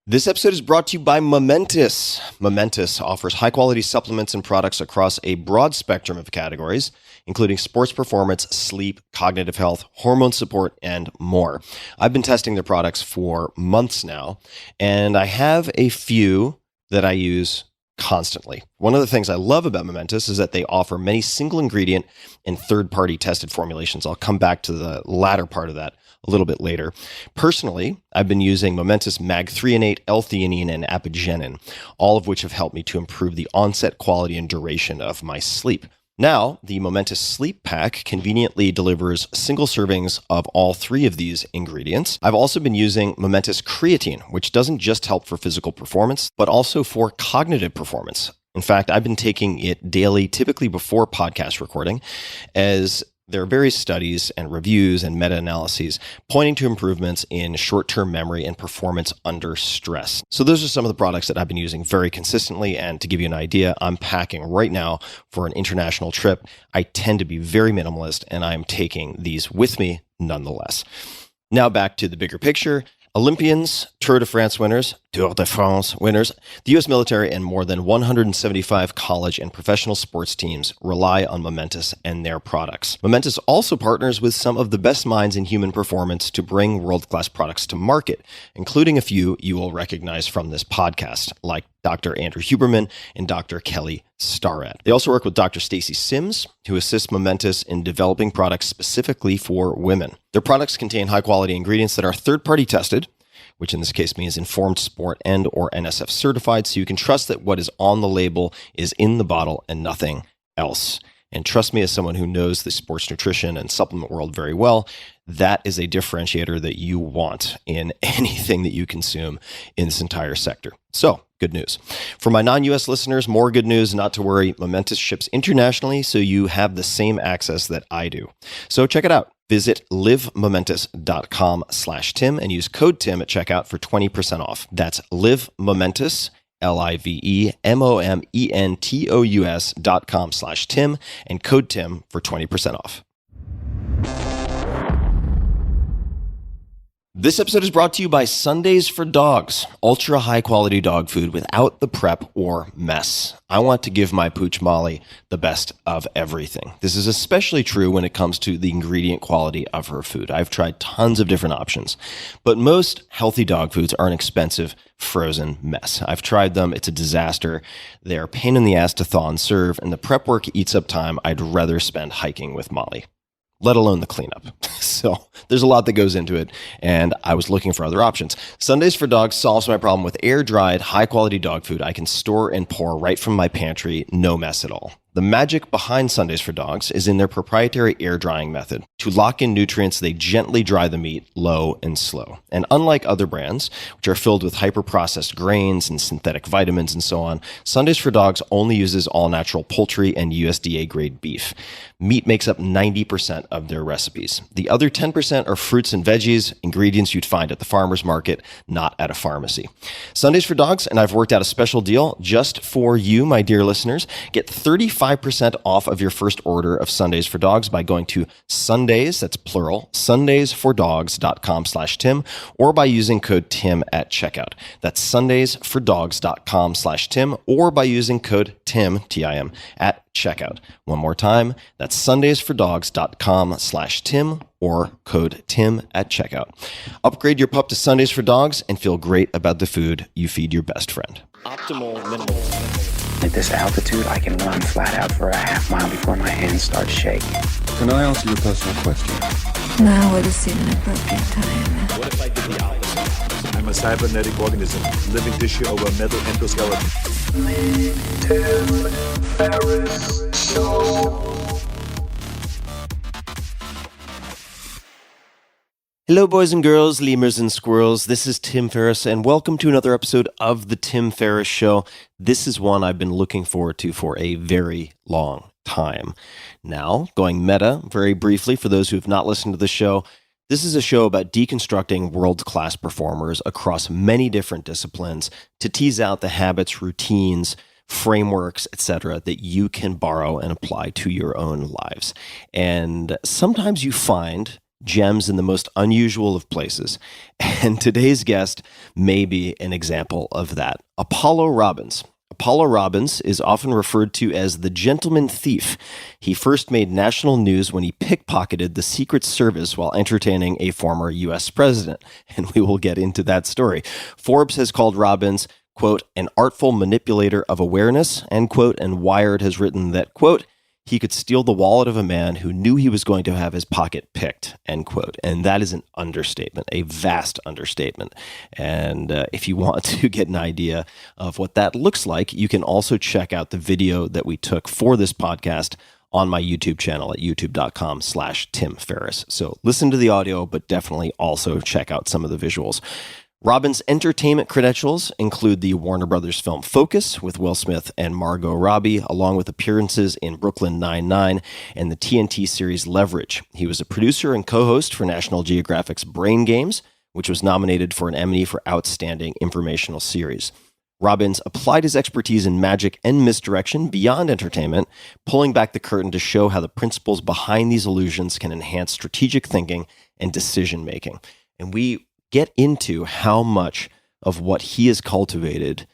This episode is brought to you by Momentous. Momentous offers high-quality supplements and products across a broad spectrum of categories, including sports performance, sleep, cognitive health, hormone support, and more. I've been testing their products for months now, and I have a few that I use constantly. One of the things I love about Momentous is that they offer many single ingredient and third-party tested formulations. I'll come back to the latter part of that a little bit later. Personally, I've been using Momentous Mag-threonate, L-theanine, and apigenin, all of which have helped me to improve the onset, quality, and duration of my sleep. Now, the Momentous Sleep Pack conveniently delivers single servings of all three of these ingredients. I've also been using Momentous Creatine, which doesn't just help for physical performance, but also for cognitive performance. In fact, I've been taking it daily, typically before podcast recording, as there are various studies and reviews and meta-analyses pointing to improvements in short-term memory and performance under stress. So those are some of the products that I've been using very consistently. And to give you an idea, I'm packing right now for an international trip. I tend to be very minimalist, and I'm taking these with me nonetheless. Now back to the bigger picture. Olympians, Tour de France winners, the U.S. military, and more than 175 college and professional sports teams rely on Momentous and their products. Momentous also partners with some of the best minds in human performance to bring world-class products to market, including a few you will recognize from this podcast, like Dr. Andrew Huberman and Dr. Kelly Starrett. They also work with Dr. Stacy Sims, who assists Momentous in developing products specifically for women. Their products contain high-quality ingredients that are third-party tested, which in this case means Informed Sport and or NSF certified, so you can trust that what is on the label is in the bottle and nothing else. And trust me, as someone who knows the sports nutrition and supplement world very well, that is a differentiator that you want in anything that you consume in this entire sector. So, good news. For my non-US listeners, more good news, not to worry. Momentous ships internationally, so you have the same access that I do. So check it out. Visit livemomentous.com/Tim and use code Tim at checkout for 20% off. That's livemomentous, livemomentous.com/Tim and code Tim for 20% off. This episode is brought to you by Sundays for Dogs, ultra high quality dog food without the prep or mess. I want to give my pooch Molly the best of everything. This is especially true when it comes to the ingredient quality of her food. I've tried tons of different options, but most healthy dog foods are an expensive frozen mess. I've tried them. It's a disaster. They're a pain in the ass to thaw and serve, and the prep work eats up time I'd rather spend hiking with Molly, let alone the cleanup. So there's a lot that goes into it, and I was looking for other options. Sundays for Dogs solves my problem with air-dried, high-quality dog food I can store and pour right from my pantry, no mess at all. The magic behind Sundays for Dogs is in their proprietary air drying method. To lock in nutrients, they gently dry the meat low and slow. And unlike other brands, which are filled with hyper-processed grains and synthetic vitamins and so on, Sundays for Dogs only uses all-natural poultry and USDA-grade beef. Meat makes up 90% of their recipes. The other 10% are fruits and veggies, ingredients you'd find at the farmer's market, not at a pharmacy. Sundays for Dogs, and I've worked out a special deal just for you, my dear listeners. Get 35% off of your first order of Sundays for Dogs by going to Sundays, that's plural, sundaysfordogs.com/Tim, or by using code Tim at checkout. That's sundaysfordogs.com/Tim, or by using code Tim, T-I-M, at checkout. One more time, that's sundaysfordogs.com/Tim or code Tim at checkout. Upgrade your pup to Sundays for Dogs and feel great about the food you feed your best friend. Optimal minimal. At this altitude, I can run flat out for a half mile before my hands start shaking. Can I answer your personal question? Now would seem an appropriate time. What if I did the opposite? I'm a cybernetic organism, living tissue over a metal endoskeleton. Tim Ferriss Show. Hello, boys and girls, lemurs and squirrels. This is Tim Ferriss, and welcome to another episode of The Tim Ferriss Show. This is one I've been looking forward to for a very long time. Now, going meta, very briefly, for those who have not listened to the show, this is a show about deconstructing world-class performers across many different disciplines to tease out the habits, routines, frameworks, etc., that you can borrow and apply to your own lives. And sometimes you find gems in the most unusual of places. And today's guest may be an example of that. Apollo Robbins. Apollo Robbins is often referred to as the gentleman thief. He first made national news when he pickpocketed the Secret Service while entertaining a former U.S. president. And we will get into that story. Forbes has called Robbins, quote, an artful manipulator of awareness, end quote, and Wired has written that, quote, he could steal the wallet of a man who knew he was going to have his pocket picked, end quote. And that is an understatement, a vast understatement. And if you want to get an idea of what that looks like, you can also check out the video that we took for this podcast on my YouTube channel at youtube.com/Tim Ferriss. So listen to the audio, but definitely also check out some of the visuals. Robbins' entertainment credentials include the Warner Brothers film Focus with Will Smith and Margot Robbie, along with appearances in Brooklyn Nine-Nine and the TNT series Leverage. He was a producer and co-host for National Geographic's Brain Games, which was nominated for an Emmy for Outstanding Informational Series. Robbins applied his expertise in magic and misdirection beyond entertainment, pulling back the curtain to show how the principles behind these illusions can enhance strategic thinking and decision-making. And we get into how much of what he has cultivated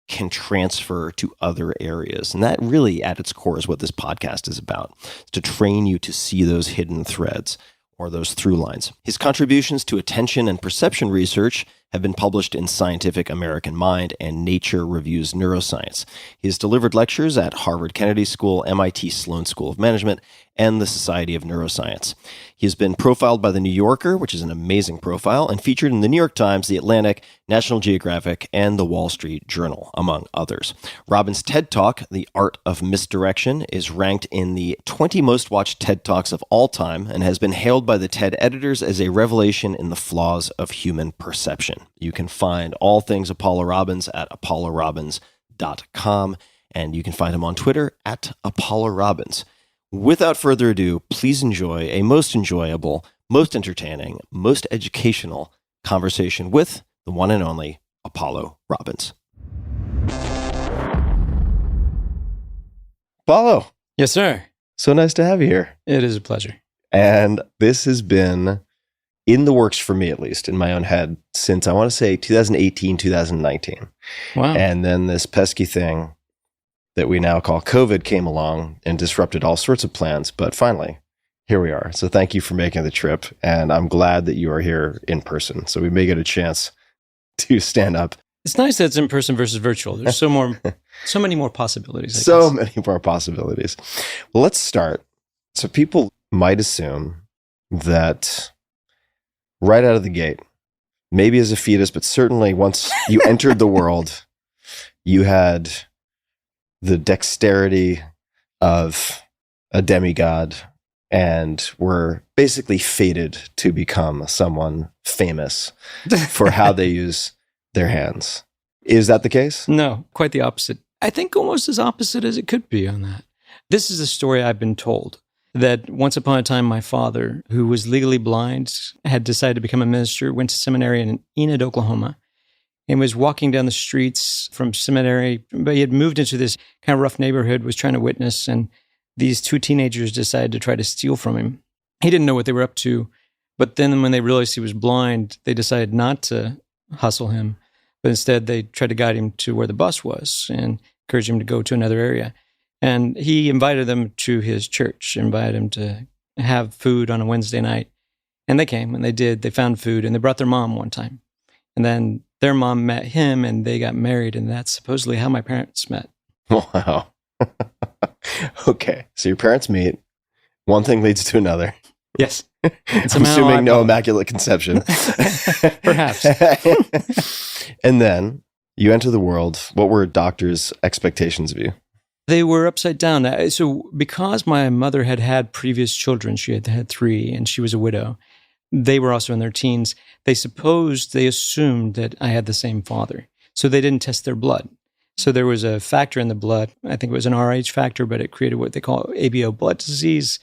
can transfer to other areas. And that really, at its core, is what this podcast is about. It's to train you to see those hidden threads or those through lines. His contributions to attention and perception research have been published in Scientific American Mind and Nature Reviews Neuroscience. He has delivered lectures at Harvard Kennedy School, MIT Sloan School of Management, and the Society of Neuroscience. He has been profiled by The New Yorker, which is an amazing profile, and featured in The New York Times, The Atlantic, National Geographic, and The Wall Street Journal, among others. Robbins' TED Talk, The Art of Misdirection, is ranked in the 20 most watched TED Talks of all time and has been hailed by the TED editors as a revelation in the flaws of human perception. You can find all things Apollo Robbins at apollorobbins.com, and you can find him on Twitter at Apollo Robbins. Without further ado, please enjoy a most enjoyable, most entertaining, most educational conversation with the one and only Apollo Robbins. Apollo. Yes, sir. So nice to have you here. It is a pleasure. And this has been in the works for me, at least in my own head, since I want to say 2018, 2019. Wow. And then this pesky thing that we now call COVID came along and disrupted all sorts of plans. But finally, here we are. So thank you for making the trip. And I'm glad that you are here in person. So we may get a chance to stand up. It's nice that it's in person versus virtual. There's so many more possibilities. So many more possibilities. Well, let's start. So people might assume that right out of the gate, maybe as a fetus, but certainly once you entered the world, you had the dexterity of a demigod and were basically fated to become someone famous for how they use their hands. Is that the case? No, quite the opposite. I think almost as opposite as it could be on that. This is a story I've been told, that once upon a time, my father, who was legally blind, had decided to become a minister, went to seminary in Enid, Oklahoma, and was walking down the streets from seminary, but he had moved into this kind of rough neighborhood, was trying to witness, and these two teenagers decided to try to steal from him. He didn't know what they were up to, but then when they realized he was blind, they decided not to hustle him, but instead they tried to guide him to where the bus was and encourage him to go to another area. And he invited them to his church, invited them to have food on a Wednesday night. And they came and they did. They found food and they brought their mom one time. And then their mom met him and they got married. And that's supposedly how my parents met. Wow. Okay. So your parents meet. One thing leads to another. Yes. I'm assuming no immaculate conception. Perhaps. And then you enter the world. What were doctors' expectations of you? They were upside down. So because my mother had had previous children, she had had 3, and she was a widow, they were also in their teens. They assumed that I had the same father. So they didn't test their blood. So there was a factor in the blood. I think it was an Rh factor, but it created what they call ABO blood disease.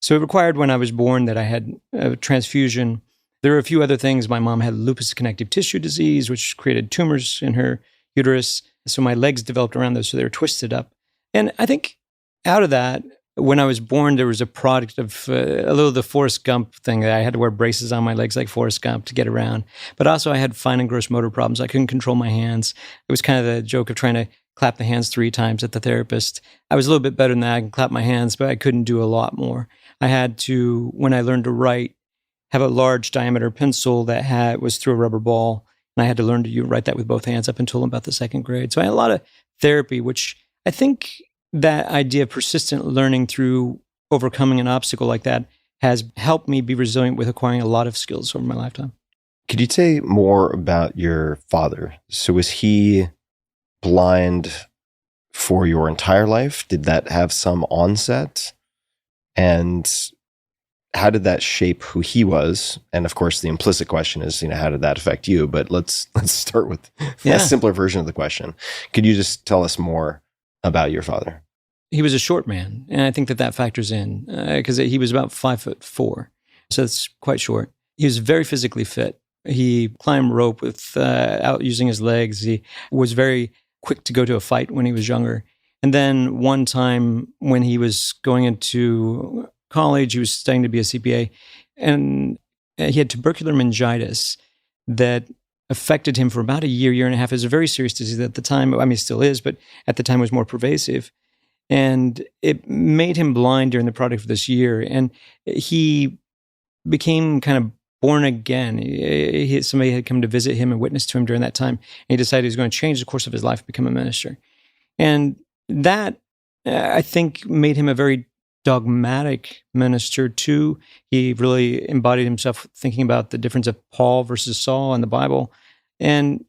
So it required when I was born that I had a transfusion. There were a few other things. My mom had lupus connective tissue disease, which created tumors in her uterus. So my legs developed around those, so they were twisted up. And I think out of that, when I was born, there was a product of a little of the Forrest Gump thing. That I had to wear braces on my legs like Forrest Gump to get around. But also I had fine and gross motor problems. I couldn't control my hands. It was kind of the joke of trying to clap the hands 3 times at the therapist. I was a little bit better than that. I can clap my hands, but I couldn't do a lot more. I had to, when I learned to write, have a large diameter pencil that was through a rubber ball. And I had to learn to write that with both hands up until about the 2nd grade. So I had a lot of therapy, which I think that idea of persistent learning through overcoming an obstacle like that has helped me be resilient with acquiring a lot of skills over my lifetime. Could you say more about your father? So was he blind for your entire life? Did that have some onset? And how did that shape who he was? And of course, the implicit question is, how did that affect you? But let's start with a simpler version of the question. Could you just tell us more about your father? He was a short man, and I think that factors in because he was about 5'4", so it's quite short. He was very physically fit. He climbed rope without using his legs. He was very quick to go to a fight when he was younger. And then one time when he was going into college, he was studying to be a CPA, and he had tubercular meningitis that affected him for about a year and a half. It was a very serious disease at the time. I mean, it still is, but at the time it was more pervasive. And it made him blind during the product of this year. And he became kind of born again. Somebody had come to visit him and witness to him during that time. And he decided he was going to change the course of his life and become a minister. And that, I think, made him a very dogmatic minister too. He really embodied himself thinking about the difference of Paul versus Saul in the Bible. And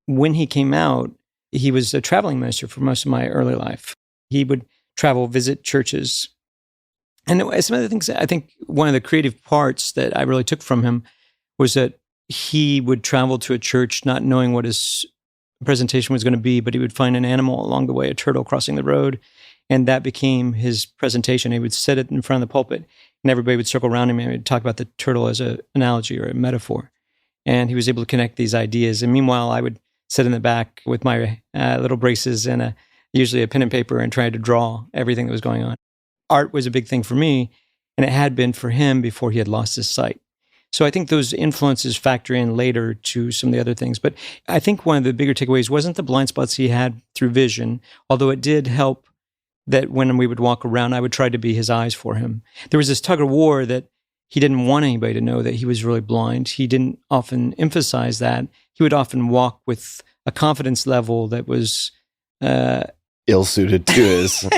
when he came out, he was a traveling minister for most of my early life. He would travel, visit churches. And some of the things, I think one of the creative parts that I really took from him was that he would travel to a church not knowing what his presentation was going to be, but he would find an animal along the way, a turtle crossing the road, and that became his presentation. He would sit it in front of the pulpit, and everybody would circle around him and he'd talk about the turtle as an analogy or a metaphor. And he was able to connect these ideas. And meanwhile, I would sit in the back with my little braces and usually a pen and paper and try to draw everything that was going on. Art was a big thing for me, and it had been for him before he had lost his sight. So I think those influences factor in later to some of the other things. But I think one of the bigger takeaways wasn't the blind spots he had through vision, although it did help that when we would walk around, I would try to be his eyes for him. There was this tug of war that he didn't want anybody to know that he was really blind. He didn't often emphasize that. He would often walk with a confidence level that was ill-suited to his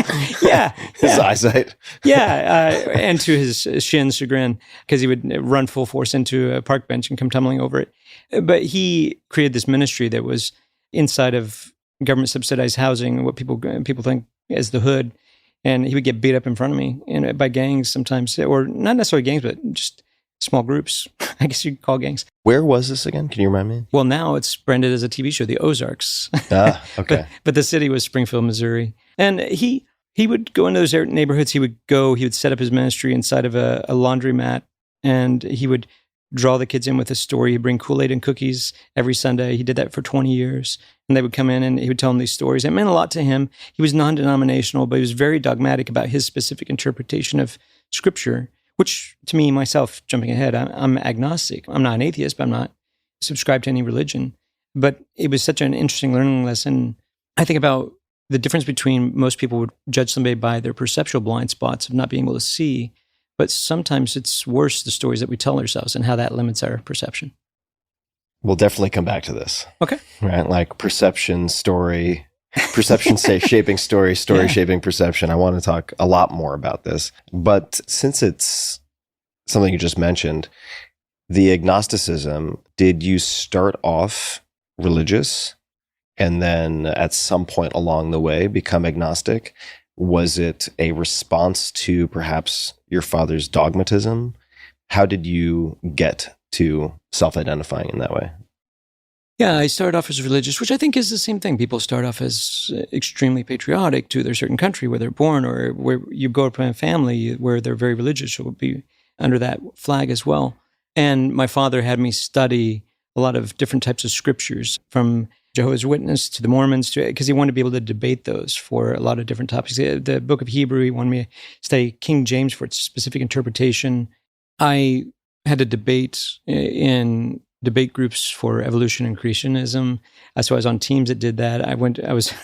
eyesight. And to his shin's chagrin, because he would run full force into a park bench and come tumbling over it. But he created this ministry that was inside of government-subsidized housing, what people think as the hood. And he would get beat up in front of me by gangs sometimes, or not necessarily gangs, but just small groups. I guess you'd call gangs. Where was this again? Can you remind me? Well, now it's branded as a TV show, The Ozarks. Okay. but the city was Springfield, Missouri. And he would go into those neighborhoods. He would set up his ministry inside of a laundromat, and he would draw the kids in with a story. He'd bring Kool-Aid and cookies every Sunday. He did that for 20 years. And they would come in and he would tell them these stories. It meant a lot to him. He was non-denominational, but he was very dogmatic about his specific interpretation of Scripture, which to me, myself, jumping ahead, I'm agnostic. I'm not an atheist, but I'm not subscribed to any religion. But it was such an interesting learning lesson. I think about the difference between most people would judge somebody by their perceptual blind spots of not being able to see. But sometimes it's worse, the stories that we tell ourselves and how that limits our perception. We'll definitely come back to this. Okay. Right? Like perception, story, perception shaping story, shaping perception. I want to talk a lot more about this. But since it's something you just mentioned, the agnosticism, did you start off religious and then at some point along the way become agnostic? Was it a response to perhaps your father's dogmatism? How did you get to self-identifying in that way? Yeah, I started off as religious, which I think is the same thing. People start off as extremely patriotic to their certain country where they're born, or where you grow up in a family where they're very religious, so it would be under that flag as well. And my father had me study a lot of different types of scriptures, from Jehovah's Witness to the Mormons, because he wanted to be able to debate those for a lot of different topics. The book of Hebrew, he wanted me to study King James for its specific interpretation. I had to debate in debate groups for evolution and creationism. So I was on teams that did that. I was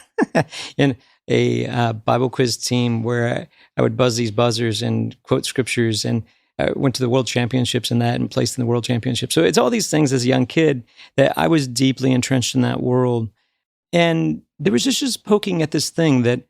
in a Bible quiz team where I would buzz these buzzers and quote scriptures, and I went to the world championships in that and placed in the world championship. So it's all these things as a young kid that I was deeply entrenched in that world. And there was just poking at this thing that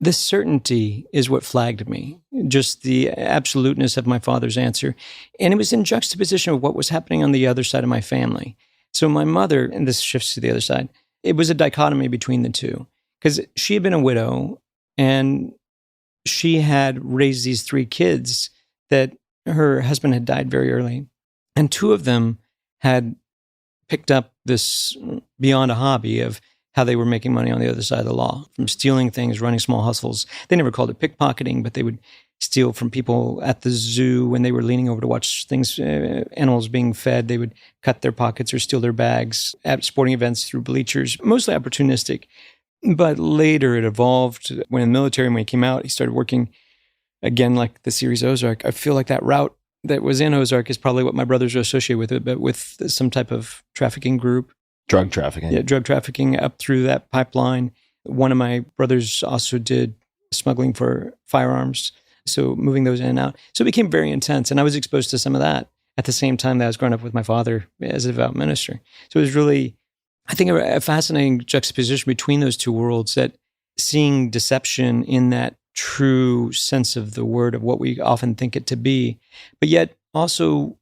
this certainty is what flagged me, just the absoluteness of my father's answer. And it was in juxtaposition with what was happening on the other side of my family. So my mother, and this shifts to the other side, it was a dichotomy between the two, because she had been a widow and she had raised these 3 kids that her husband had died very early. And 2 of them had picked up this beyond a hobby of how they were making money on the other side of the law, from stealing things, running small hustles. They never called it pickpocketing, but they would steal from people at the zoo when they were leaning over to watch things, animals being fed. They would cut their pockets or steal their bags at sporting events through bleachers, mostly opportunistic. But later it evolved. When in the military, when he came out, he started working, again, like the series Ozark. I feel like that route that was in Ozark is probably what my brothers are associated with it, but with some type of trafficking group. Drug trafficking. Yeah, drug trafficking up through that pipeline. One of my brothers also did smuggling for firearms, so moving those in and out. So it became very intense, and I was exposed to some of that at the same time that I was growing up with my father as a devout minister. So it was really, I think, a fascinating juxtaposition between those two worlds, that seeing deception in that true sense of the word of what we often think it to be, but yet also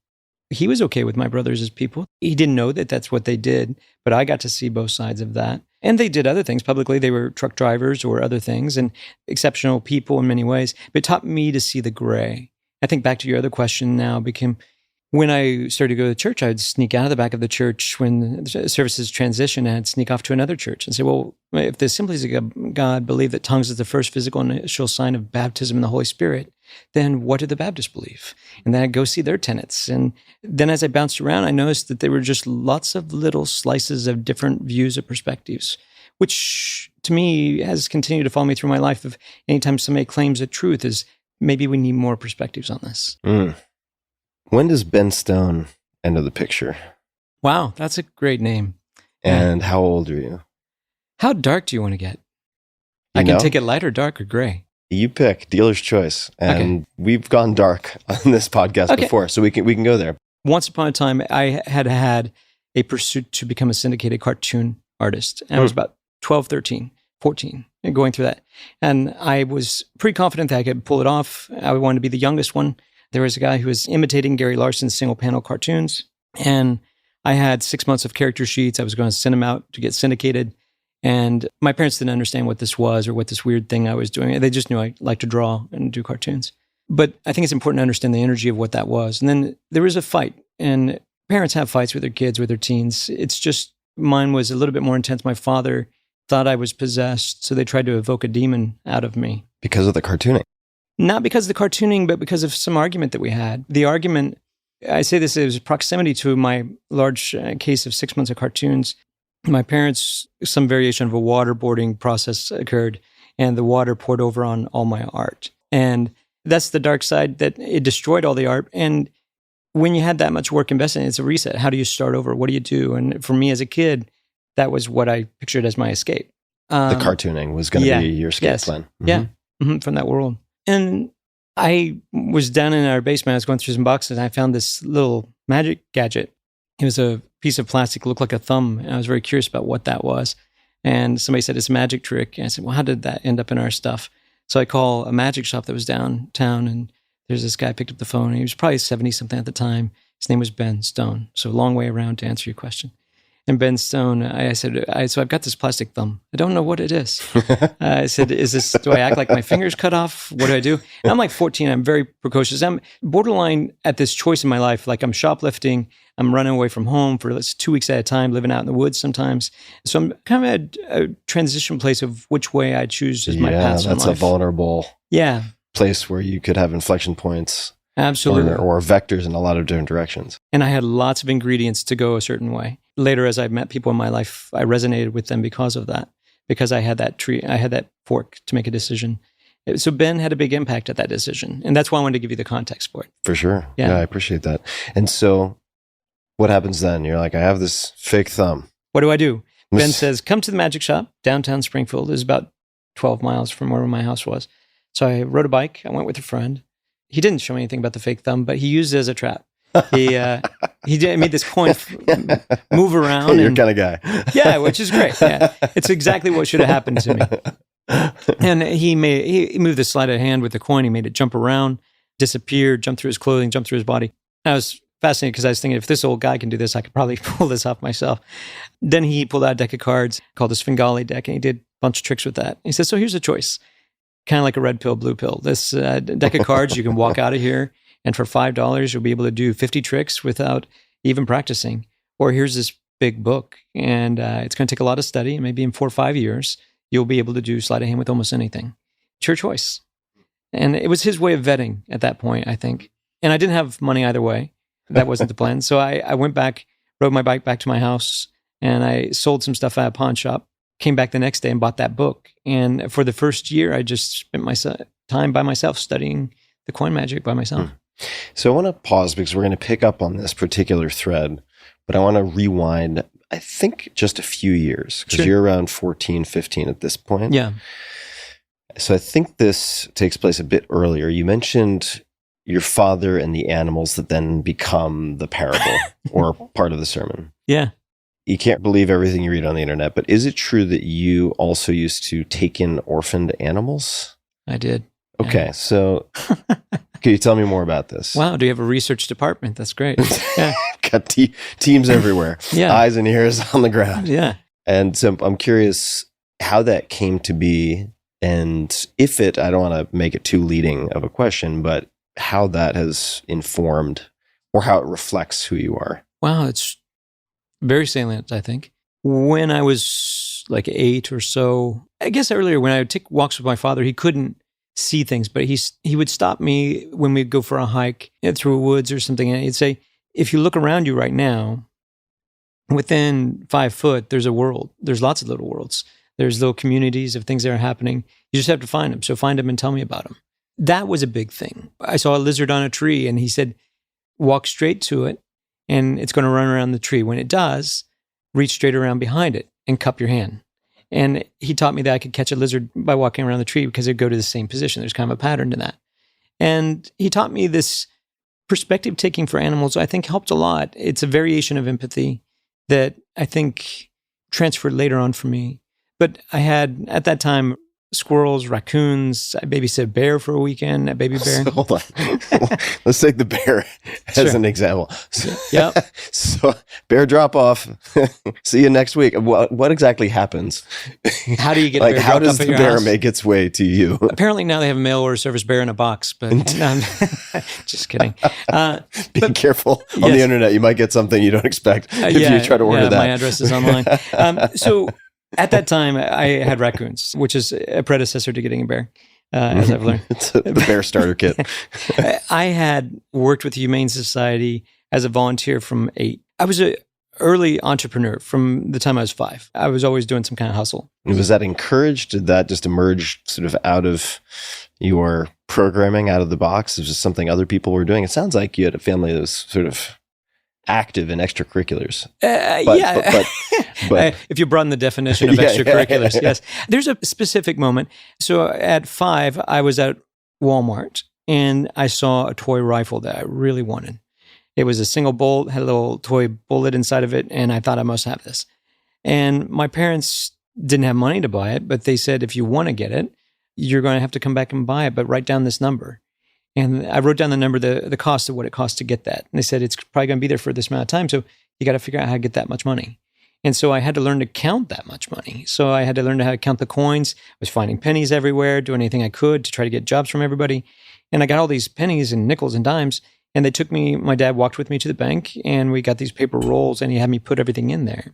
he was okay with my brothers as people. He didn't know that that's what they did, but I got to see both sides of that. And they did other things publicly. They were truck drivers or other things, and exceptional people in many ways, but it taught me to see the gray. I think back to your other question now became, when I started to go to church, I'd sneak out of the back of the church when the services transitioned, and I'd sneak off to another church and say, well, if the Assemblies of God believe that tongues is the first physical initial sign of baptism in the Holy Spirit, then what do the Baptists believe? And then I'd go see their tenets. And then as I bounced around, I noticed that there were just lots of little slices of different views or perspectives, which to me has continued to follow me through my life. Of anytime somebody claims a truth, is maybe we need more perspectives on this. When does Ben Stone enter the picture? Wow, that's a great name. And how old are you? How dark do you want to get? You I can know? take it light or dark or gray. You pick, dealer's choice. And we've gone dark on this podcast before, so we can go there. Once upon a time, I had a pursuit to become a syndicated cartoon artist. And I was about 12, 13, 14, and going through that. And I was pretty confident that I could pull it off. I wanted to be the youngest one. There was a guy who was imitating Gary Larson's single panel cartoons. And I had 6 months of character sheets. I was going to send them out to get syndicated. And my parents didn't understand what this was or what this weird thing I was doing. They just knew I liked to draw and do cartoons. But I think it's important to understand the energy of what that was. And then there was a fight. And parents have fights with their kids, with their teens. It's just, mine was a little bit more intense. My father thought I was possessed, so they tried to evoke a demon out of me. Because of the cartooning? Not because of the cartooning, but because of some argument that we had. The argument, I say this is proximity to my large case of 6 months of cartoons. My parents, some variation of a waterboarding process occurred, and the water poured over on all my art. And that's the dark side, that it destroyed all the art. And when you had that much work invested in it, it's a reset. How do you start over? What do you do? And for me as a kid, that was what I pictured as my escape. The cartooning was going to be your escape plan. Mm-hmm. Yeah, from that world. And I was down in our basement. I was going through some boxes, and I found this little magic gadget. It was a piece of plastic, looked like a thumb, and I was very curious about what that was. And somebody said, it's a magic trick. And I said, well, how did that end up in our stuff? So I call a magic shop that was downtown, and there's this guy picked up the phone, and he was probably 70-something at the time. His name was Ben Stone. So a long way around to answer your question. And Ben Stone, I said, so I've got this plastic thumb. I don't know what it is. I said, do I act like my finger's cut off? What do I do? And I'm like 14. I'm very precocious. I'm borderline at this choice in my life. Like, I'm shoplifting. I'm running away from home for 2 weeks at a time, living out in the woods sometimes. So I'm kind of at a transition place of which way I choose as my path in life. Yeah, that's a vulnerable place where you could have inflection points. Absolutely. or vectors in a lot of different directions. And I had lots of ingredients to go a certain way. Later, as I met people in my life, I resonated with them because of that, because I had that fork to make a decision. So Ben had a big impact at that decision. And that's why I wanted to give you the context for it. For sure. Yeah. Yeah, I appreciate that. And so what happens then? You're like, I have this fake thumb. What do? Ben says, come to the magic shop, downtown Springfield. It was about 12 miles from where my house was. So I rode a bike. I went with a friend. He didn't show me anything about the fake thumb, but he used it as a trap. He made this coin move around. You're kind of guy. Yeah, which is great. Yeah, it's exactly what should have happened to me. And he moved the sleight of hand with the coin. He made it jump around, disappear, jump through his clothing, jump through his body. I was fascinated because I was thinking, if this old guy can do this, I could probably pull this off myself. Then he pulled out a deck of cards called the Svengali deck, and he did a bunch of tricks with that. He said, so here's a choice, kind of like a red pill, blue pill. This deck of cards, you can walk out of here, and for $5, you'll be able to do 50 tricks without even practicing. Or here's this big book, and it's going to take a lot of study, and maybe in 4 or 5 years, you'll be able to do sleight of hand with almost anything. It's your choice. And it was his way of vetting at that point, I think. And I didn't have money either way. That wasn't the plan. So I went back, rode my bike back to my house, and I sold some stuff at a pawn shop, came back the next day and bought that book. And for the first year, I just spent my time by myself studying the coin magic by myself. So I want to pause because we're going to pick up on this particular thread, but I want to rewind, I think, just a few years, because you're around 14, 15 at this point. Yeah. So I think this takes place a bit earlier. You mentioned your father and the animals that then become the parable or part of the sermon. Yeah. You can't believe everything you read on the internet, but is it true that you also used to take in orphaned animals? I did. Okay, Yeah. So can you tell me more about this? Wow, do you have a research department? That's great. Yeah. Got teams everywhere, Yeah. eyes and ears on the ground. Yeah. And so I'm curious how that came to be, and if it, I don't want to make it too leading of a question, but how that has informed or how it reflects who you are. Wow, it's very salient, I think. When I was like 8 or so, I guess earlier when I would take walks with my father, he couldn't see things, but he would stop me when we'd go for a hike through woods or something, and he'd say, if you look around you right now, within 5 foot, there's a world. There's lots of little worlds. There's little communities of things that are happening. You just have to find them. So find them and tell me about them. That was a big thing. I saw a lizard on a tree, and he said, walk straight to it, and it's going to run around the tree. When it does, reach straight around behind it and cup your hand. And he taught me that I could catch a lizard by walking around the tree because it'd go to the same position. There's kind of a pattern to that. And he taught me this perspective taking for animals, I think helped a lot. It's a variation of empathy that I think transferred later on for me. But I had, at that time, squirrels, raccoons. I babysat a bear for a weekend, a baby bear. So, hold on. Let's take the bear as an example. Yep. So bear drop off. See you next week. What exactly happens? How do you get like, a bear how dropped does off at the your bear house? make its way to you? Apparently now they have a mail order service bear in a box, but no, just kidding. Be careful on the internet. You might get something you don't expect if you try to order that. My address is online. So at that time, I had raccoons, which is a predecessor to getting a bear, as I've learned. It's the bear starter kit. I had worked with the Humane Society as a volunteer from 8. I was an early entrepreneur from the time I was 5. I was always doing some kind of hustle. Was that encouraged? Did that just emerge sort of out of your programming, out of the box? It was just something other people were doing? It sounds like you had a family that was sort of active in extracurriculars. But if you broaden the definition of extracurriculars, yes. There's a specific moment. So at 5, I was at Walmart and I saw a toy rifle that I really wanted. It was a single bolt, had a little toy bullet inside of it, and I thought I must have this. And my parents didn't have money to buy it, but they said, if you want to get it, you're going to have to come back and buy it, but write down this number. And I wrote down the number, the cost of what it cost to get that. And they said, it's probably going to be there for this amount of time. So you got to figure out how to get that much money. And so I had to learn to count that much money. So I had to learn how to count the coins. I was finding pennies everywhere, doing anything I could to try to get jobs from everybody. And I got all these pennies and nickels and dimes. And they took me, my dad walked with me to the bank and we got these paper rolls and he had me put everything in there.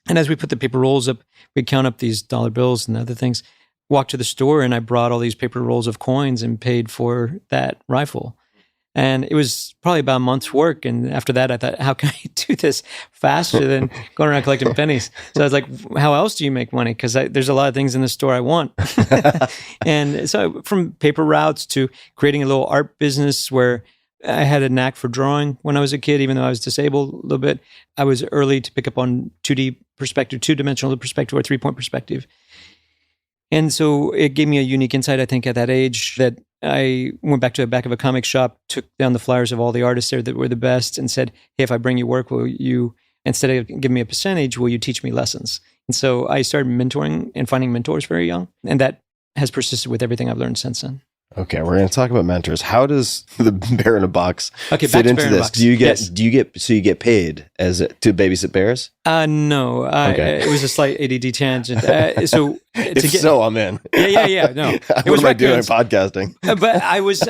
And as we put the paper rolls up, we'd count up these dollar bills and other things. Walked to the store and I brought all these paper rolls of coins and paid for that rifle. And it was probably about a month's work. And after that, I thought, how can I do this faster than going around collecting pennies? So I was like, how else do you make money? Because there's a lot of things in the store I want. And so from paper routes to creating a little art business where I had a knack for drawing when I was a kid, even though I was disabled a little bit. I was early to pick up on 2D perspective, 2-dimensional perspective, or 3-point perspective. And so it gave me a unique insight, I think, at that age that I went back to the back of a comic shop, took down the flyers of all the artists there that were the best and said, hey, if I bring you work, will you, instead of giving me a percentage, will you teach me lessons? And so I started mentoring and finding mentors very young. And that has persisted with everything I've learned since then. Okay, we're going to talk about mentors. How does the bear in a box fit back to into bear in a this? box. Do you Yes. get paid to babysit bears? No, Okay. it was a slight ADD tangent. So So, I'm in. Yeah. No, it What was am I doing raccoons. podcasting? But I was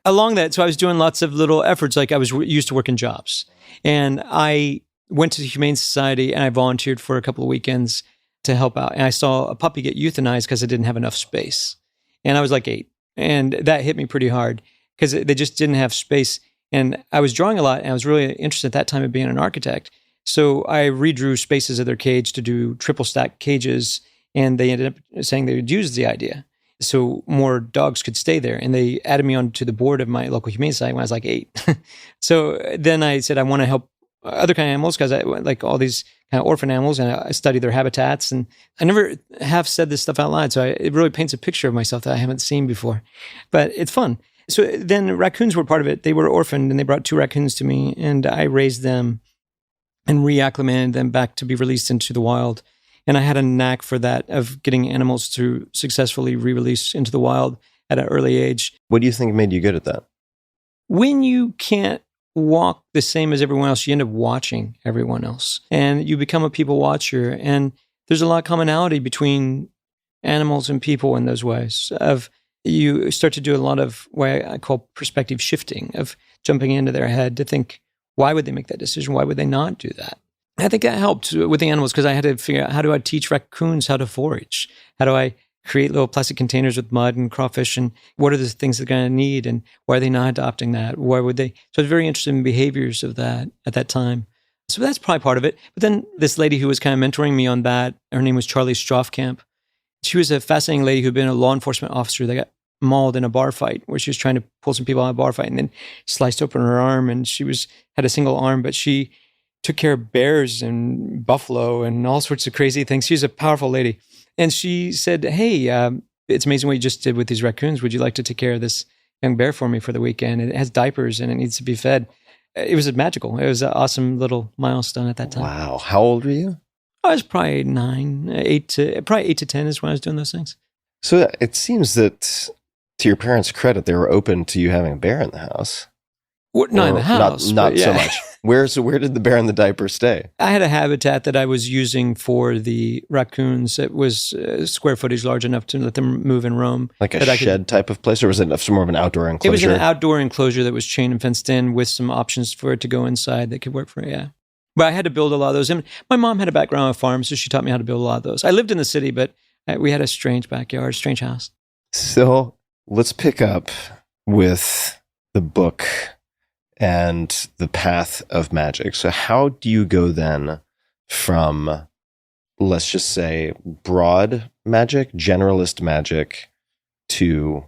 along that. So I was doing lots of little efforts. Like I was used to working jobs, and I went to the Humane Society and I volunteered for a couple of weekends to help out. And I saw a puppy get euthanized because it didn't have enough space, and I was like 8. And that hit me pretty hard because they just didn't have space. And I was drawing a lot, and I was really interested at that time of being an architect. So I redrew spaces of their cage to do triple stack cages, and they ended up saying they would use the idea so more dogs could stay there. And they added me onto the board of my local humane society when I was like 8. So then I said, I want to help other kind of animals because I like all these kind of orphan animals, and I study their habitats. And I never have said this stuff out loud, so it really paints a picture of myself that I haven't seen before. But it's fun. So then raccoons were part of it. They were orphaned, and they brought 2 raccoons to me, and I raised them and reacclimated them back to be released into the wild. And I had a knack for that, of getting animals to successfully re-release into the wild at an early age. What do you think made you good at that? When you can't walk the same as everyone else, you end up watching everyone else, and you become a people watcher. And there's a lot of commonality between animals and people in those ways. Of you start to do a lot of what I call perspective shifting, of jumping into their head to think, why would they make that decision? Why would they not do that? I think that helped with the animals because I had to figure out, how do I teach raccoons how to forage? How do I create little plastic containers with mud and crawfish, and what are the things they're going to need, and why are they not adopting that? Why would they? So I was very interested in behaviors of that at that time. So that's probably part of it. But then this lady who was kind of mentoring me on that, her name was Charlie Strofkamp. She was a fascinating lady who'd been a law enforcement officer that got mauled in a bar fight where she was trying to pull some people out of a bar fight and then sliced open her arm, and she had a single arm, but she took care of bears and buffalo and all sorts of crazy things. She was a powerful lady. And she said, hey, it's amazing what you just did with these raccoons. Would you like to take care of this young bear for me for the weekend? It has diapers and it needs to be fed. It was magical. It was an awesome little milestone at that time. Wow. How old were you? I was probably 8 to 10 is when I was doing those things. So it seems that, to your parents' credit, they were open to you having a bear in the house. Not in the house. Not but yeah. so much. Where did the bear in the diaper stay? I had a habitat that I was using for the raccoons. It was square footage large enough to let them move and roam. Like a shed type of place, or was it more of an outdoor enclosure? It was an outdoor enclosure that was chain and fenced in with some options for it to go inside that could work for it, yeah. But I had to build a lot of those. And my mom had a background on a farm, so she taught me how to build a lot of those. I lived in the city, but we had a strange backyard, strange house. So let's pick up with the book and the path of magic. So how do you go then from, let's just say, broad magic, generalist magic, to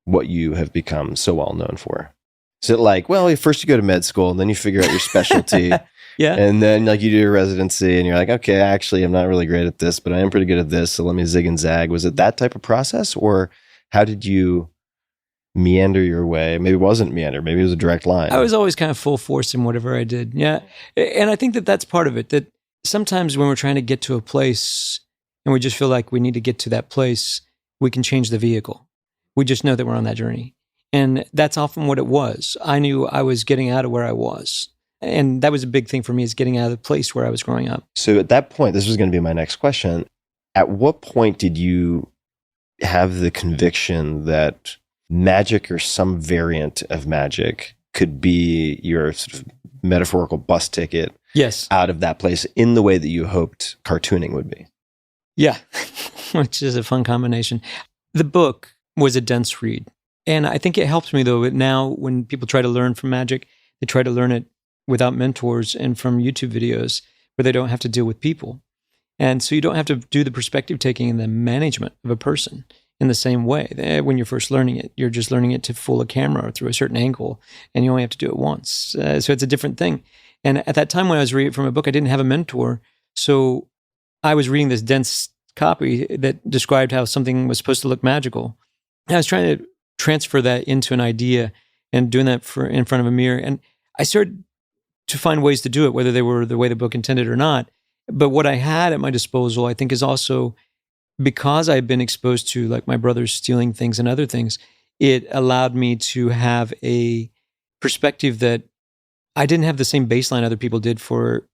what you have become so well known for? Is it like, well, first you go to med school and then you figure out your specialty, Yeah. and then like you do your residency and you're like, okay, actually I'm not really great at this, but I am pretty good at this, so let me zig and zag. Was it that type of process, or how did you meander your way? Maybe it wasn't meander, maybe it was a direct line. I was always kind of full force in whatever I did. Yeah. And I think that that's part of it, that sometimes when we're trying to get to a place and we just feel like we need to get to that place, we can change the vehicle. We just know that we're on that journey. And that's often what it was. I knew I was getting out of where I was. And that was a big thing for me, is getting out of the place where I was growing up. So at that point, this was going to be my next question. At what point did you have the conviction that magic, or some variant of magic, could be your sort of metaphorical bus ticket Yes. out of that place in the way that you hoped cartooning would be? Yeah. Which is a fun combination. The book was a dense read. And I think it helps me, though, now when people try to learn from magic, they try to learn it without mentors and from YouTube videos where they don't have to deal with people. And so you don't have to do the perspective taking and the management of a person in the same way. When you're first learning it, you're just learning it to fool a camera or through a certain angle, and you only have to do it once. So it's a different thing. And at that time when I was reading from a book, I didn't have a mentor. So I was reading this dense copy that described how something was supposed to look magical. And I was trying to transfer that into an idea and doing that in front of a mirror. And I started to find ways to do it, whether they were the way the book intended or not. But what I had at my disposal, I think, is also because I've been exposed to like my brothers stealing things and other things, it allowed me to have a perspective that I didn't have the same baseline other people did for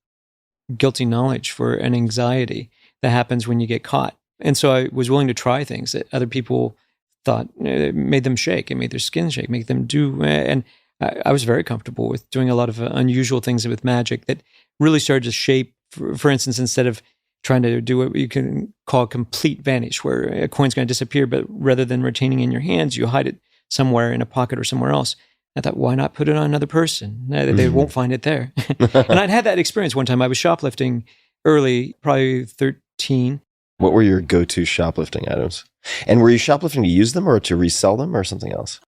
guilty knowledge, for an anxiety that happens when you get caught. And so I was willing to try things that other people thought made them shake, it made their skin shake, make them do. And I was very comfortable with doing a lot of unusual things with magic that really started to shape, for instance, instead of trying to do what you can call complete vanish, where a coin's going to disappear, but rather than retaining in your hands, you hide it somewhere in a pocket or somewhere else. I thought, why not put it on another person? They won't find it there. And I'd had that experience one time. I was shoplifting early, probably 13. What were your go-to shoplifting items? And were you shoplifting to use them or to resell them or something else?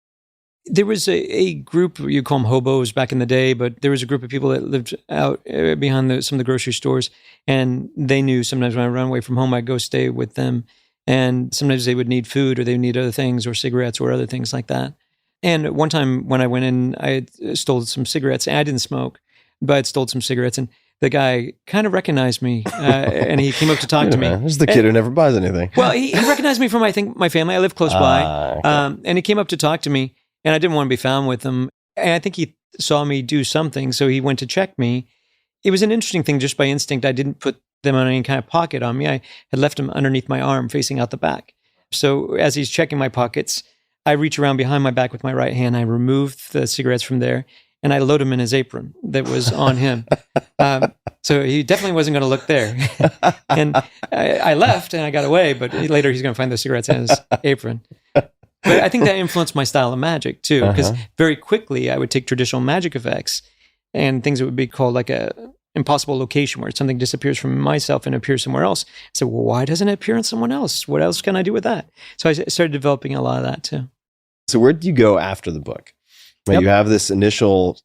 There was a group, you call them hobos back in the day, but there was a group of people that lived out behind some of the grocery stores, and they knew sometimes when I run away from home, I'd go stay with them, and sometimes they would need food or they would need other things or cigarettes or other things like that. And one time when I went in, I had stole some cigarettes. I didn't smoke, but I'd stole some cigarettes, and the guy kind of recognized me, and he came up to talk to me. This is the kid who never buys anything. Well, he recognized me from, I think, my family. I live close by, okay. And he came up to talk to me. And I didn't want to be found with him. And I think he saw me do something, so he went to check me. It was an interesting thing, just by instinct. I didn't put them on any kind of pocket on me. I had left them underneath my arm, facing out the back. So as he's checking my pockets, I reach around behind my back with my right hand. I remove the cigarettes from there, and I load them in his apron that was on him. So he definitely wasn't going to look there. And I left, and I got away, but later he's going to find the cigarettes in his apron. But I think that influenced my style of magic too, because very quickly I would take traditional magic effects and things that would be called like a impossible location, where something disappears from myself and appears somewhere else. So, well, why doesn't it appear on someone else? What else can I do with that? So I started developing a lot of that too. So where did you go after the book? Right, you have this initial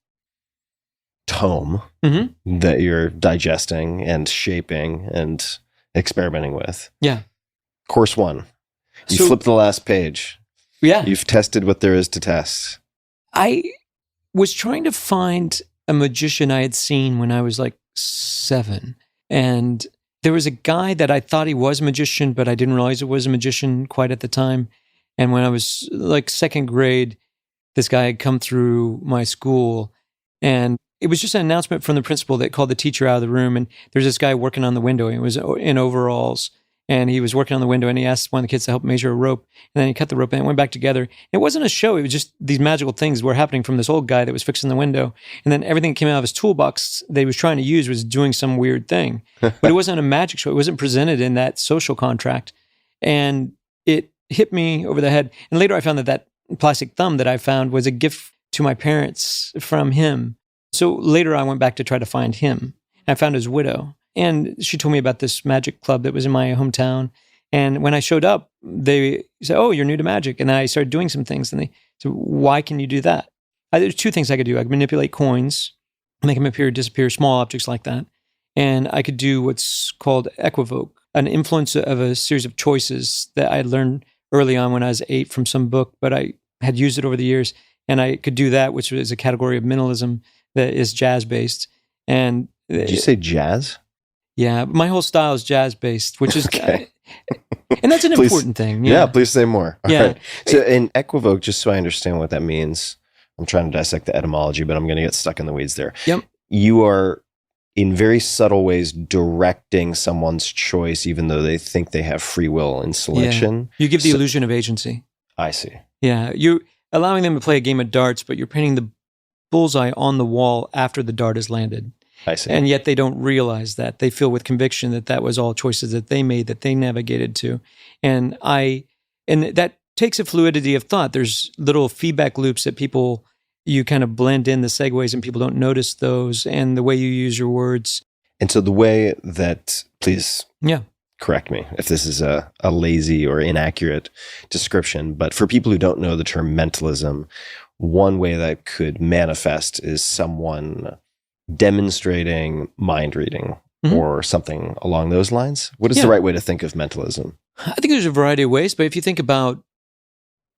tome that you're digesting and shaping and experimenting with. Yeah. Course one. You flip the last page. Yeah. You've tested what there is to test. I was trying to find a magician I had seen when I was like 7. And there was a guy that I thought he was a magician, but I didn't realize it was a magician quite at the time. And when I was like second grade, this guy had come through my school, and it was just an announcement from the principal that called the teacher out of the room. And there's this guy working on the window. He was in overalls. And he was working on the window, and he asked one of the kids to help measure a rope. And then he cut the rope, and it went back together. It wasn't a show. It was just these magical things were happening from this old guy that was fixing the window. And then everything that came out of his toolbox that he was trying to use was doing some weird thing. But it wasn't a magic show. It wasn't presented in that social contract. And it hit me over the head. And later I found that plastic thumb that I found was a gift to my parents from him. So later I went back to try to find him. I found his widow. And she told me about this magic club that was in my hometown. And when I showed up, they said, "Oh, you're new to magic." And then I started doing some things. And they said, "Why can you do that?" There's 2 things I could do. I could manipulate coins, make them appear, disappear, small objects like that. And I could do what's called equivoke, an influence of a series of choices that I had learned early on when I was 8 from some book, but I had used it over the years. And I could do that, which is a category of mentalism that is jazz-based. And did you say jazz? Yeah, my whole style is jazz-based, which is, okay. And that's an important thing. Yeah, please say more. All yeah. right. So in equivoke, just so I understand what that means, I'm trying to dissect the etymology, but I'm going to get stuck in the weeds there. Yep. You are, in very subtle ways, directing someone's choice, even though they think they have free will in selection. Yeah. You give the illusion of agency. I see. Yeah, you're allowing them to play a game of darts, but you're painting the bullseye on the wall after the dart has landed. I see. And yet they don't realize that. They feel with conviction that that was all choices that they made, that they navigated to. And that takes a fluidity of thought. There's little feedback loops that you kind of blend in the segues and people don't notice those, and the way you use your words. And so the way that, please Yeah. correct me if this is a lazy or inaccurate description, but for people who don't know the term mentalism, one way that could manifest is someone demonstrating mind reading or something along those lines. What is the right way to think of mentalism? I think there's a variety of ways, but if you think about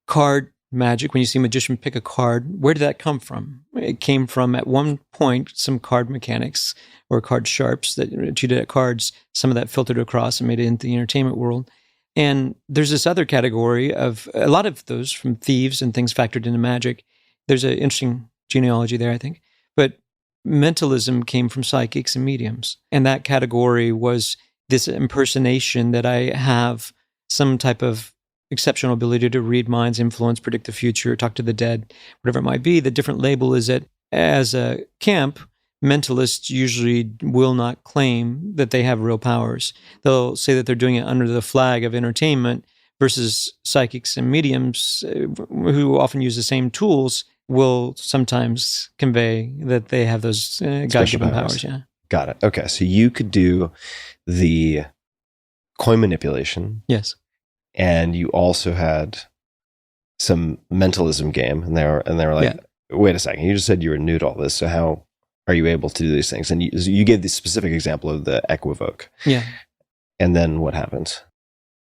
card magic, when you see a magician pick a card, where did that come from? It came from, at one point, some card mechanics or card sharps that cheated at cards. Some of that filtered across and made it into the entertainment world. And there's this other category of a lot of those from thieves and things factored into magic. There's an interesting genealogy there, I think. But mentalism came from psychics and mediums. And that category was this impersonation that I have some type of exceptional ability to read minds, influence, predict the future, talk to the dead, whatever it might be. The different label is that as a camp, mentalists usually will not claim that they have real powers. They'll say that they're doing it under the flag of entertainment, versus psychics and mediums who often use the same tools will sometimes convey that they have those God-given powers. Yeah. Got it. Okay. So you could do the coin manipulation. Yes. And you also had some mentalism game, and they were like, wait a second, you just said you were new to all this, so how are you able to do these things? And you gave the specific example of the Equivoke. Yeah. And then what happened?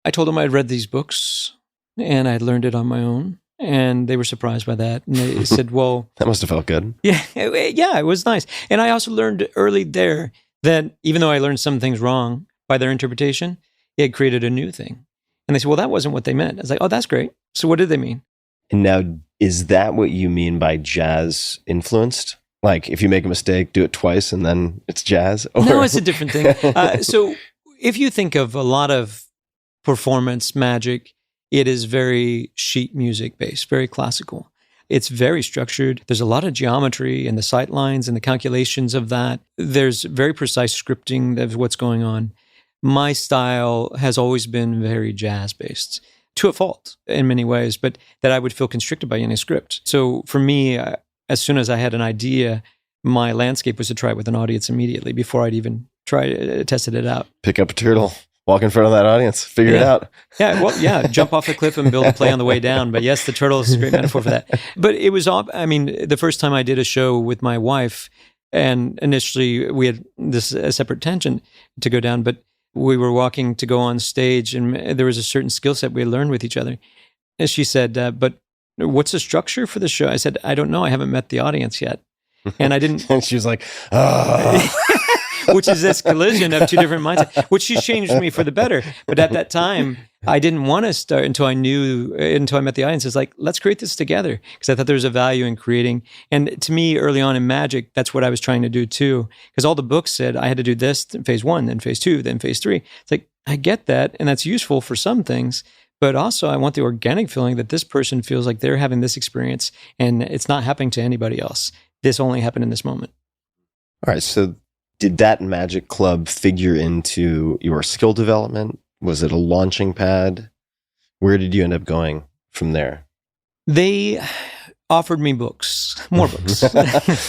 I told them I'd read these books and I'd learned it on my own, and they were surprised by that. And they said, well... That must have felt good. Yeah, it was nice. And I also learned early there that even though I learned some things wrong by their interpretation, it had created a new thing. And they said, well, that wasn't what they meant. I was like, oh, that's great. So what did they mean? And now, is that what you mean by jazz influenced? Like, if you make a mistake, do it twice and then it's jazz? Or... No, it's a different thing. So if you think of a lot of performance magic, it is very sheet music based, very classical. It's very structured. There's a lot of geometry and the sight lines and the calculations of that. There's very precise scripting of what's going on. My style has always been very jazz-based, to a fault in many ways, but that I would feel constricted by any script. So for me, as soon as I had an idea, my landscape was to try it with an audience immediately before I'd even tested it out. Pick up a turtle, walk in front of that audience, figure it out. Jump off the cliff and build a play on the way down. But yes, the turtle is a great metaphor for that. But it was, the first time I did a show with my wife, and initially we had a separate tangent to go down, but we were walking to go on stage, and there was a certain skill set we had learned with each other. And she said, but what's the structure for the show? I said, I don't know. I haven't met the audience yet. And I didn't. And she was like, oh. Which is this collision of two different mindsets, which she's changed me for the better. But at that time, I didn't want to start until I met the audience. It's like, let's create this together. Because I thought there was a value in creating. And to me, early on in magic, that's what I was trying to do too. Because all the books said I had to do this in phase 1, then phase 2, then phase 3. It's like, I get that. And that's useful for some things. But also, I want the organic feeling that this person feels like they're having this experience and it's not happening to anybody else. This only happened in this moment. All right. So did that magic club figure into your skill development? Was it a launching pad? Where did you end up going from there? They offered me books, more books.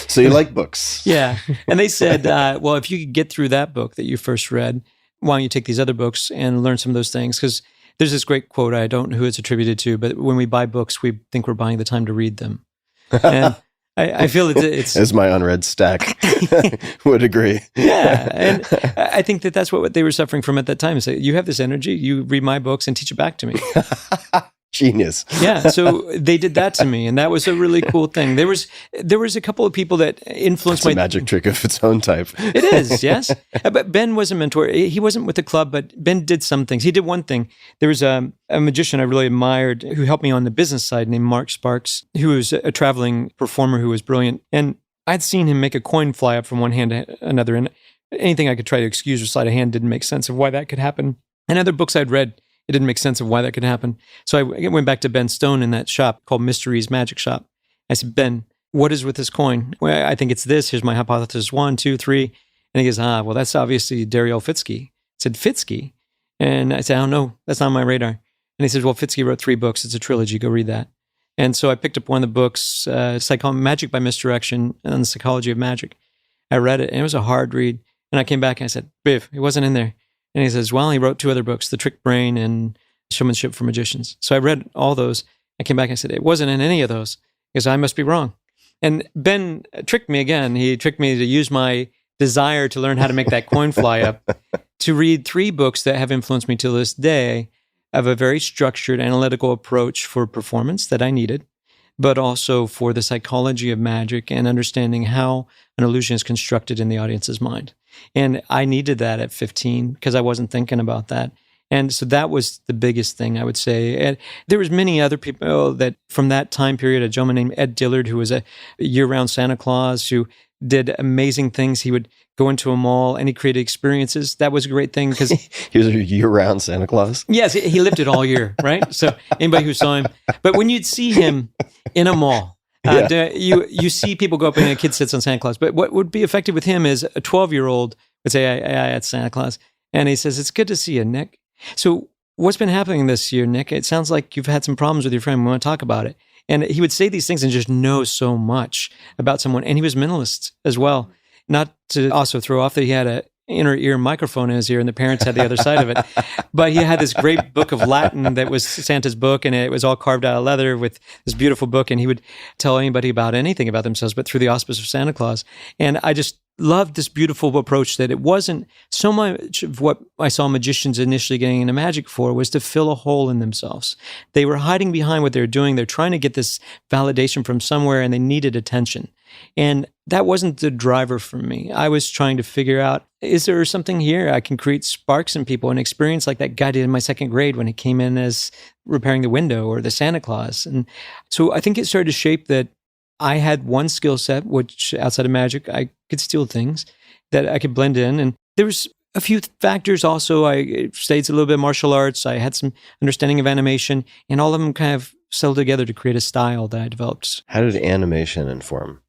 So you like books. Yeah. And they said, well, if you could get through that book that you first read, why don't you take these other books and learn some of those things? Because there's this great quote, I don't know who it's attributed to, but when we buy books, we think we're buying the time to read them. And I feel it's as my unread stack would agree. Yeah, and I think that's what they were suffering from at that time. So you have this energy, you read my books and teach it back to me. Genius. Yeah, so they did that to me, and that was a really cool thing. There was a couple of people that influenced my magic trick of its own type. It is, yes. But Ben was a mentor. He wasn't with the club, but Ben did some things. He did one thing. There was a magician I really admired who helped me on the business side named Mark Sparks, who was a traveling performer who was brilliant. And I'd seen him make a coin fly up from one hand to another, and anything I could try to excuse or sleight of hand didn't make sense of why that could happen. And other books I'd read, it didn't make sense of why that could happen. So I went back to Ben Stone in that shop called Mysteries Magic Shop. I said, Ben, what is with this coin? Well, I think it's this. Here's my hypothesis 1, 2, 3. And he goes, well, that's obviously Daryl Fitzke. I said, Fitzke? And I said, oh, no, that's not on my radar. And he says, well, Fitzke wrote 3 books. It's a trilogy. Go read that. And so I picked up one of the books, Magic by Misdirection and the Psychology of Magic. I read it, and it was a hard read. And I came back and I said, Biv, it wasn't in there. And he says, well, he wrote 2 other books, The Trick Brain and Showmanship for Magicians. So I read all those. I came back and I said, it wasn't in any of those because I must be wrong. And Ben tricked me again. He tricked me to use my desire to learn how to make that coin fly up to read 3 books that have influenced me to this day of a very structured analytical approach for performance that I needed, but also for the psychology of magic and understanding how an illusion is constructed in the audience's mind. And I needed that at 15 because I wasn't thinking about that. And so that was the biggest thing, I would say. And there was many other people that from that time period, a gentleman named Ed Dillard, who was a year-round Santa Claus, who did amazing things. He would go into a mall and he created experiences. That was a great thing because he was a year-round Santa Claus. Yes, he lived it all year, right? So anybody who saw him, but when you'd see him in a mall, you see people go up and a kid sits on Santa Claus. But what would be effective with him is a 12-year-old would say, I it's Santa Claus. And he says, it's good to see you, Nick. So what's been happening this year, Nick? It sounds like you've had some problems with your friend. We want to talk about it. And he would say these things and just know so much about someone. And he was minimalist as well. Not to also throw off that he had a inner ear microphone in his ear and the parents had the other side of it. But he had this great book of Latin that was Santa's book, and it was all carved out of leather with this beautiful book. And he would tell anybody about anything about themselves, but through the auspice of Santa Claus. And I just loved this beautiful approach that it wasn't so much of what I saw magicians initially getting into magic for was to fill a hole in themselves. They were hiding behind what they were doing. They're trying to get this validation from somewhere and they needed attention. And that wasn't the driver for me. I was trying to figure out, is there something here I can create sparks in people, an experience like that guy did in my 2nd grade when he came in as repairing the window or the Santa Claus. And so I think it started to shape that I had one skill set, which outside of magic, I could steal things that I could blend in. And there was a few factors also. I studied a little bit of martial arts. I had some understanding of animation, and all of them kind of settled together to create a style that I developed. How did animation inform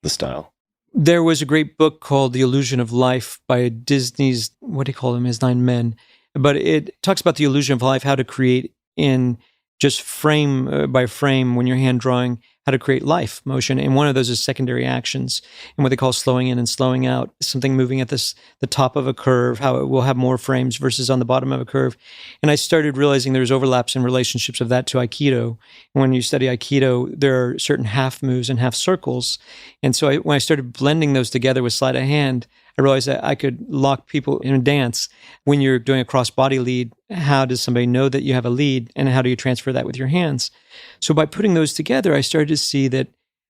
the style? There was a great book called The Illusion of Life by Disney's, what do you call them, his 9 men. But it talks about the illusion of life, how to create in just frame by frame when you're hand drawing, how to create life motion. And one of those is secondary actions and what they call slowing in and slowing out, something moving at the top of a curve, how it will have more frames versus on the bottom of a curve. And I started realizing there's overlaps in relationships of that to Aikido. And when you study Aikido, there are certain half moves and half circles. And so when I started blending those together with sleight of hand, I realized that I could lock people in a dance. When you're doing a cross-body lead, how does somebody know that you have a lead, and how do you transfer that with your hands? So by putting those together, I started to see that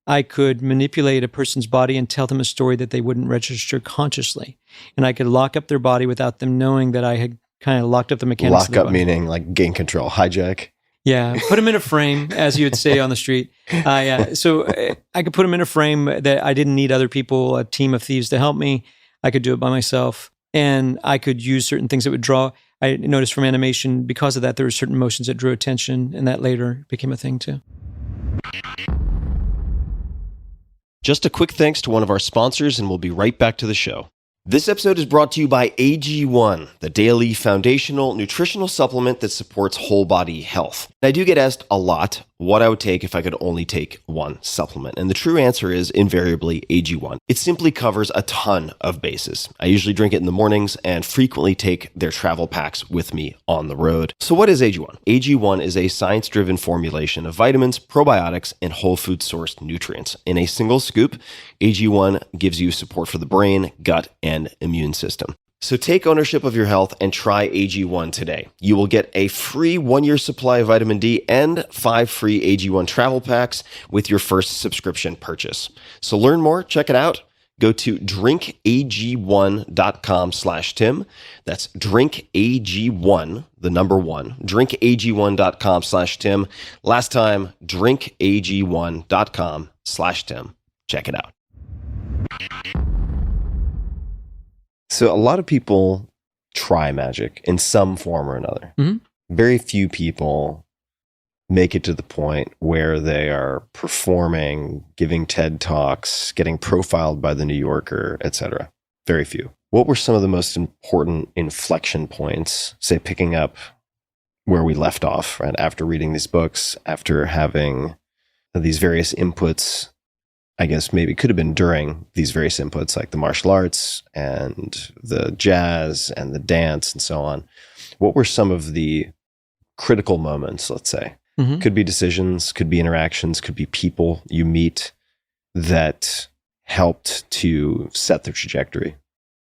I could manipulate a person's body and tell them a story that they wouldn't register consciously. And I could lock up their body without them knowing that I had kind of locked up the mechanics. Lock up meaning like gain control, hijack. Yeah, put them in a frame, as you would say on the street. So I could put them in a frame that I didn't need other people, a team of thieves to help me. I could do it by myself, and I could use certain things that would draw. I noticed from animation, because of that, there were certain motions that drew attention, and that later became a thing too. Just a quick thanks to one of our sponsors, and we'll be right back to the show. This episode is brought to you by AG1, the daily foundational nutritional supplement that supports whole body health. I do get asked a lot what I would take if I could only take one supplement. And the true answer is invariably AG1. It simply covers a ton of bases. I usually drink it in the mornings and frequently take their travel packs with me on the road. So what is AG1? AG1 is a science-driven formulation of vitamins, probiotics, and whole food sourced nutrients. In a single scoop, AG1 gives you support for the brain, gut, and immune system. So take ownership of your health and try AG1 today. You will get a free 1-year supply of vitamin D and 5 free AG1 travel packs with your first subscription purchase. So learn more, check it out. Go to drinkag1.com/Tim. That's drinkag1, the number 1, drinkag1.com/Tim. Last time, drinkag1.com/Tim. Check it out. So a lot of people try magic in some form or another. Mm-hmm. Very few people make it to the point where they are performing, giving TED Talks, getting profiled by the New Yorker, etc. Very few. What were some of the most important inflection points, say picking up where we left off, right? After reading these books, after having these various inputs, I guess maybe it could have been during these various inputs, like the martial arts and the jazz and the dance and so on. What were some of the critical moments, let's say? Mm-hmm. Could be decisions, could be interactions, could be people you meet that helped to set the trajectory?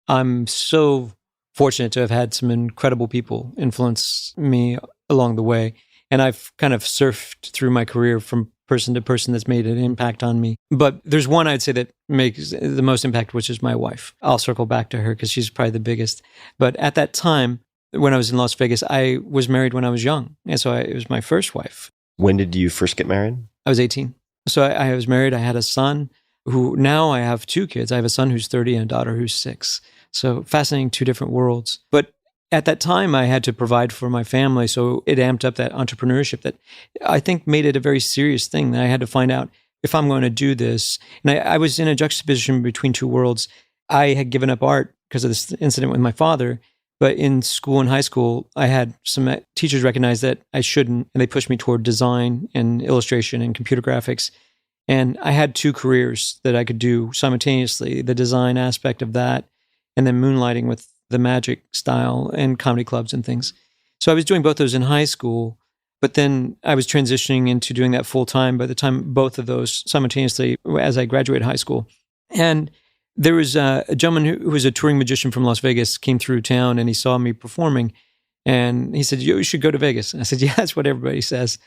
I'm so fortunate to have had some incredible people influence me along the way. And I've kind of surfed through my career from person to person that's made an impact on me. But there's one I'd say that makes the most impact, which is my wife. I'll circle back to her because she's probably the biggest. But at that time, when I was in Las Vegas, I was married when I was young. And so it was my first wife. When did you first get married? I was 18. So I was married. I had a son who now I have 2 kids. I have a son who's 30 and a daughter who's 6. So fascinating, 2 different worlds. But at that time, I had to provide for my family. So it amped up that entrepreneurship that I think made it a very serious thing that I had to find out if I'm going to do this. And I was in a juxtaposition between 2 worlds. I had given up art because of this incident with my father. But in school and high school, I had some teachers recognize that I shouldn't, and they pushed me toward design and illustration and computer graphics. And I had 2 careers that I could do simultaneously, the design aspect of that, and then moonlighting with the magic style and comedy clubs and things. So I was doing both those in high school, but then I was transitioning into doing that full time by the time both of those simultaneously as I graduated high school. And there was a gentleman who was a touring magician from Las Vegas, came through town and he saw me performing. And he said, you should go to Vegas. And I said, yeah, that's what everybody says.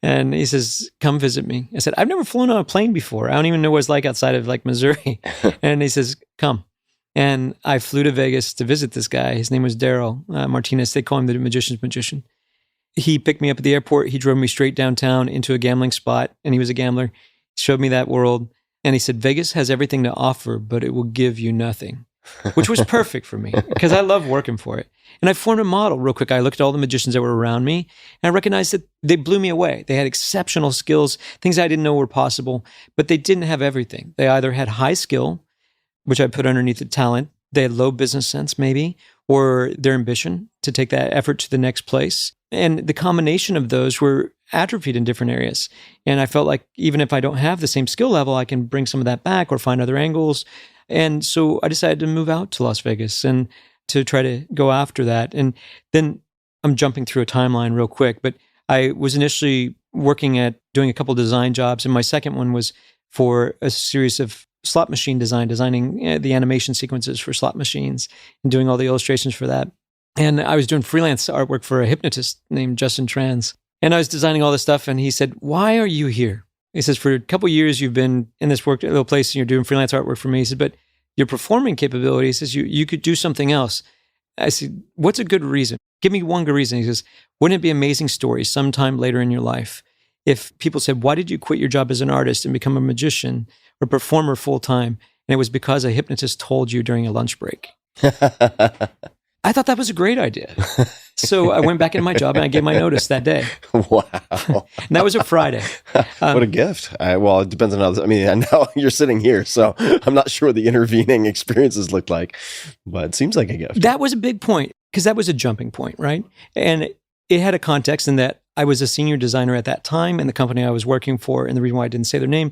And he says, come visit me. I said, I've never flown on a plane before. I don't even know what it's like outside of like Missouri. And he says, come. And I flew to Vegas to visit this guy. His name was Daryl Martinez. They call him the magician's magician. He picked me up at the airport. He drove me straight downtown into a gambling spot. And he was a gambler. He showed me that world. And he said, Vegas has everything to offer, but it will give you nothing, which was perfect for me because I love working for it. And I formed a model real quick. I looked at all the magicians that were around me and I recognized that they blew me away. They had exceptional skills, things I didn't know were possible, but they didn't have everything. They either had high skill, which I put underneath the talent. They had low business sense maybe, or their ambition to take that effort to the next place. And the combination of those were atrophied in different areas. And I felt like even if I don't have the same skill level, I can bring some of that back or find other angles. And so I decided to move out to Las Vegas and to try to go after that. And then I'm jumping through a timeline real quick, but I was initially working at doing a couple of design jobs. And my second one was for a series of slot machine designing the animation sequences for slot machines and doing all the illustrations for that. And I was doing freelance artwork for a hypnotist named Justin Trans. And I was designing all this stuff. And he said, why are you here? He says, for a couple of years, you've been in this little place and you're doing freelance artwork for me. He said, but your performing capability, he says, you could do something else. I said, what's a good reason? Give me one good reason. He says, wouldn't it be an amazing story sometime later in your life if people said, why did you quit your job as an artist and become a magician or performer full time? And it was because a hypnotist told you during a lunch break. I thought that was a great idea. So I went back into my job and I gave my notice that day. Wow. And that was a Friday. What a gift. Well, it depends on how, I mean, I know you're sitting here, so I'm not sure what the intervening experiences looked like, but it seems like a gift. That was a big point because that was a jumping point, right? And it had a context in that I was a senior designer at that time in the company I was working for. And the reason why I didn't say their name,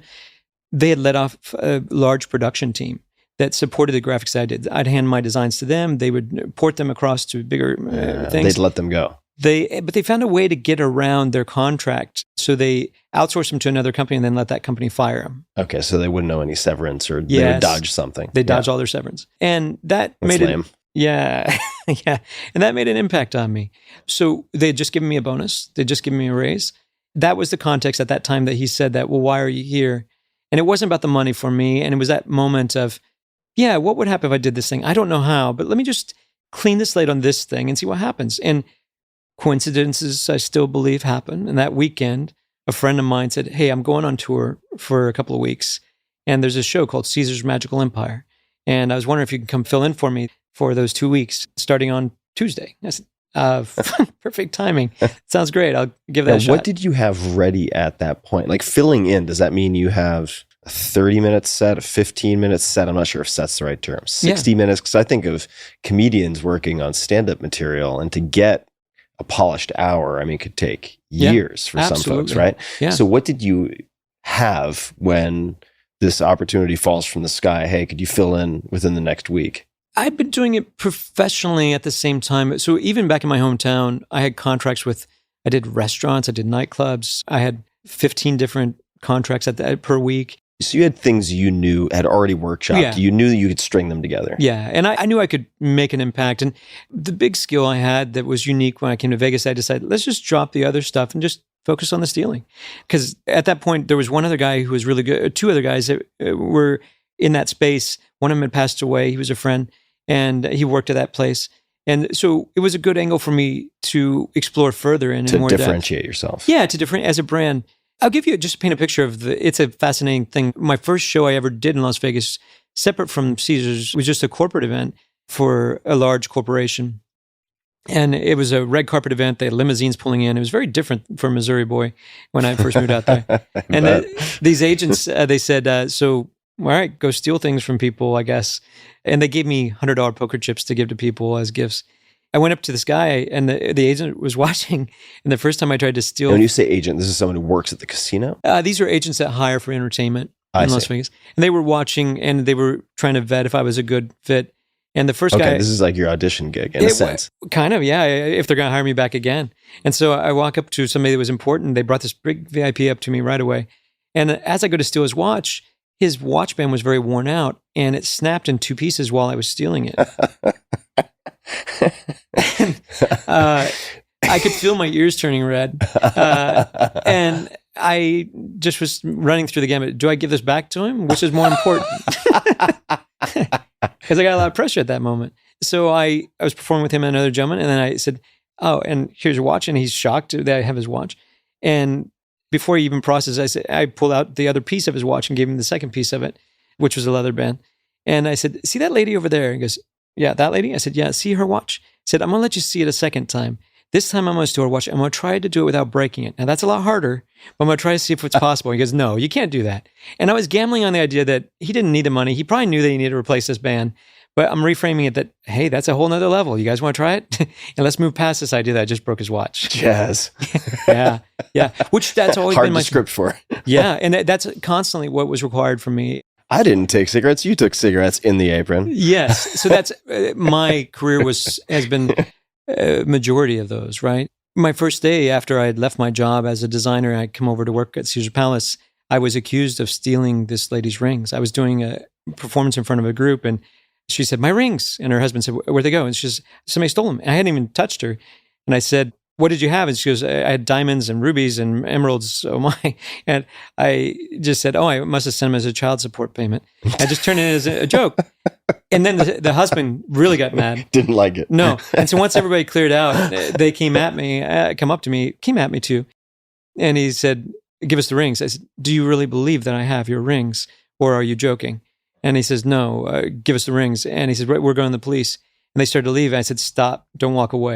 they had let off a large production team that supported the graphics I did. I'd hand my designs to them. They would port them across to bigger things. They'd let them go. But they found a way to get around their contract. So they outsourced them to another company and then let that company fire them. Okay, so they wouldn't know any severance or they would dodge something. They dodged all their severance. And that That's made lame. Yeah. Yeah. And that made an impact on me. So they had just given me a bonus. They'd just given me a raise. That was the context at that time that he said that, well, why are you here? And it wasn't about the money for me. And it was that moment of, yeah, what would happen if I did this thing? I don't know how, but let me just clean the slate on this thing and see what happens. And coincidences, I still believe, happen. And that weekend, a friend of mine said, hey, I'm going on tour for a couple of weeks. And there's a show called Caesar's Magical Empire. And I was wondering if you could come fill in for me for those 2 weeks, starting on Tuesday. I said, perfect timing. Sounds great. I'll give that a shot. What did you have ready at that point? Like filling in, does that mean you have a 30-minute set, a 15-minute set? I'm not sure if set's the right term. 60 minutes, because I think of comedians working on stand-up material, and to get a polished hour, I mean, could take Yeah, years for some folks, absolutely. right? Yeah. So what did you have when this opportunity falls from the sky? Hey, could you fill in within the next week? I've been doing it professionally at the same time. So even back in my hometown, I had contracts with, I did restaurants, I did nightclubs. I had 15 different contracts per week. So you had things you knew had already workshopped. Yeah. You knew that you could string them together. Yeah. And I knew I could make an impact. And the big skill I had that was unique when I came to Vegas, I decided, let's just drop the other stuff and just focus on the stealing. Because at that point, there was one other guy who was really good, two other guys that were in that space. One of them had passed away. He was a friend and he worked at that place. And so it was a good angle for me to explore further and in more depth. Differentiate yourself. Yeah, to different as a brand. I'll give you just to paint a picture of it's a fascinating thing. My first show I ever did in Las Vegas, separate from Caesars, was just a corporate event for a large corporation. And it was a red carpet event. They had limousines pulling in. It was very different for a Missouri boy when I first moved out there. And these agents, they said, so, all right, go steal things from people, I guess. And they gave me $100 poker chips to give to people as gifts. I went up to this guy and the agent was watching. And the first time I tried to steal... When you say agent, this is someone who works at the casino? These are agents that hire for entertainment in Las see. Vegas. And they were watching and they were trying to vet if I was a good fit. And the first guy... Okay, this is like your audition gig in a sense. Kind of, yeah, if they're going to hire me back again. And so I walk up to somebody that was important. They brought this big VIP up to me right away. And as I go to steal his watch band was very worn out and it snapped in two pieces while I was stealing it. I could feel my ears turning red. And I just was running through the gamut. Do I give this back to him? Which is more important? Because I got a lot of pressure at that moment. So I was performing with him and another gentleman. And then I said, oh, and here's your watch. And he's shocked that I have his watch. And before he even processed, I pulled out the other piece of his watch and gave him the second piece of it, which was a leather band. And I said, see that lady over there? He goes, yeah, that lady? I said, yeah, see her watch? I said, I'm going to let you see it a second time. This time I'm going to steal her watch. I'm going to try to do it without breaking it. Now that's a lot harder, but I'm going to try to see if it's possible. He goes, no, you can't do that. And I was gambling on the idea that he didn't need the money. He probably knew that he needed to replace this band, but I'm reframing it that, hey, that's a whole nother level. You guys want to try it? And let's move past this idea that I just broke his watch. Jazz. Yeah. Which that's always Hard been my to script for. Yeah. And that's constantly what was required from me. I didn't take cigarettes. You took cigarettes in the apron. Yes. So that's my career has been a majority of those, right? My first day after I had left my job as a designer, I'd come over to work at Caesar Palace. I was accused of stealing this lady's rings. I was doing a performance in front of a group and she said, my rings. And her husband said, where'd they go? And she says, somebody stole them. And I hadn't even touched her. And I said, what did you have? And she goes, I had diamonds and rubies and emeralds. Oh my. And I just said, oh, I must have sent them as a child support payment. I just turned it as a joke. And then the husband really got mad. Didn't like it. No. And so once everybody cleared out, they came at me too. And he said, give us the rings. I said, do you really believe that I have your rings or are you joking? And he says, no, give us the rings. And he says, right, we're going to the police. And they started to leave. I said, stop, don't walk away.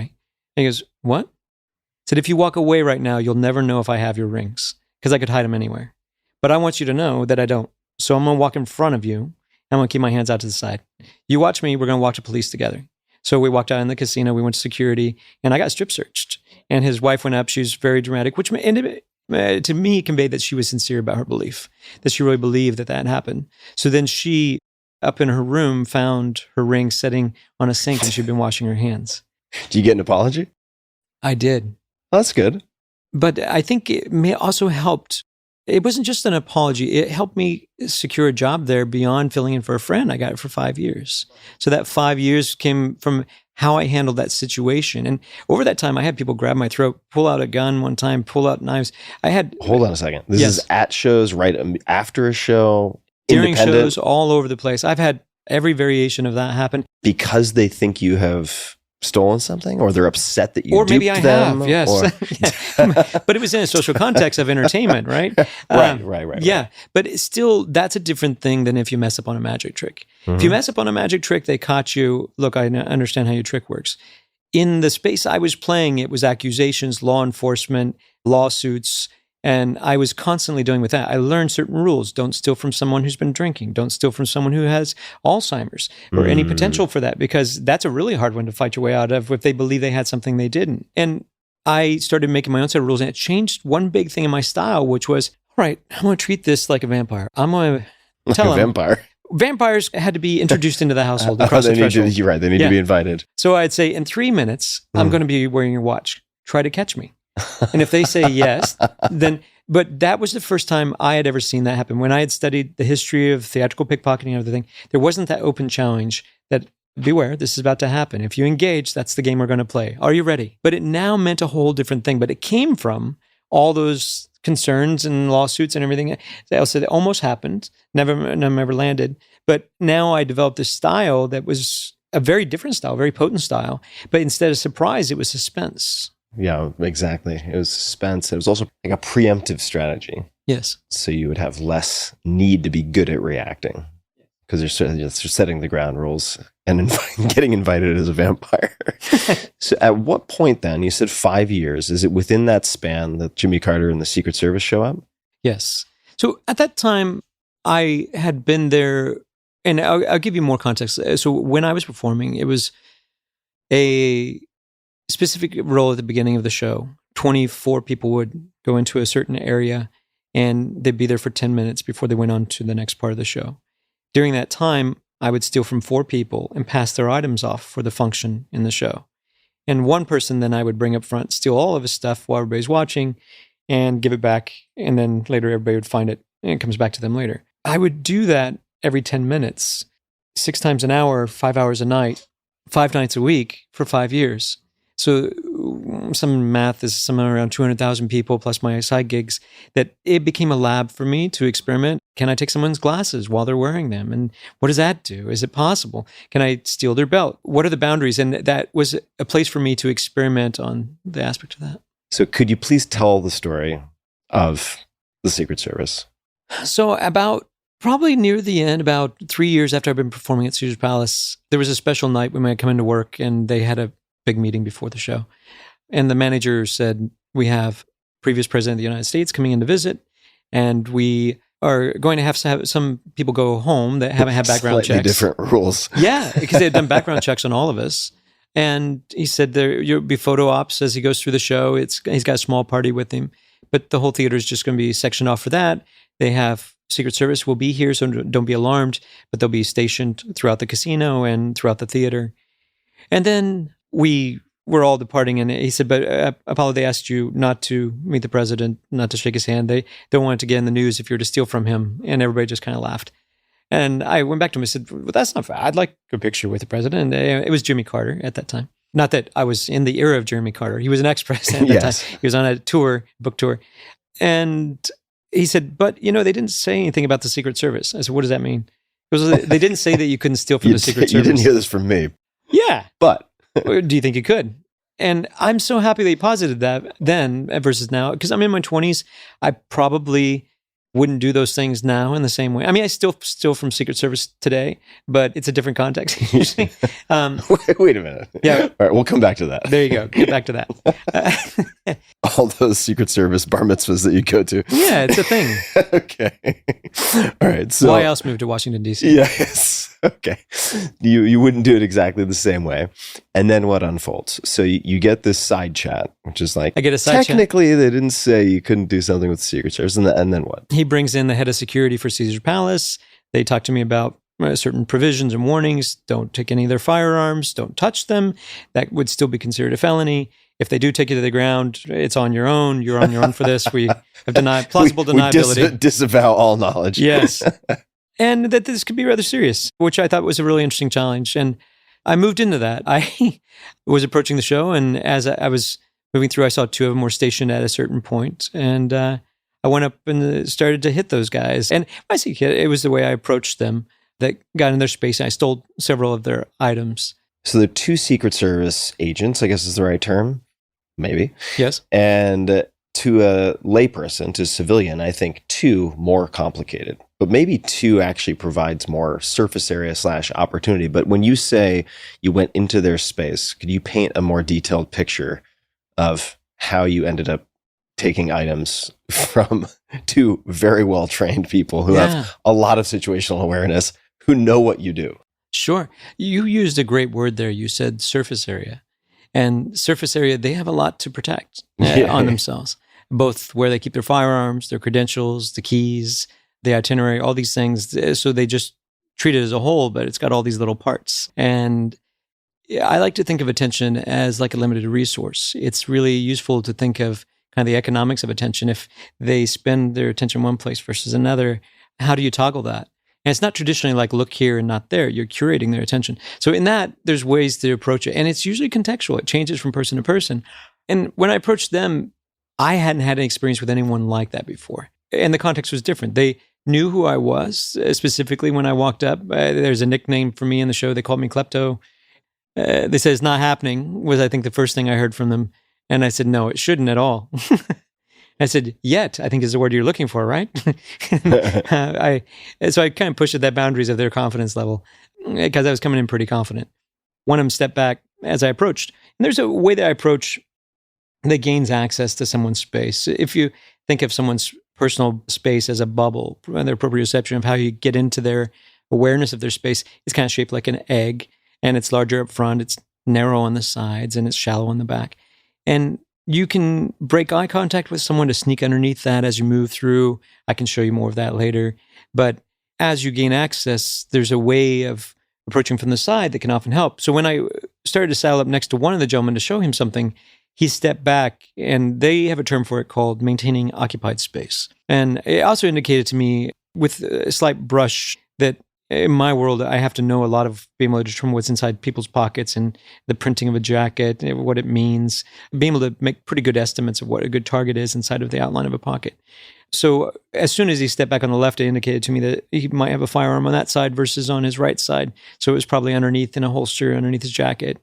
And he goes, what? I said, if you walk away right now, you'll never know if I have your rings because I could hide them anywhere. But I want you to know that I don't. So I'm going to walk in front of you. I'm going to keep my hands out to the side. You watch me, we're going to walk to police together. So we walked out in the casino, we went to security, and I got strip searched. And his wife went up, she was very dramatic, which to me conveyed that she was sincere about her belief, that she really believed that happened. So then she, up in her room, found her ring sitting on a sink and she'd been washing her hands. Do you get an apology? I did. Well, that's good. But I think it may also helped. It wasn't just an apology. It helped me secure a job there beyond filling in for a friend. I got it for 5 years. So that 5 years came from how I handled that situation. And over that time, I had people grab my throat, pull out a gun one time, pull out knives. Hold on a second. This is at shows, right after a show? During shows all over the place. I've had every variation of that happen. Because they think you have stolen something, or they're upset that you or maybe duped I them, have, yes. Yeah. But it was in a social context of entertainment, right? Right. Yeah, but still, that's a different thing than if you mess up on a magic trick. Mm-hmm. If you mess up on a magic trick, they caught you. Look, I understand how your trick works. In the space I was playing, it was accusations, law enforcement, lawsuits, and I was constantly dealing with that. I learned certain rules. Don't steal from someone who's been drinking. Don't steal from someone who has Alzheimer's or any potential for that, because that's a really hard one to fight your way out of if they believe they had something they didn't. And I started making my own set of rules, and it changed one big thing in my style, which was, all right, I'm going to treat this like a vampire. I'm going to tell Like a him. vampire. Vampires had to be introduced into the household across the threshold. You're right. They need to be invited. So I'd say, in 3 minutes, I'm going to be wearing your watch. Try to catch me. And if they say yes, then... But that was the first time I had ever seen that happen. When I had studied the history of theatrical pickpocketing and everything, there wasn't that open challenge that, beware, this is about to happen. If you engage, that's the game we're going to play. Are you ready? But it now meant a whole different thing. But it came from all those concerns and lawsuits and everything else that almost happened, never landed. But now I developed this style that was a very different style, very potent style. But instead of surprise, it was suspense. Yeah, exactly. It was suspense. It was also like a preemptive strategy. Yes. So you would have less need to be good at reacting because you're setting the ground rules and getting invited as a vampire. So at what point then, you said 5 years, is it within that span that Jimmy Carter and the Secret Service show up? Yes. So at that time, I had been there, and I'll give you more context. So when I was performing, it was a specific role at the beginning of the show. 24 people would go into a certain area and they'd be there for 10 minutes before they went on to the next part of the show. During that time, I would steal from 4 people and pass their items off for the function in the show. And one person then I would bring up front, steal all of his stuff while everybody's watching and give it back. And then later everybody would find it and it comes back to them later. I would do that every 10 minutes, 6 times an hour, 5 hours a night, 5 nights a week for 5 years. So some math is somewhere around 200,000 people plus my side gigs, that it became a lab for me to experiment. Can I take someone's glasses while they're wearing them? And what does that do? Is it possible? Can I steal their belt? What are the boundaries? And that was a place for me to experiment on the aspect of that. So could you please tell the story of the Secret Service? So about probably near the end, about 3 years after I've been performing at Caesar's Palace, there was a special night when I come into work and they had a big meeting before the show. And the manager said, we have previous president of the United States coming in to visit, and we are going to have some people go home that haven't had background Slightly checks. different rules. Yeah, because they had done background checks on all of us. And he said there'll be photo ops as he goes through the show. He's got a small party with him, but the whole theater is just going to be sectioned off for that. They have Secret Service will be here, so don't be alarmed, but they'll be stationed throughout the casino and throughout the theater. And then we were all departing, and he said, but Apollo, they asked you not to meet the president, not to shake his hand. They don't want it to get in the news if you're to steal from him. And everybody just kind of laughed. And I went back to him and said, well, that's not fair. I'd like a picture with the president. And it was Jimmy Carter at that time. Not that I was in the era of Jimmy Carter. He was an ex-president at that time. He was on a book tour. And he said, but, they didn't say anything about the Secret Service. I said, what does that mean? Because they didn't say that you couldn't steal from the Secret Service. You didn't hear this from me. Yeah. But do you think you could? And I'm so happy they posited that then versus now, because I'm in my 20s. I probably wouldn't do those things now in the same way. I mean, I still steal from Secret Service today, but it's a different context. Wait a minute. Yeah. All right, we'll come back to that. There you go. Get back to that. All those Secret Service bar mitzvahs that you go to. Yeah, it's a thing. Okay. All right. So why else move to Washington, D.C.? Yes. Okay. You wouldn't do it exactly the same way. And then what unfolds? So you get this side chat, which is like, I get a side chat. Technically, they didn't say you couldn't do something with the Secret Service. And then what? He brings in the head of security for Caesar's Palace. They talk to me about certain provisions and warnings. Don't take any of their firearms. Don't touch them. That would still be considered a felony. If they do take you to the ground, it's on your own. You're on your own for this. We have plausible deniability. We disavow all knowledge. Yes. And that this could be rather serious, which I thought was a really interesting challenge. And I moved into that. I was approaching the show, and as I was moving through, I saw 2 of them were stationed at a certain point, and I went up and started to hit those guys. And when I say hit, it was the way I approached them that got in their space, and I stole several of their items. So there are 2 Secret Service agents, I guess is the right term. Maybe. Yes. And to a layperson, to a civilian, I think 2 more complicated. But maybe 2 actually provides more surface area / opportunity. But when you say you went into their space, could you paint a more detailed picture of how you ended up taking items from 2 very well-trained people who have a lot of situational awareness, who know what you do? Sure. You used a great word there. You said surface area. And surface area, they have a lot to protect on themselves, both where they keep their firearms, their credentials, the keys, the itinerary, all these things. So they just treat it as a whole, but it's got all these little parts. And I like to think of attention as like a limited resource. It's really useful to think of kind of the economics of attention. If they spend their attention one place versus another, how do you toggle that? And it's not traditionally like look here and not there. You're curating their attention. So in that, there's ways to approach it. And it's usually contextual. It changes from person to person. And when I approached them, I hadn't had an experience with anyone like that before. And the context was different. They knew who I was, specifically when I walked up. There's a nickname for me in the show. They called me Klepto. They said, it's not happening, was I think the first thing I heard from them. And I said, no, it shouldn't at all. I said, yet, I think is the word you're looking for, right? So I kind of pushed at that boundaries of their confidence level because I was coming in pretty confident. One of them stepped back as I approached. And there's a way that I approach that gains access to someone's space. If you think of someone's personal space as a bubble, their proprioception of how you get into their awareness of their space is kind of shaped like an egg, and it's larger up front, it's narrow on the sides, and it's shallow on the back. And you can break eye contact with someone to sneak underneath that as you move through. I can show you more of that later. But as you gain access, there's a way of approaching from the side that can often help. So when I started to saddle up next to one of the gentlemen to show him something, he stepped back, and they have a term for it called maintaining occupied space. And it also indicated to me with a slight brush that in my world, I have to know a lot of being able to determine what's inside people's pockets and the printing of a jacket, what it means, being able to make pretty good estimates of what a good target is inside of the outline of a pocket. So as soon as he stepped back on the left, it indicated to me that he might have a firearm on that side versus on his right side. So it was probably underneath in a holster underneath his jacket.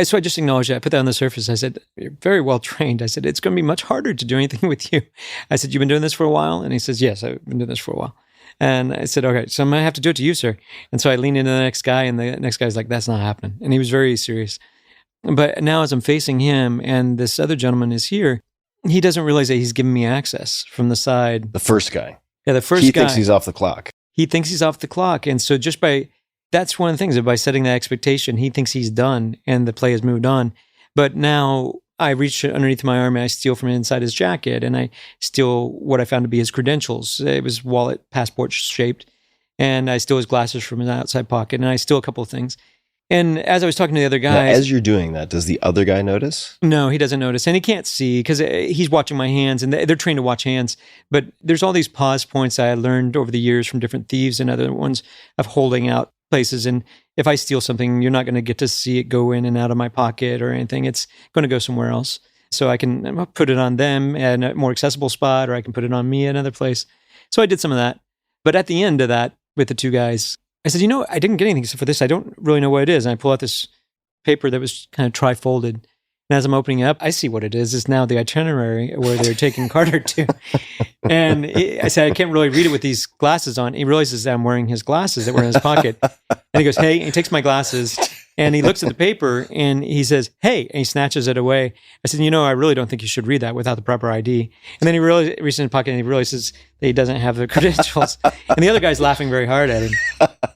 So I just acknowledged that. I put that on the surface. I said, you're very well trained. I said, it's going to be much harder to do anything with you. I said, you've been doing this for a while? And he says, yes, I've been doing this for a while. And I said, okay, so I'm going to have to do it to you, sir. And so I leaned into the next guy, and the next guy's like, that's not happening. And he was very serious. But now as I'm facing him and this other gentleman is here, he doesn't realize that he's giving me access from the side. The first guy. Yeah, the first guy. He guy. thinks he's off the clock. He thinks he's off the clock. And so that's one of the things, that by setting that expectation, he thinks he's done and the play has moved on. But now I reach underneath my arm and I steal from inside his jacket, and I steal what I found to be his credentials. It was wallet, passport shaped. And I steal his glasses from his outside pocket, and I steal a couple of things. And as I was talking to the other guys... Now, as you're doing that, does the other guy notice? No, he doesn't notice. And he can't see because he's watching my hands, and they're trained to watch hands. But there's all these pause points I learned over the years from different thieves and other ones of holding out places. And if I steal something, you're not going to get to see it go in and out of my pocket or anything. It's going to go somewhere else. So I can put it on them at a more accessible spot, or I can put it on me at another place. So I did some of that. But at the end of that, with the two guys, I said, I didn't get anything except for this. I don't really know what it is. And I pull out this paper that was kind of tri-folded. And as I'm opening it up, I see what it is. It's now the itinerary where they're taking Carter to. And I said, I can't really read it with these glasses on. He realizes that I'm wearing his glasses that were in his pocket. And he goes, hey, and he takes my glasses and he looks at the paper and he says, hey, and he snatches it away. I said, I really don't think you should read that without the proper ID. And then he reaches in his pocket and he realizes that he doesn't have the credentials. And the other guy's laughing very hard at him.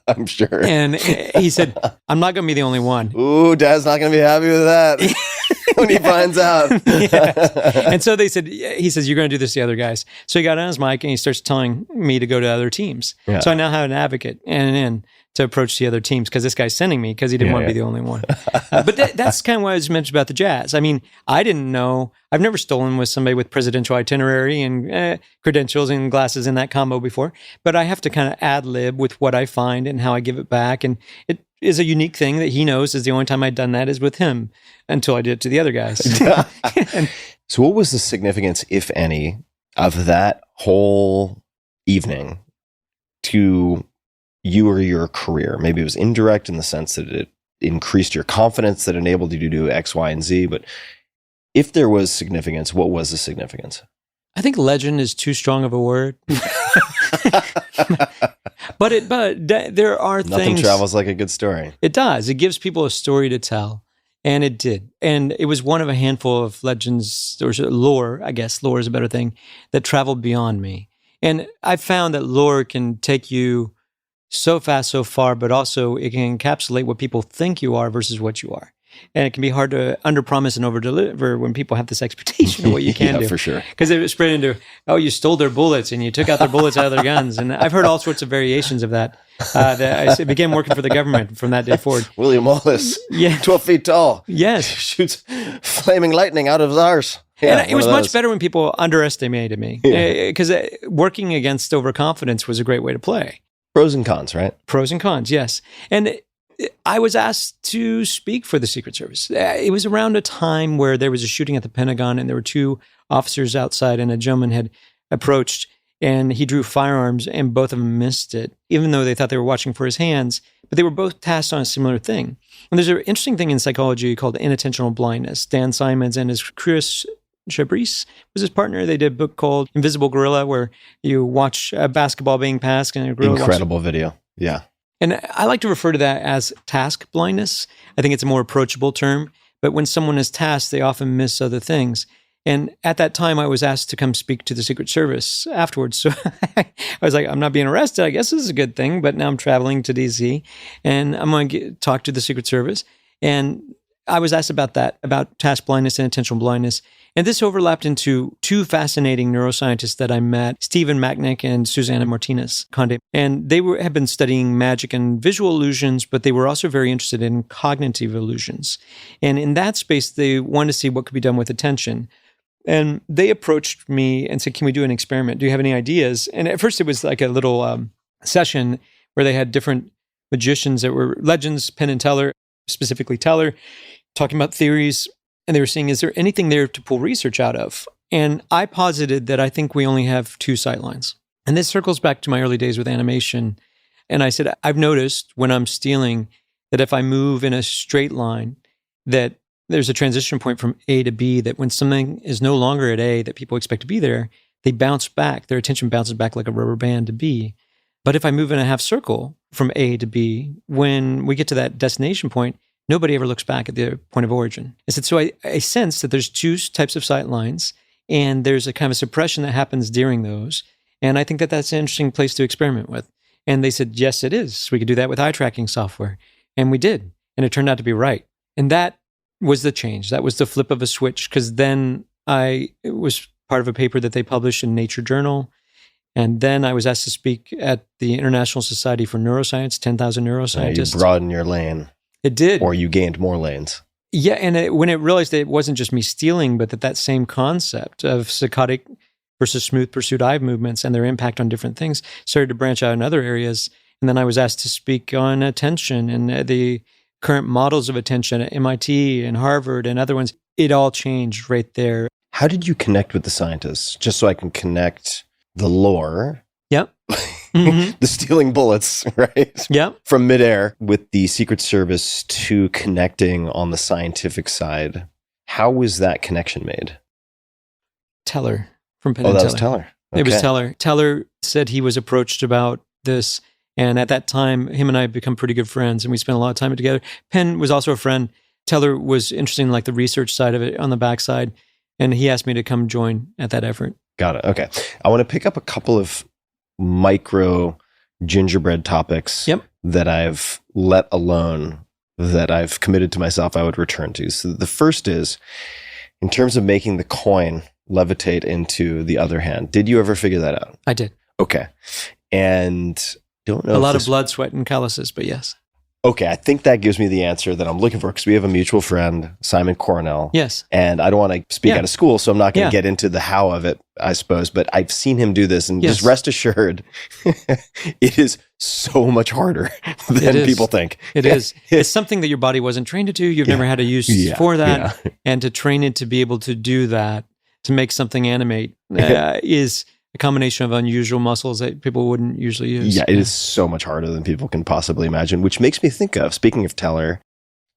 I'm sure. And he said, I'm not going to be the only one. Ooh, Dad's not going to be happy with that. When he finds out. Yes. And so he says, you're going to do this to the other guys. So he got on his mic and he starts telling me to go to other teams. Yeah. So I now have an advocate and to approach the other teams because this guy's sending me because he didn't want to be the only one. But that's kind of what I was mentioned about the jazz. I mean, I didn't know. I've never stolen with somebody with presidential itinerary and credentials and glasses in that combo before. But I have to kind of ad lib with what I find and how I give it back. And it is a unique thing that he knows is the only time I'd done that is with him until I did it to the other guys. So what was the significance, if any, of that whole evening to you or your career? Maybe it was indirect in the sense that it increased your confidence, that enabled you to do X, Y, and Z. But if there was significance, what was the significance? I think legend is too strong of a word. But there are things. Nothing travels like a good story. It does. It gives people a story to tell. And it did. And it was one of a handful of legends, or lore, I guess, lore is a better thing, that traveled beyond me. And I found that lore can take you so fast, so far, but also it can encapsulate what people think you are versus what you are. And it can be hard to underpromise and overdeliver when people have this expectation of what you can Yeah, do. for sure. Because it was spread into, oh, you stole their bullets and you took out their bullets out of their guns. And I've heard all sorts of variations of that. That I began working for the government from that day forward. William Wallace, Yeah. 12 feet tall, Yes. shoots flaming lightning out of his arse. Yeah, And it was much better when people underestimated me. Because working against overconfidence was a great way to play. Pros and cons, right? Pros and cons, yes. And I was asked to speak for the Secret Service. It was around a time where there was a shooting at the Pentagon and there were two officers outside and a gentleman had approached and he drew firearms and both of them missed it, even though they thought they were watching for his hands. But they were both tasked on a similar thing. And there's an interesting thing in psychology called inattentional blindness. Dan Simons and his Chris Chabris was his partner. They did a book called Invisible Gorilla where you watch a basketball being passed and a gorilla Incredible video. Yeah. And I like to refer to that as task blindness. I think it's a more approachable term. But when someone is tasked, they often miss other things. And at that time, I was asked to come speak to the Secret Service afterwards. So I was like, I'm not being arrested. I guess this is a good thing. But now I'm traveling to D.C. and I'm going to talk to the Secret Service. And I was asked about that, about task blindness and attentional blindness. And this overlapped into two fascinating neuroscientists that I met, Stephen Macknick and Susana Martinez Conde. And they had been studying magic and visual illusions, but they were also very interested in cognitive illusions. And in that space, they wanted to see what could be done with attention. And they approached me and said, can we do an experiment? Do you have any ideas? And at first it was like a little session where they had different magicians that were legends, Penn and Teller, specifically Teller, talking about theories. And they were saying, is there anything there to pull research out of? And I posited that I think we only have two sight lines. And this circles back to my early days with animation. And I said, I've noticed when I'm stealing that if I move in a straight line, that there's a transition point from A to B, that when something is no longer at A that people expect to be there, they bounce back. Their attention bounces back like a rubber band to B. But if I move in a half circle from A to B, when we get to that destination point, nobody ever looks back at the point of origin. I said, so I sense that there's two types of sight lines, and there's a kind of suppression that happens during those. And I think that that's an interesting place to experiment with. And they said, yes, it is. We could do that with eye tracking software. And we did. And it turned out to be right. And that was the change. That was the flip of a switch, because then it was part of a paper that they published in Nature Journal. And then I was asked to speak at the International Society for Neuroscience, 10,000 neuroscientists. You broaden your lane. It did. Or you gained more lanes. Yeah, and when it realized that it wasn't just me stealing, but that same concept of psychotic versus smooth pursuit eye movements and their impact on different things started to branch out in other areas. And then I was asked to speak on attention and the current models of attention at MIT and Harvard and other ones. It all changed right there. How did you connect with the scientists? Just so I can connect the lore. Yep. Mm-hmm. The stealing bullets, right? Yep. From midair with the Secret Service to connecting on the scientific side. How was that connection made? Teller from Penn Oh, and that Teller. was Teller. It was Okay. Teller. Teller said he was approached about this. And at that time, him and I had become pretty good friends and we spent a lot of time together. Penn was also a friend. Teller was interested in like the research side of it on the backside. And he asked me to come join at that effort. Got it. Okay. I want to pick up a couple of micro gingerbread topics that I've let alone, that I've committed to myself I would return to. So the first is, in terms of making the coin levitate into the other hand, did you ever figure that out? I did. Okay. And don't know. A lot of blood, sweat, and calluses, but yes. Okay, I think that gives me the answer that I'm looking for, because we have a mutual friend, Simon Cornell. Yes. And I don't want to speak out of school, so I'm not going to Yeah. get into the how of it, I suppose. But I've seen him do this, and Yes. just rest assured, it is so much harder It than is. people think. It is. It's something that your body wasn't trained to do. You've never had a use for that. Yeah. And to train it to be able to do that, to make something animate, is a combination of unusual muscles that people wouldn't usually use. Yeah, it is so much harder than people can possibly imagine, which makes me think of, speaking of Teller,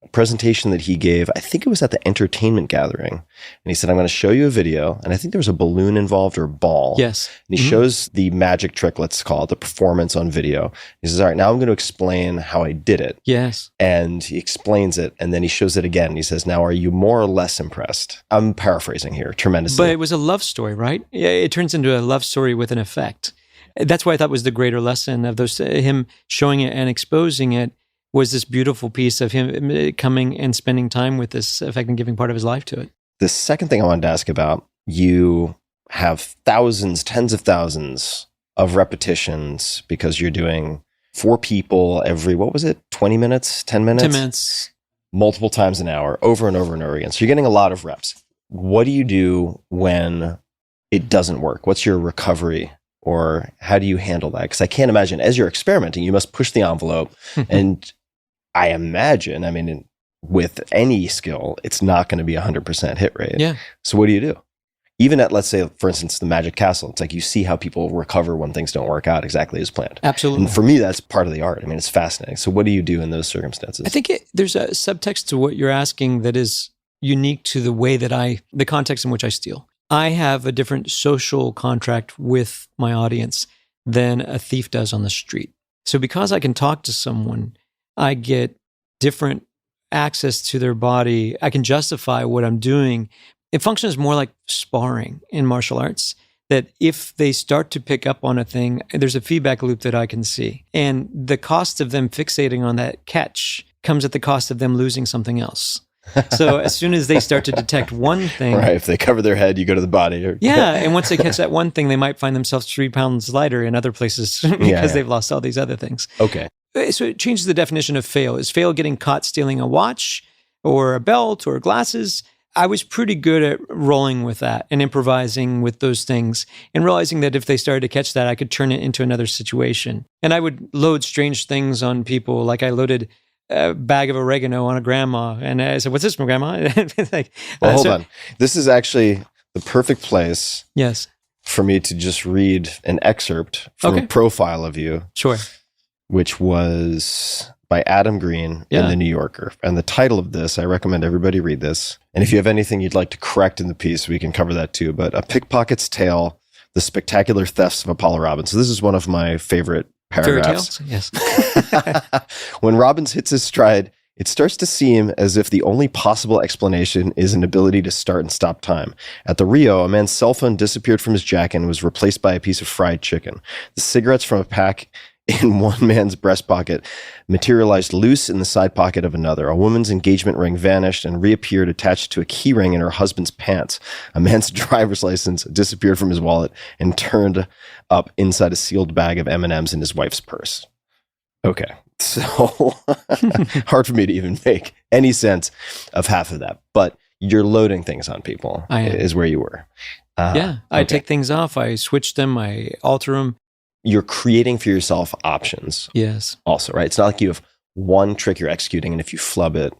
a presentation that he gave, I think it was at the entertainment gathering. And he said, I'm going to show you a video. And I think there was a balloon involved or a ball. Yes. And he shows the magic trick, let's call it, the performance on video. He says, all right, now I'm going to explain how I did it. Yes. And he explains it, and then he shows it again. And he says, now, are you more or less impressed? I'm paraphrasing here tremendously. But it was a love story, right? Yeah, it turns into a love story with an effect. That's why I thought was the greater lesson of those, him showing it and exposing it was this beautiful piece of him coming and spending time with this effect and giving part of his life to it. The second thing I wanted to ask about, you have thousands, tens of thousands of repetitions because you're doing 4 people every, 20 minutes, 10 minutes? 10 minutes. Multiple times an hour, over and over and over again. So you're getting a lot of reps. What do you do when it doesn't work? What's your recovery, or how do you handle that? Because I can't imagine, as you're experimenting, you must push the envelope. And I imagine, with any skill, it's not going to be 100% hit rate. Yeah. So what do you do? Even at, let's say, for instance, the Magic Castle, it's like you see how people recover when things don't work out exactly as planned. Absolutely. And for me, that's part of the art. It's fascinating. So what do you do in those circumstances? I think there's a subtext to what you're asking that is unique to the way that the context in which I steal. I have a different social contract with my audience than a thief does on the street. So because I can talk to someone, I get different access to their body. I can justify what I'm doing. It functions more like sparring in martial arts, that if they start to pick up on a thing, there's a feedback loop that I can see. And the cost of them fixating on that catch comes at the cost of them losing something else. So as soon as they start to detect one thing. Right. If they cover their head, you go to the body. Yeah. And once they catch that one thing, they might find themselves 3 pounds lighter in other places because they've lost all these other things. Okay. So it changes the definition of fail. Is fail getting caught stealing a watch or a belt or glasses? I was pretty good at rolling with that and improvising with those things and realizing that if they started to catch that, I could turn it into another situation. And I would load strange things on people. Like I loaded a bag of oregano on a grandma. And I said, "What's this from, grandma?" Hold on. This is actually the perfect place Yes. for me to just read an excerpt from a profile of you. Sure. Which was by Adam Green in The New Yorker. And the title of this, I recommend everybody read this. And if you have anything you'd like to correct in the piece, we can cover that too. But A Pickpocket's Tale, The Spectacular Thefts of Apollo Robbins. So this is one of my favorite paragraphs. Fairy tales? Yes. When Robbins hits his stride, it starts to seem as if the only possible explanation is an ability to start and stop time. At the Rio, a man's cell phone disappeared from his jacket and was replaced by a piece of fried chicken. The cigarettes from a pack in one man's breast pocket materialized loose in the side pocket of another. A woman's engagement ring vanished and reappeared attached to a key ring in her husband's pants. A man's driver's license disappeared from his wallet and turned up inside a sealed bag of M&Ms in his wife's purse. Okay, so hard for me to even make any sense of half of that, but you're loading things on people is where you were. I take things off, I switch them, I alter them. You're creating for yourself options. Yes. Also, right? It's not like you have one trick you're executing, and if you flub it,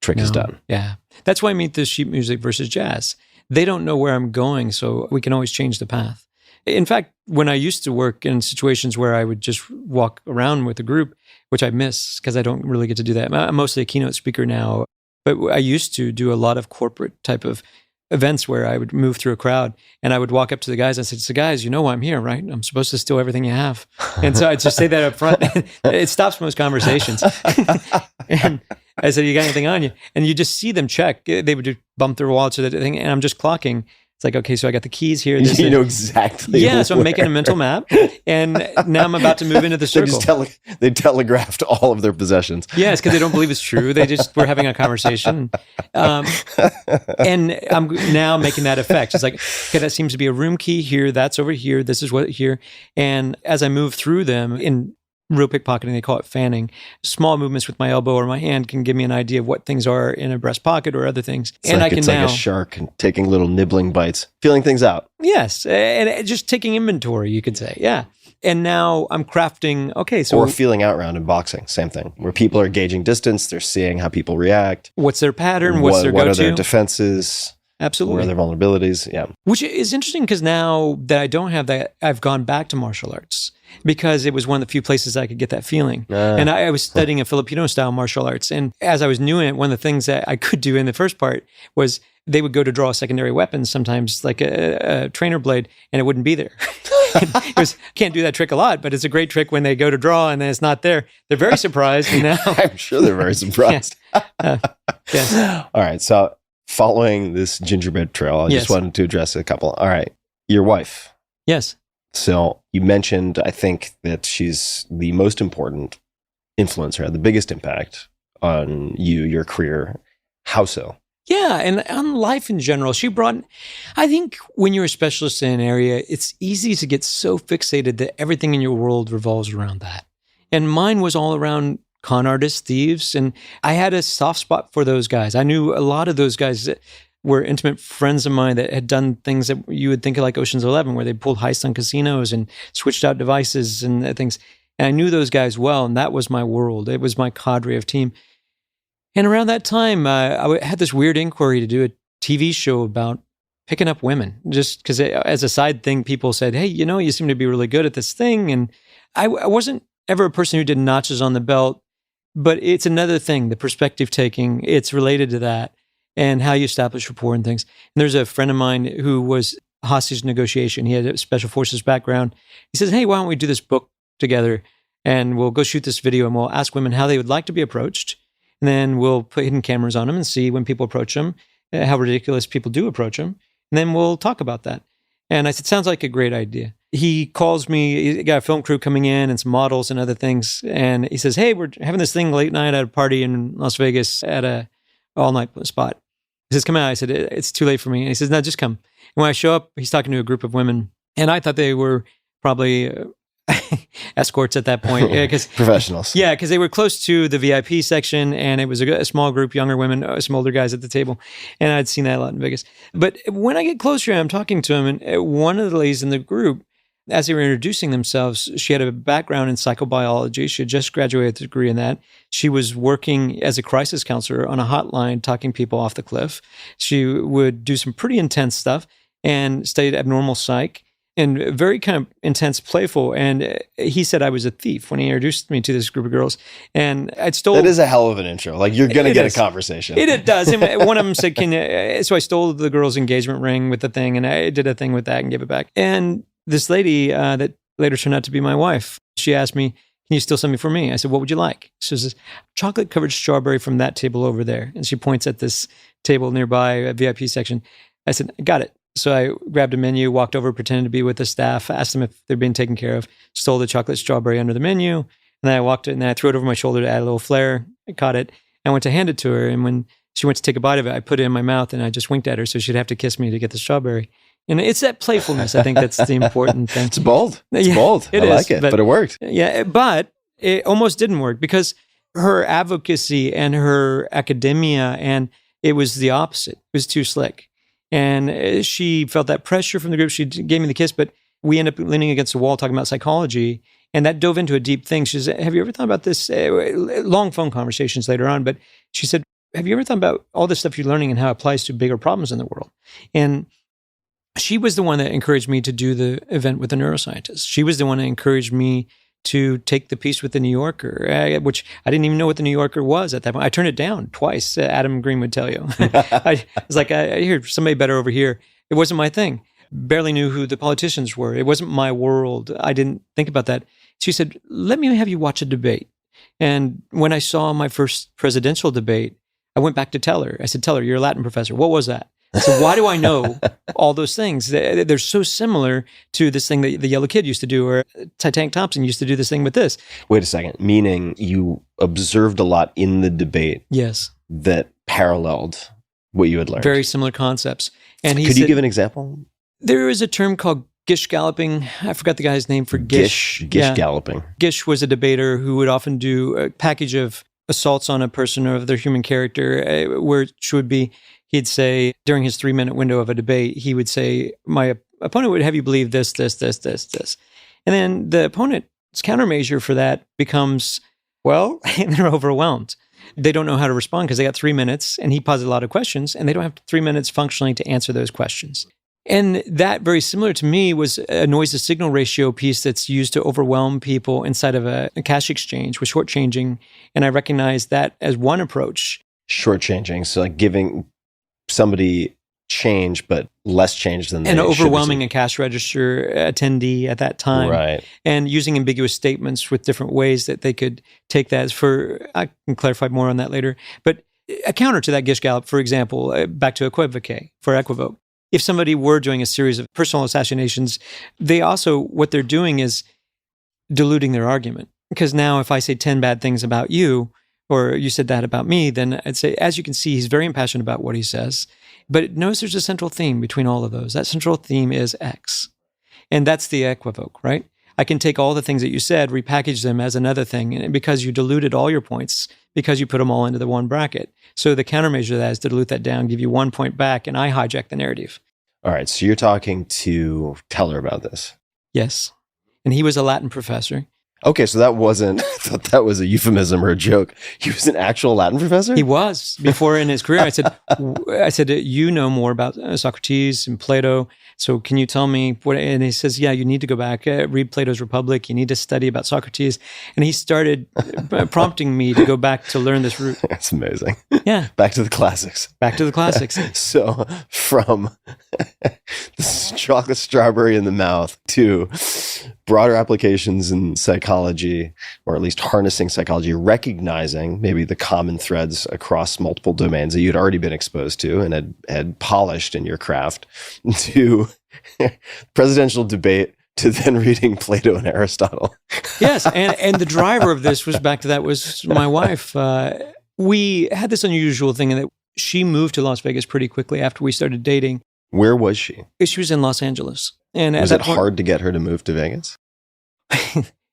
trick is done. Yeah. That's why I meet this sheet music versus jazz. They don't know where I'm going, so we can always change the path. In fact, when I used to work in situations where I would just walk around with a group, which I miss because I don't really get to do that. I'm mostly a keynote speaker now, but I used to do a lot of corporate type of events where I would move through a crowd and I would walk up to the guys and say, "So guys, you know why I'm here, right? I'm supposed to steal everything you have." And so I'd just say that up front. It stops most conversations. And I said, "You got anything on you?" And you just see them check. They would just bump their wallets or that thing. And I'm just clocking. It's like, okay, so I got the keys here. You know exactly. Yeah, so I'm making a mental map, and now I'm about to move into the circle. They telegraphed all of their possessions. Yeah, it's because they don't believe it's true. They just were having a conversation. And I'm now making that effect. It's like, okay, that seems to be a room key here. That's over here. This is what here. And as I move through them in real pickpocketing, they call it fanning. Small movements with my elbow or my hand can give me an idea of what things are in a breast pocket or other things. It's like a shark and taking little nibbling bites, feeling things out. Yes, and just taking inventory, you could say. Yeah. And now I'm crafting, or feeling out round in boxing, same thing, where people are gauging distance, they're seeing how people react. What's their pattern? What's their go-to? What are their defenses? Absolutely. What are their vulnerabilities? Yeah. Which is interesting because now that I don't have that, I've gone back to martial arts because it was one of the few places I could get that feeling. And I was studying a Filipino style martial arts. And as I was doing it, one of the things that I could do in the first part was they would go to draw a secondary weapon, sometimes like a trainer blade, and it wouldn't be there. Can't do that trick a lot, but it's a great trick when they go to draw and then it's not there. They're very surprised. And now I'm sure they're very surprised. Yes. All right. So following this gingerbread trail, I just wanted to address a couple. All right. Your wife. Yes. So you mentioned, I think, that she's the most important influence or had the biggest impact on you, your career? How so? Yeah, and on life in general, I think when you're a specialist in an area, it's easy to get so fixated that everything in your world revolves around that. And mine was all around con artists, thieves, and I had a soft spot for those guys. I knew a lot of those guys that were intimate friends of mine that had done things that you would think of like Ocean's 11, where they pulled heists on casinos and switched out devices and things. And I knew those guys well, and that was my world. It was my cadre of team. And around that time, I had this weird inquiry to do a TV show about picking up women, just because as a side thing, people said, hey, you seem to be really good at this thing. And I wasn't ever a person who did notches on the belt, but it's another thing, the perspective taking, it's related to that and how you establish rapport and things. And there's a friend of mine who was hostage negotiation. He had a special forces background. He says, hey, why don't we do this book together and we'll go shoot this video and we'll ask women how they would like to be approached. And then we'll put hidden cameras on them and see when people approach them, how ridiculous people do approach them. And then we'll talk about that. And I said, sounds like a great idea. He calls me, he got a film crew coming in and some models and other things. And he says, hey, we're having this thing late night at a party in Las Vegas at a all-night spot. He says, come out. I said, it's too late for me. And he says, no, just come. And when I show up, he's talking to a group of women. And I thought they were probably escorts at that point. Yeah, professionals. Yeah, because they were close to the VIP section, and it was a small group, younger women, some older guys at the table. And I'd seen that a lot in Vegas. But when I get closer, I'm talking to him, and one of the ladies in the group, as they were introducing themselves, she had a background in psychobiology. She had just graduated with a degree in that. She was working as a crisis counselor on a hotline, talking people off the cliff. She would do some pretty intense stuff and studied abnormal psych and very kind of intense, playful. And he said I was a thief when he introduced me to this group of girls. And I'd stole... That is a hell of an intro. Like, you're going to get a conversation. It does. And one of them said, so I stole the girl's engagement ring with the thing, and I did a thing with that and gave it back. And this lady that later turned out to be my wife, she asked me, can you steal something for me? I said, what would you like? She says, chocolate-covered strawberry from that table over there. And she points at this table nearby, a VIP section. I said, got it. So I grabbed a menu, walked over, pretended to be with the staff, asked them if they're being taken care of, stole the chocolate strawberry under the menu, and then I walked it, and then I threw it over my shoulder to add a little flair. I caught it. I went to hand it to her, and when she went to take a bite of it, I put it in my mouth, and I just winked at her, so she'd have to kiss me to get the strawberry. And it's that playfulness, I think, that's the important thing. It's bold. It's bold. I like it, but it worked. Yeah, but it almost didn't work because her advocacy and her academia, and it was the opposite. It was too slick. And she felt that pressure from the group. She gave me the kiss, but we ended up leaning against the wall talking about psychology. And that dove into a deep thing. She said, have you ever thought about this? Long phone conversations later on. But she said, have you ever thought about all this stuff you're learning and how it applies to bigger problems in the world? And she was the one that encouraged me to do the event with the neuroscientist. She was the one that encouraged me to take the piece with the New Yorker, which I didn't even know what the New Yorker was at that point. I turned it down twice. Adam Green would tell you. I was like, I hear somebody better over here. It wasn't my thing. Barely knew who the politicians were. It wasn't my world. I didn't think about that. She said, let me have you watch a debate. And when I saw my first presidential debate, I went back to tell her. I said, tell her, you're a Latin professor. What was that? So why do I know all those things? They're so similar to this thing that the Yellow Kid used to do, or Titanic Thompson used to do this thing with this. Wait a second. Meaning you observed a lot in the debate. Yes. That paralleled what you had learned. Very similar concepts. And he Could said, you give an example? There is a term called Gish galloping. I forgot the guy's name for Gish. Gish galloping. Gish was a debater who would often do a package of assaults on a person or their human character, which would be, he'd say, during his 3-minute window of a debate, he would say, my opponent would have you believe this, this, this, this, this. And then the opponent's countermeasure for that becomes, well, they're overwhelmed. They don't know how to respond because they got 3 minutes, and he posed a lot of questions, and they don't have 3 minutes functionally to answer those questions. And that, very similar to me, was a noise-to-signal ratio piece that's used to overwhelm people inside of a cash exchange with shortchanging. And I recognize that as one approach. Shortchanging, so like giving somebody change, but less change than they and should overwhelming receive. a cash register attendee at that time. Right. And using ambiguous statements with different ways that they could take that. I can clarify more on that later. But a counter to that Gish Gallop, for example, back to equivocate, for equivoke. If somebody were doing a series of personal assassinations, they also, what they're doing is diluting their argument. Because now if I say 10 bad things about you, or you said that about me, then I'd say, as you can see, he's very impassioned about what he says. But notice there's a central theme between all of those. That central theme is X. And that's the equivoke, right? I can take all the things that you said, repackage them as another thing, and because you diluted all your points, because you put them all into the one bracket. So the countermeasure to that is to dilute that down, give you 1 point back, and I hijack the narrative. All right. So you're talking to Teller about this. Yes. And he was a Latin professor. Okay. So that wasn't, I thought that was a euphemism or a joke. He was an actual Latin professor? He was before in his career. I said, you know more about Socrates and Plato. So can you tell me what, and he says, yeah, you need to go back, read Plato's Republic. You need to study about Socrates. And he started prompting me to go back to learn this route. That's amazing. Yeah. Back to the classics. Back to the classics. So from the chocolate strawberry in the mouth to broader applications in psychology, or at least harnessing psychology, recognizing maybe the common threads across multiple domains that you'd already been exposed to and had polished in your craft, to presidential debate, to then reading Plato and Aristotle. Yes, and the driver of this was back to that was my wife. We had this unusual thing in that she moved to Las Vegas pretty quickly after we started dating. Where was she? She was in Los Angeles. And was it hard to get her to move to Vegas?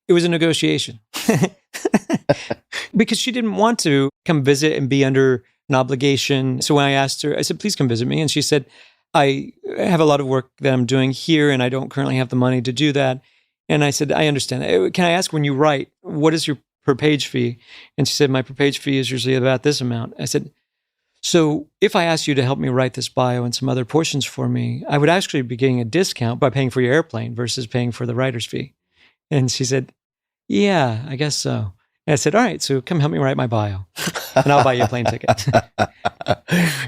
It was a negotiation. Because she didn't want to come visit and be under an obligation. So when I asked her, I said, please come visit me. And she said, I have a lot of work that I'm doing here and I don't currently have the money to do that. And I said, I understand. Can I ask, when you write, what is your per page fee? And she said, my per page fee is usually about this amount. I said, so if I asked you to help me write this bio and some other portions for me, I would actually be getting a discount by paying for your airplane versus paying for the writer's fee. And she said, yeah, I guess so. And I said, all right, so come help me write my bio and I'll buy you a plane ticket.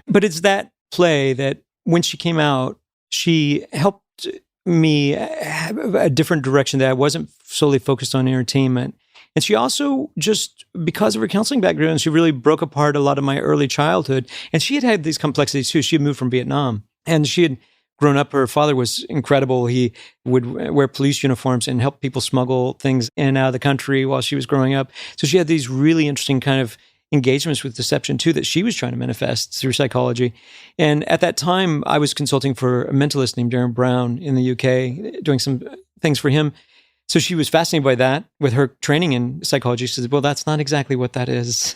But it's that play that when she came out, she helped me have a different direction that I wasn't solely focused on entertainment. And she also, just because of her counseling background, she really broke apart a lot of my early childhood. And she had these complexities too. She had moved from Vietnam and she had grown up. Her father was incredible. He would wear police uniforms and help people smuggle things in and out of the country while she was growing up. So she had these really interesting kind of engagements with deception too that she was trying to manifest through psychology. And at that time, I was consulting for a mentalist named Darren Brown in the UK, doing some things for him. So she was fascinated by that with her training in psychology. She said, well, that's not exactly what that is.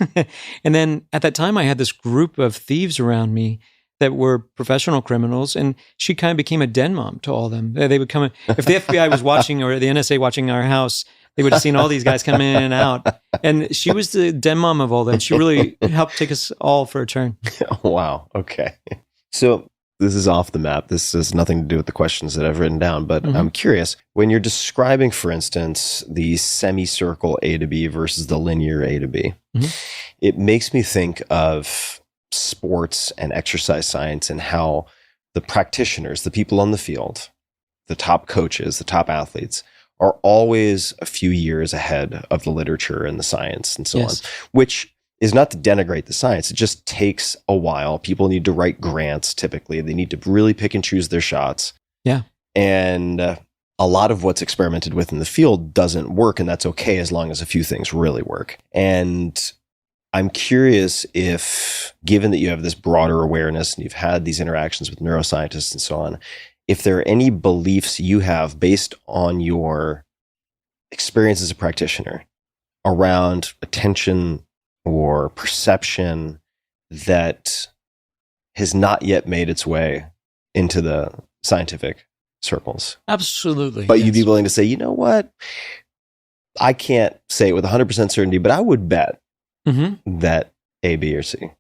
And then at that time, I had this group of thieves around me that were professional criminals. And she kind of became a den mom to all of them. They would come, if the FBI was watching or the NSA watching our house, they would have seen all these guys come in and out. And she was the den mom of all that. She really helped take us all for a turn. Wow. Okay. So this is off the map. This has nothing to do with the questions that I've written down, but I'm curious. When you're describing, for instance, the semicircle A to B versus the linear A to B, it makes me think of sports and exercise science and how the practitioners, the people on the field, the top coaches, the top athletes, are always a few years ahead of the literature and the science and so on, which is not to denigrate the science. It just takes a while. People need to write grants typically. They need to really pick and choose their shots. Yeah. And a lot of what's experimented with in the field doesn't work, and that's okay as long as a few things really work. And I'm curious if, given that you have this broader awareness and you've had these interactions with neuroscientists and so on, if there are any beliefs you have based on your experience as a practitioner around attention or perception that has not yet made its way into the scientific circles. Absolutely. But you'd be willing to say, you know what? I can't say it with 100% certainty, but I would bet that A, B, or C.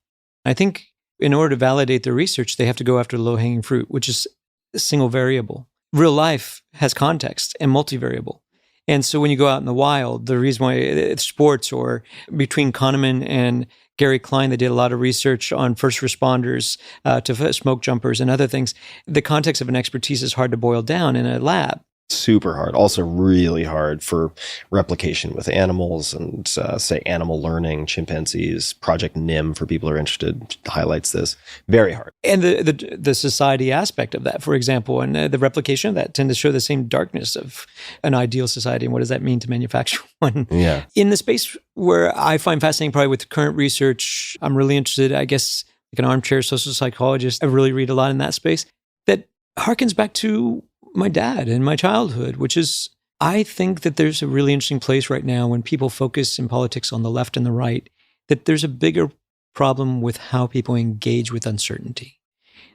I think in order to validate their research, they have to go after the low-hanging fruit, which is a single variable. Real life has context and multivariable. And so when you go out in the wild, the reason why it's sports, or between Kahneman and Gary Klein, they did a lot of research on first responders to smoke jumpers and other things. The context of an expertise is hard to boil down in a lab. Super hard. Also really hard for replication with animals and say animal learning, chimpanzees. Project NIM, for people who are interested, highlights this. Very hard. And the society aspect of that, for example, and the replication of that tend to show the same darkness of an ideal society. And what does that mean to manufacture one? Yeah. In the space where I find fascinating, probably with current research, I'm really interested, I guess, like an armchair social psychologist, I really read a lot in that space that harkens back to my dad and my childhood, which is, I think that there's a really interesting place right now when people focus in politics on the left and the right, that there's a bigger problem with how people engage with uncertainty.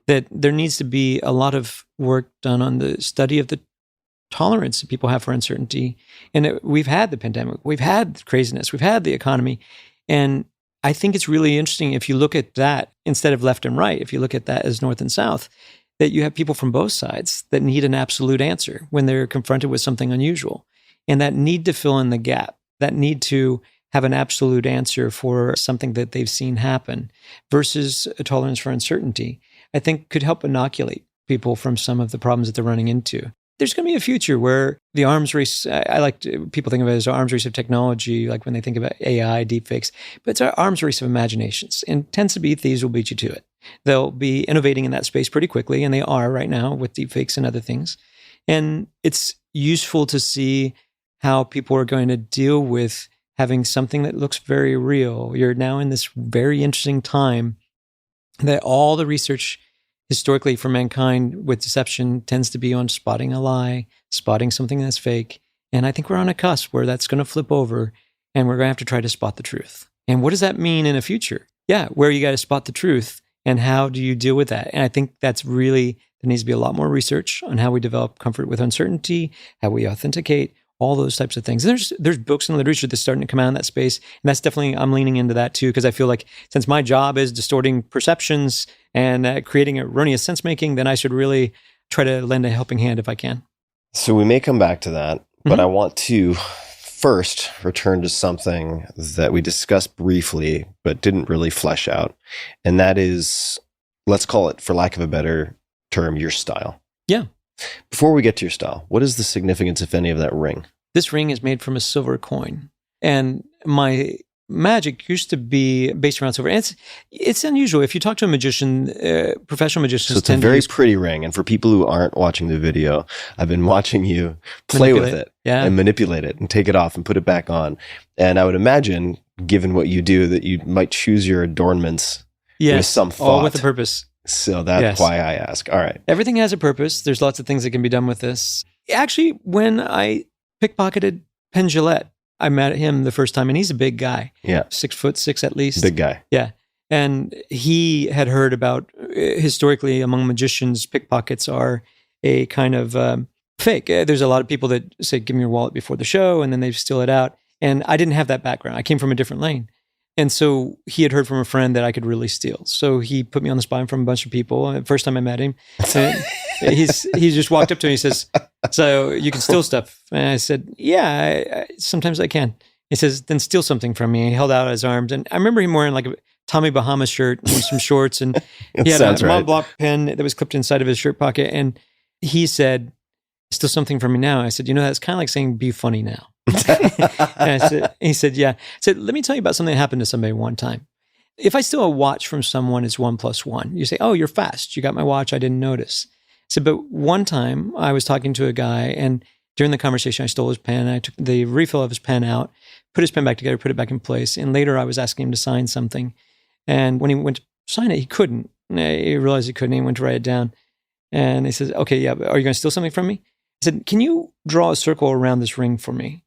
That there needs to be a lot of work done on the study of the tolerance that people have for uncertainty. And we've had the pandemic, we've had craziness, we've had the economy. And I think it's really interesting if you look at that instead of left and right, if you look at that as north and south, that you have people from both sides that need an absolute answer when they're confronted with something unusual. And that need to fill in the gap, that need to have an absolute answer for something that they've seen happen versus a tolerance for uncertainty, I think could help inoculate people from some of the problems that they're running into. There's going to be a future where the arms race, I like people think of it as an arms race of technology, like when they think about AI, deepfakes, but it's an arms race of imaginations, and tends to be thieves will beat you to it. They'll be innovating in that space pretty quickly, and they are right now with deepfakes and other things. And it's useful to see how people are going to deal with having something that looks very real. You're now in this very interesting time that all the research historically for mankind with deception tends to be on spotting a lie, spotting something that's fake. And I think we're on a cusp where that's going to flip over and we're going to have to try to spot the truth. And what does that mean in a future? Yeah, where you got to spot the truth and how do you deal with that? And I think that's really, there needs to be a lot more research on how we develop comfort with uncertainty, how we authenticate, all those types of things. And there's books and literature that's starting to come out in that space. And that's definitely, I'm leaning into that too, because I feel like since my job is distorting perceptions and creating erroneous sense making, then I should really try to lend a helping hand if I can. So we may come back to that, but I want to first return to something that we discussed briefly, but didn't really flesh out. And that is, let's call it, for lack of a better term, your style. Yeah. Before we get to your style, what is the significance, if any, of that ring? This ring is made from a silver coin. And my magic used to be based around silver. And it's unusual. If you talk to a magician, professional magicians, so it's a very pretty ring. And for people who aren't watching the video, I've been watching you play with it and manipulate it and take it off and put it back on. And I would imagine, given what you do, that you might choose your adornments with some thought. All with a purpose. So that's why I ask. All right. Everything has a purpose. There's lots of things that can be done with this. Actually, when I pickpocketed Penn Jillette, I met him the first time, and he's a big guy. Yeah. 6'6" at least. Big guy. Yeah. And he had heard about, historically among magicians, pickpockets are a kind of fake. There's a lot of people that say, give me your wallet before the show, and then they steal it out. And I didn't have that background. I came from a different lane. And so he had heard from a friend that I could really steal. So he put me on the spot from a bunch of people. The first time I met him, he just walked up to me and he says, so you can steal stuff? And I said, yeah, sometimes I can. He says, then steal something from me. And he held out his arms. And I remember him wearing like a Tommy Bahama shirt and some shorts. And he had a Mont Blanc pen that was clipped inside of his shirt pocket. And he said, steal something from me now. I said, that's kind of like saying, be funny now. And he said, yeah. I said, let me tell you about something that happened to somebody one time. If I steal a watch from someone, it's 1 + 1. You say, oh, you're fast. You got my watch. I didn't notice. I said, but one time I was talking to a guy, and during the conversation, I stole his pen. I took the refill of his pen out, put his pen back together, put it back in place. And later I was asking him to sign something. And when he went to sign it, he couldn't. He realized he couldn't. He went to write it down. And he says, okay, yeah, but are you going to steal something from me? I said, can you draw a circle around this ring for me?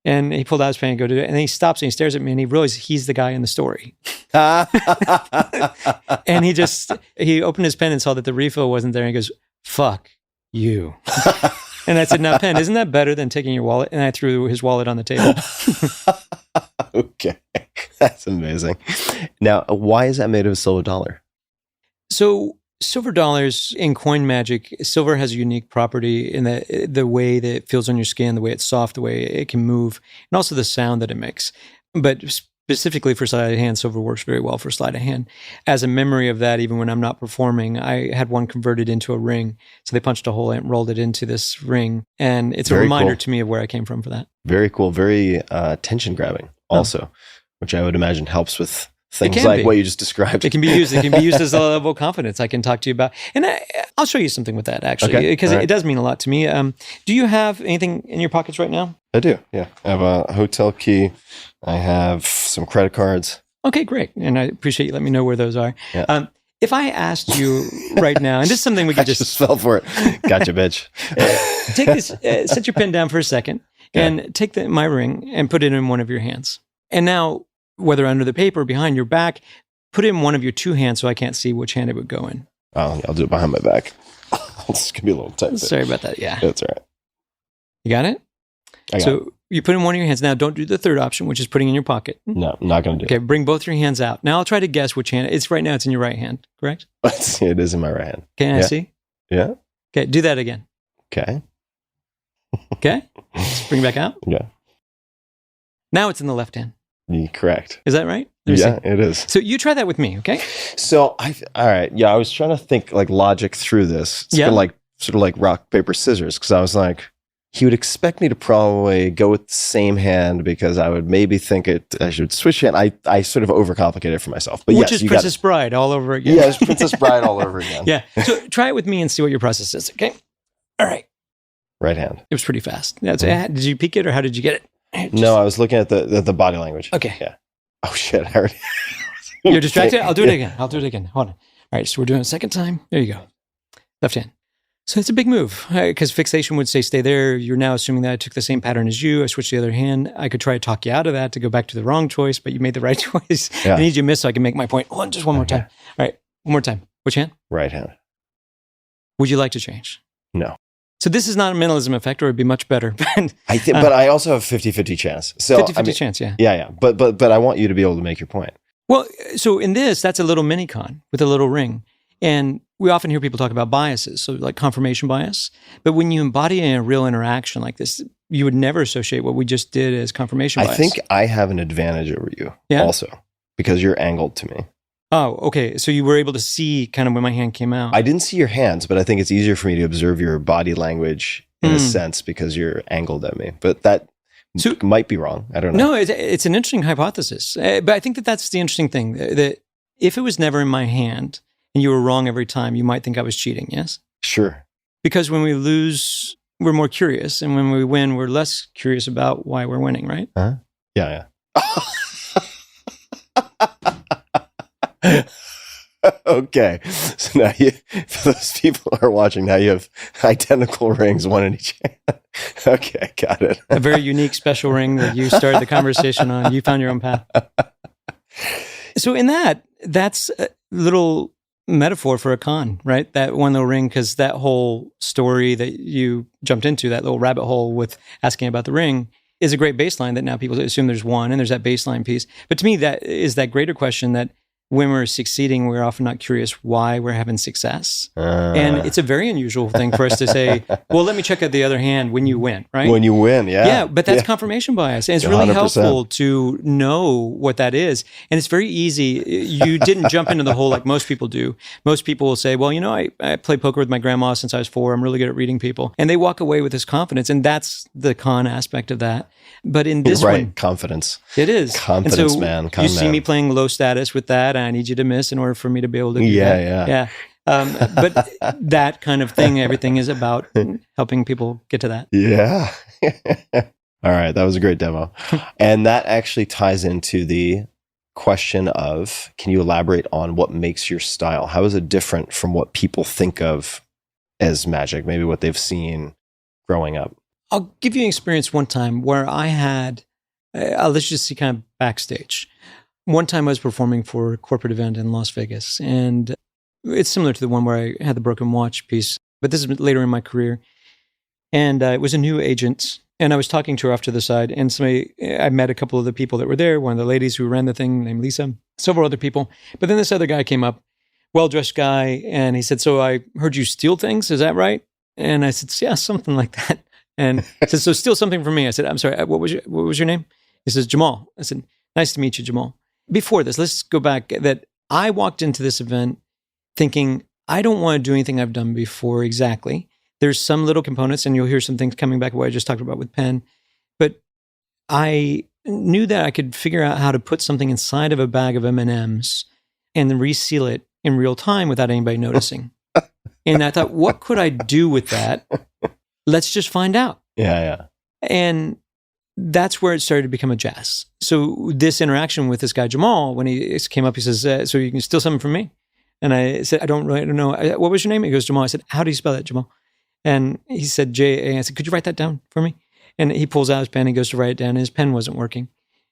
And he pulled out his pen and go to it. And then he stops and he stares at me and he realizes he's the guy in the story. And he opened his pen and saw that the refill wasn't there. And he goes, fuck you. And I said, now, Penn, isn't that better than taking your wallet? And I threw his wallet on the table. Okay. That's amazing. Now, why is that made of a silver dollar? So silver dollars in coin magic, silver has a unique property in the way that it feels on your skin, the way it's soft, the way it can move, and also the sound that it makes. But specifically for sleight of hand, silver works very well for sleight of hand. As a memory of that, even when I'm not performing, I had one converted into a ring. So they punched a hole and rolled it into this ring. And it's a Very reminder cool. to me of where I came from for that. Very cool. Very tension grabbing also, which I would imagine helps with things can like be. what you just described. It can be used. It can be used as a level of confidence I can talk to you about. And I'll show you something with that, actually, Okay. because All right. it does mean a lot to me. Do you have anything in your pockets right now? I do. Yeah. I have a hotel key. I have some credit cards. Okay, great. And I appreciate you letting me know where those are. Yeah. If I asked you right now, and this is something we I could just fell for it. Gotcha, bitch. take this, set your pen down for a second, and take my ring and put it in one of your hands. And now, whether under the paper or behind your back, put it in one of your two hands so I can't see which hand it would go in. Oh, I'll do it behind my back. It's gonna be a little tight. Sorry about that. Yeah. That's all right. You got it? I got it. So you put it in one of your hands. Now, don't do the third option, which is putting it in your pocket. No, I'm not gonna do Okay, bring both your hands out. Now I'll try to guess which hand. It's right now, it's in your right hand, correct? it. It is in my right hand. Can I Yeah. see? Yeah. Okay, do that again. Okay. Okay? Let's bring it back out. Yeah. Now it's in the left hand. You're correct. Is that right? Let me Yeah, see. it is. So you try that with me, okay? So all right. Yeah, I was trying to think like logic through this. It's Yeah. sort of like rock, paper, scissors. Cause I was like, he would expect me to probably go with the same hand because I would maybe think I should switch hand. I sort of overcomplicate it for myself. But Which yes, is you Princess Bride all over got again. Yeah, it's Princess Bride all over again. Yeah. So try it with me and see what your process is, okay? All right. Right hand. It was pretty fast. Did you peek it or how did you get it? No, I was looking at the body language. Okay. Yeah. Oh shit! I already. You're distracted? I'll do it again. Hold on. All right, so we're doing it a second time. There you go. Left hand. So it's a big move because fixation would say stay there. You're now assuming that I took the same pattern as you. I switched the other hand. I could try to talk you out of that to go back to the wrong choice, but you made the right choice. Yeah. I need you to miss so I can make my point. Just one more time. All right, one more time. Which hand? Right hand. Would you like to change? No. So this is not a mentalism effect, or it'd be much better. I think, but I also have 50-50 chance. So 50-50 chance, yeah. Yeah. But I want you to be able to make your point. Well, so in this, that's a little mini con with a little ring. And we often hear people talk about biases, so like confirmation bias. But when you embody in a real interaction like this, you would never associate what we just did as confirmation bias. I think I have an advantage over you also because you're angled to me. Oh, okay. So you were able to see kind of when my hand came out. I didn't see your hands, but I think it's easier for me to observe your body language in a sense because you're angled at me. But that might be wrong. I don't know. No, it's an interesting hypothesis. But I think that's the interesting thing. That if it was never in my hand and you were wrong every time, you might think I was cheating, yes? Sure. Because when we lose, we're more curious. And when we win, we're less curious about why we're winning, right? Huh? Yeah. Okay. So now for those people who are watching, now you have identical rings, one in each hand. Okay, got it. A very unique special ring that you started the conversation on. You found your own path. So in that's a little metaphor for a con, right? That one little ring, because that whole story that you jumped into, that little rabbit hole with asking about the ring, is a great baseline that now people assume there's one and there's that baseline piece. But to me, that is that greater question that when we're succeeding, we're often not curious why we're having success. And it's a very unusual thing for us to say, well, let me check out the other hand when you win, right? When you win, yeah. Yeah, but that's confirmation bias. And it's really 100%. helpful to know what that is. And it's very easy. You didn't jump into the hole like most people do. Most people will say, well, I played poker with my grandma since I was 4. I'm really good at reading people. And they walk away with this confidence. And that's the con aspect of that. But in this one, confidence. it is. Confidence, and so man. You see me playing low status with that, and I need you to miss in order for me to be able to do that. Yeah. But that kind of thing, everything is about helping people get to that. Yeah. All right. That was a great demo. And that actually ties into the question of, can you elaborate on what makes your style? How is it different from what people think of as magic? Maybe what they've seen growing up. I'll give you an experience one time where I had, let's just see kind of backstage. One time I was performing for a corporate event in Las Vegas, and it's similar to the one where I had the broken watch piece, but this is later in my career. And it was a new agent, and I was talking to her off to the side, and I met a couple of the people that were there, one of the ladies who ran the thing named Lisa, several other people. But then this other guy came up, well-dressed guy, and he said, so I heard you steal things, is that right? And I said, yeah, something like that. And he said, so steal something from me. I said, I'm sorry, what was your name? He says, Jamal. I said, Nice to meet you, Jamal. Before this, let's go back that I walked into this event thinking, I don't want to do anything I've done before exactly. There's some little components, and you'll hear some things coming back what I just talked about with Penn. But I knew that I could figure out how to put something inside of a bag of M&Ms and then reseal it in real time without anybody noticing. And I thought, what could I do with that? Let's just find out. Yeah. And that's where it started to become a jazz. So this interaction with this guy, Jamal, when he came up, he says, so you can steal something from me? And I said, I don't know. What was your name? He goes, Jamal. I said, how do you spell that, Jamal? And he said, J-A. I said, could you write that down for me? And he pulls out his pen and goes to write it down. And his pen wasn't working.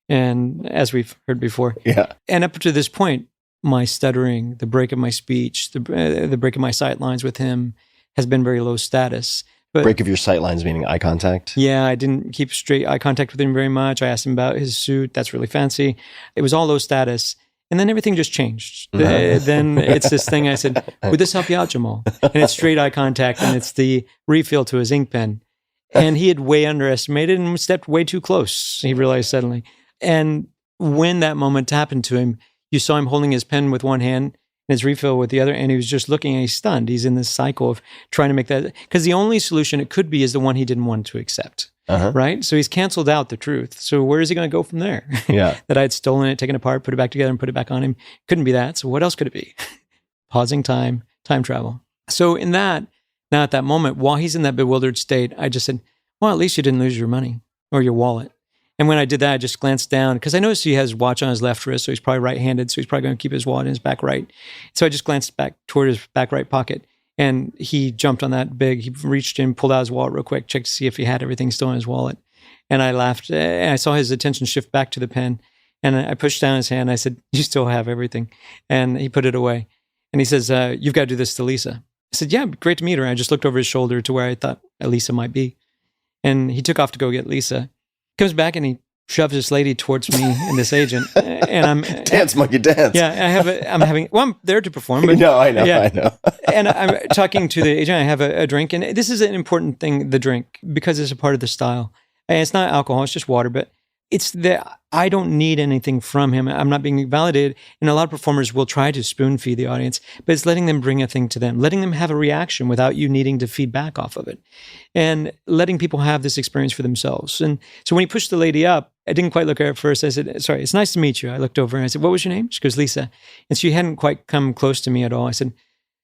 And as we've heard before. Yeah. And up to this point, my stuttering, the break of my speech, the break of my sight lines with him has been very low status. But Break of your sight lines, meaning eye contact? yeah, I didn't keep straight eye contact with him very much. I asked him about his suit. That's really fancy. It was all low status. And then everything just changed. Then it's this thing I said, would this help you out, Jamal? And it's straight eye contact, and it's the refill to his ink pen. And he had way underestimated and stepped way too close, he realized suddenly. And when that moment happened to him, you saw him holding his pen with one hand and his refill with the other, and he was just looking and he's stunned. He's in this cycle of trying to make that, because the only solution it could be is the one he didn't want to accept, right? So he's canceled out the truth. So where is he going to go from there? Yeah. That I had stolen it, taken it apart, put it back together and put it back on him. Couldn't be that. So what else could it be? Pausing time travel. So in that, now at that moment, while he's in that bewildered state, I just said, well, at least you didn't lose your money or your wallet. And when I did that, I just glanced down because I noticed he has his watch on his left wrist, so he's probably right-handed, so he's probably going to keep his wallet in his back right. So I just glanced back toward his back right pocket, and he jumped on that big. He reached in, pulled out his wallet real quick, checked to see if he had everything still in his wallet. And I laughed, and I saw his attention shift back to the pen, and I pushed down his hand. I said, you still have everything. And he put it away. And he says, you've got to do this to Lisa. I said, yeah, great to meet her. I just looked over his shoulder to where I thought Lisa might be. And he took off to go get Lisa. Comes back and he shoves this lady towards me and this agent. And I'm Dance, monkey, dance. Yeah, I'm there to perform. But No, I know. And I'm talking to the agent. I have a drink. And this is an important thing, the drink, because it's a part of the style. And it's not alcohol, it's just water. But it's that I don't need anything from him. I'm not being validated. And a lot of performers will try to spoon feed the audience, but it's letting them bring a thing to them, letting them have a reaction without you needing to feed back off of it, and letting people have this experience for themselves. And so when he pushed the lady up, I didn't quite look at her at first. I said, sorry, it's nice to meet you. I looked over and I said, what was your name? She goes, Lisa. And she hadn't quite come close to me at all.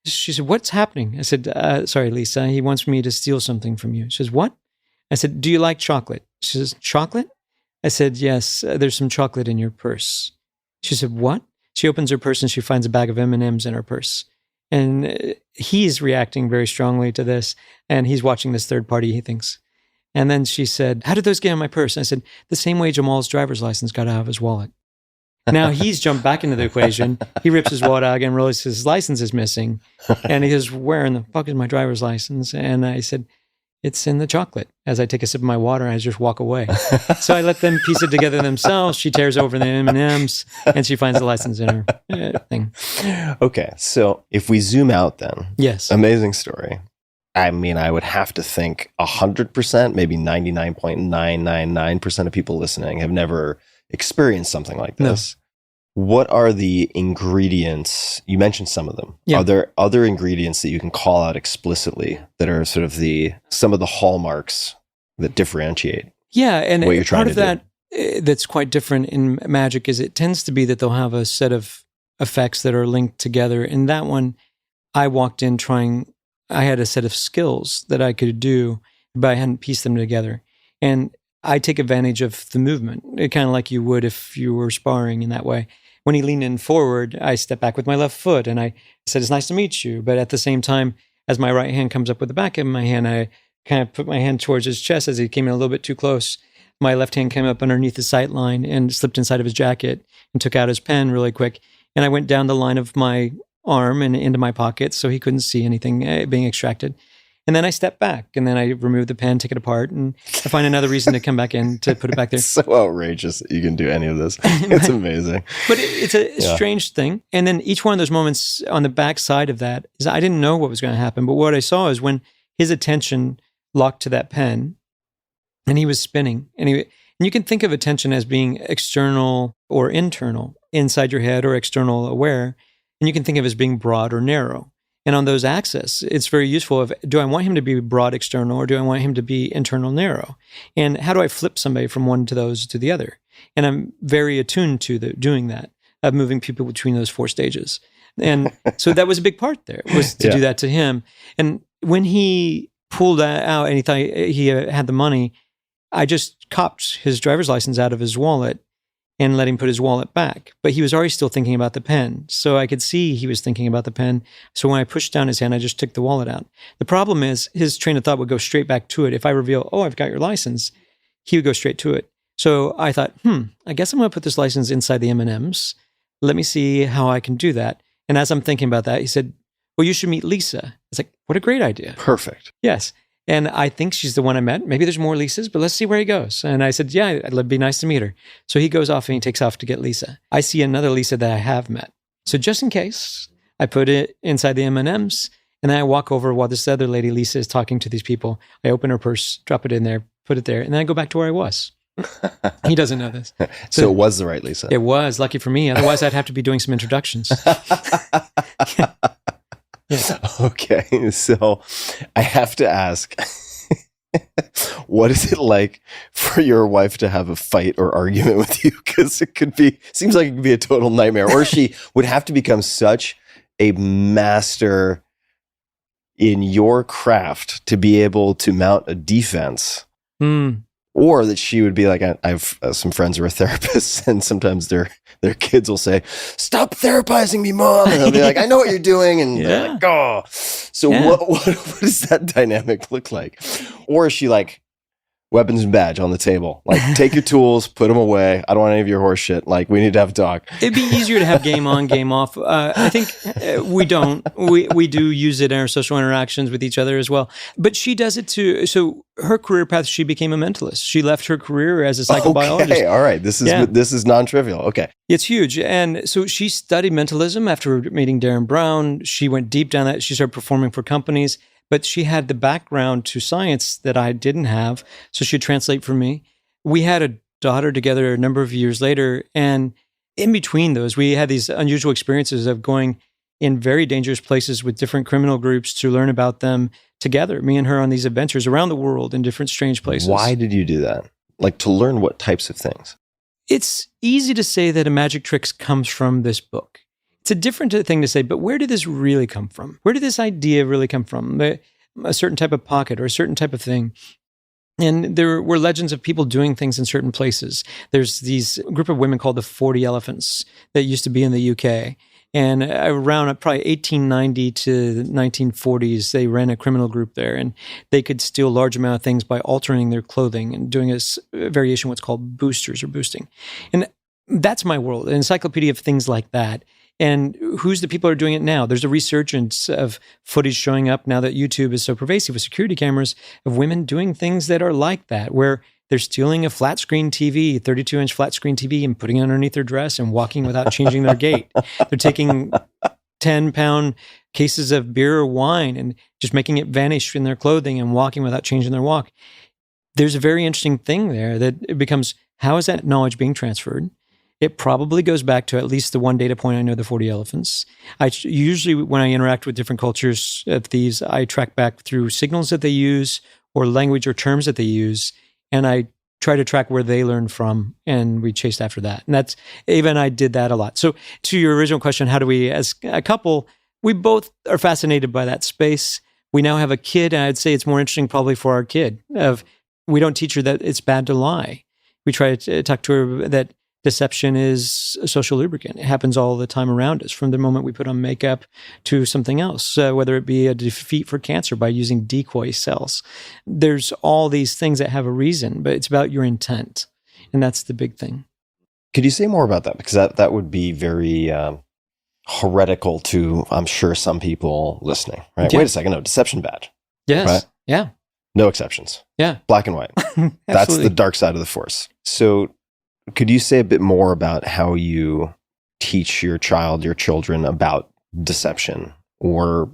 She said, what's happening? I said, sorry, Lisa, he wants me to steal something from you. She says, what? I said, do you like chocolate? She says, chocolate? I said, yes, there's some chocolate in your purse. She said, what? She opens her purse and she finds a bag of M&Ms in her purse. And he's reacting very strongly to this. And he's watching this third party, he thinks. And then she said, how did those get in my purse? And I said, the same way Jamal's driver's license got out of his wallet. Now he's jumped back into the equation. He rips his wallet out again, realizes his license is missing. And he goes, where in the fuck is my driver's license? And I said, it's in the chocolate. As I take a sip of my water, and I just walk away. So I let them piece it together themselves. She tears over the M&Ms, and she finds the license in her thing. Okay, so if we zoom out then. Yes. Amazing story. I mean, I would have to think 100%, maybe 99.999% of people listening have never experienced something like this. No. What are the ingredients? You mentioned some of them. Yeah. Are there other ingredients that you can call out explicitly that are sort of some of the hallmarks that differentiate? Yeah, and what you're trying part of that that's quite different in magic is it tends to be that they'll have a set of effects that are linked together. In that one, I walked in I had a set of skills that I could do, but I hadn't pieced them together. And I take advantage of the movement, kind of like you would if you were sparring in that way. When he leaned in forward, I stepped back with my left foot and I said, it's nice to meet you. But at the same time, as my right hand comes up with the back of my hand, I kind of put my hand towards his chest as he came in a little bit too close. My left hand came up underneath his sight line and slipped inside of his jacket and took out his pen really quick. And I went down the line of my arm and into my pocket so he couldn't see anything being extracted. And then I step back and then I remove the pen, take it apart, and I find another reason to come back in to put it back there. It's so outrageous that you can do any of this. It's amazing. But it's a strange thing. And then each one of those moments on the back side of that is I didn't know what was going to happen. But what I saw is when his attention locked to that pen and he was spinning and And you can think of attention as being external or internal, inside your head or external aware. And you can think of it as being broad or narrow. And on those axes, it's very useful of, do I want him to be broad external or do I want him to be internal narrow? And how do I flip somebody from one to those to the other? And I'm very attuned to doing that, of moving people between those 4 stages. And so that was a big part there, was to do that to him. And when he pulled that out and he thought he had the money, I just copped his driver's license out of his wallet and let him put his wallet back. But he was already still thinking about the pen. So I could see he was thinking about the pen. So when I pushed down his hand, I just took the wallet out. The problem is his train of thought would go straight back to it. If I reveal, oh, I've got your license, he would go straight to it. So I thought, I guess I'm going to put this license inside the M&Ms. Let me see how I can do that. And as I'm thinking about that, he said, well, you should meet Lisa. It's like, what a great idea. Perfect. Yes. And I think she's the one I met. Maybe there's more Lisas, but let's see where he goes. And I said, yeah, it'd be nice to meet her. So he goes off and he takes off to get Lisa. I see another Lisa that I have met. So just in case, I put it inside the M&Ms, and then I walk over while this other lady, Lisa, is talking to these people. I open her purse, drop it in there, put it there, and then I go back to where I was. He doesn't know this. So it was the right Lisa. It was, lucky for me. Otherwise, I'd have to be doing some introductions. Yeah. Okay, so I have to ask, what is it like for your wife to have a fight or argument with you? Because seems like it could be a total nightmare. Or she would have to become such a master in your craft to be able to mount a defense. Or that she would be like, I have some friends who are therapists, and sometimes their kids will say, "Stop therapizing me, Mom," and they'll be like, "I know what you're doing," and they're like, "Oh." So what does that dynamic look like? Or is she like, weapons and badge on the table, like, take your tools, put them away. I don't want any of your horse shit. Like, we need to have a talk. It'd be easier to have game on, game off. I think we don't. We do use it in our social interactions with each other as well. But she does it too. So her career path, she became a mentalist. She left her career as a psychobiologist. Okay, all right. This is non-trivial. Okay. It's huge. And so she studied mentalism after meeting Darren Brown. She went deep down that. She started performing for companies. But she had the background to science that I didn't have, so she'd translate for me. We had a daughter together a number of years later, and in between those, we had these unusual experiences of going in very dangerous places with different criminal groups to learn about them together, me and her on these adventures around the world in different strange places. Why did you do that? Like, to learn what types of things? It's easy to say that a magic tricks comes from this book. It's a different thing to say, but where did this really come from? Where did this idea really come from? A certain type of pocket or a certain type of thing. And there were legends of people doing things in certain places. There's these group of women called the 40 Elephants that used to be in the UK. And around probably 1890 to the 1940s, they ran a criminal group there, and they could steal large amount of things by altering their clothing and doing a variation of what's called boosters or boosting. And that's my world, an encyclopedia of things like that. And who's the people who are doing it now? There's a resurgence of footage showing up now that YouTube is so pervasive with security cameras of women doing things that are like that, where they're stealing a flat screen TV, 32-inch flat screen TV, and putting it underneath their dress and walking without changing their gait. They're taking 10-pound cases of beer or wine and just making it vanish in their clothing and walking without changing their walk. There's a very interesting thing there that it becomes, how is that knowledge being transferred? It probably goes back to at least the one data point I know, the 40 Elephants. I usually, when I interact with different cultures of thieves, I track back through signals that they use or language or terms that they use, and I try to track where they learn from, and we chased after that. And that's, Ava and I did that a lot. So to your original question, how do we, as a couple, we both are fascinated by that space. We now have a kid, and I'd say it's more interesting probably for our kid. We don't teach her that it's bad to lie. We try to talk to her that deception is a social lubricant. It happens all the time around us, from the moment we put on makeup to something else, whether it be a defeat for cancer by using decoy cells. There's all these things that have a reason, but it's about your intent. And that's the big thing. Could you say more about that? Because that would be very heretical to, I'm sure, some people listening, right? Yeah. Wait a second. No, deception bad. Yes. Right? Yeah. No exceptions. Yeah. Black and white. That's the dark side of the force. So could you say a bit more about how you teach your children about deception? Or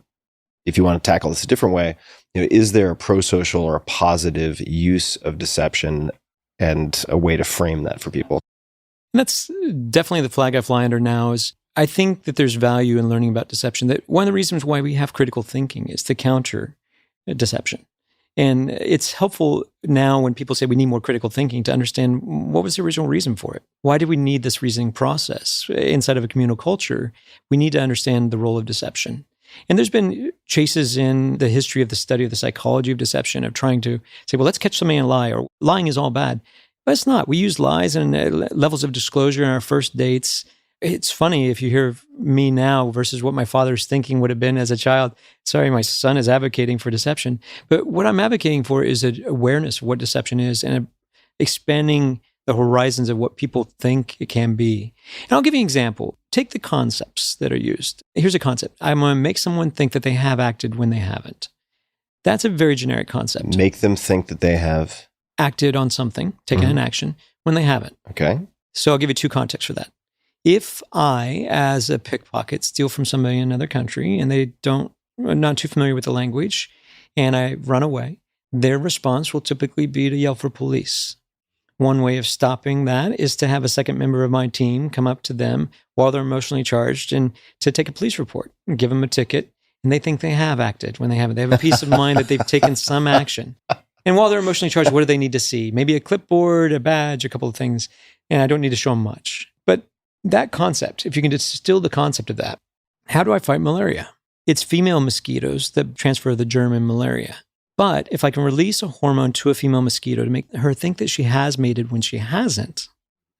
if you want to tackle this a different way, is there a pro-social or a positive use of deception? and a way to frame that for people. And that's definitely the flag I fly under now is I think that there's value in learning about deception. That one of the reasons why we have critical thinking is to counter deception. And it's helpful now when people say we need more critical thinking to understand what was the original reason for it. Why did we need this reasoning process? Inside of a communal culture, we need to understand the role of deception. And there's been chases in the history of the study of the psychology of deception of trying to say, well, let's catch somebody in a lie, or lying is all bad. But it's not. We use lies and levels of disclosure in our first dates. It's funny if you hear me now versus what my father's thinking would have been as a child. Sorry, my son is advocating for deception. But what I'm advocating for is an awareness of what deception is and expanding the horizons of what people think it can be. And I'll give you an example. Take the concepts that are used. Here's a concept. I'm going to make someone think that they have acted when they haven't. That's a very generic concept. Make them think that they have acted on something, taken an action, when they haven't. Okay. So I'll give you two contexts for that. If I, as a pickpocket, steal from somebody in another country and they are not too familiar with the language, and I run away, their response will typically be to yell for police. One way of stopping that is to have a second member of my team come up to them while they're emotionally charged and to take a police report and give them a ticket. And they think they have acted when they haven't. They have a peace of mind that they've taken some action. And while they're emotionally charged, what do they need to see? Maybe a clipboard, a badge, a couple of things. And I don't need to show them much. But that concept, if you can distill the concept of that, how do I fight malaria? It's female mosquitoes that transfer the germ in malaria. But if I can release a hormone to a female mosquito to make her think that she has mated when she hasn't,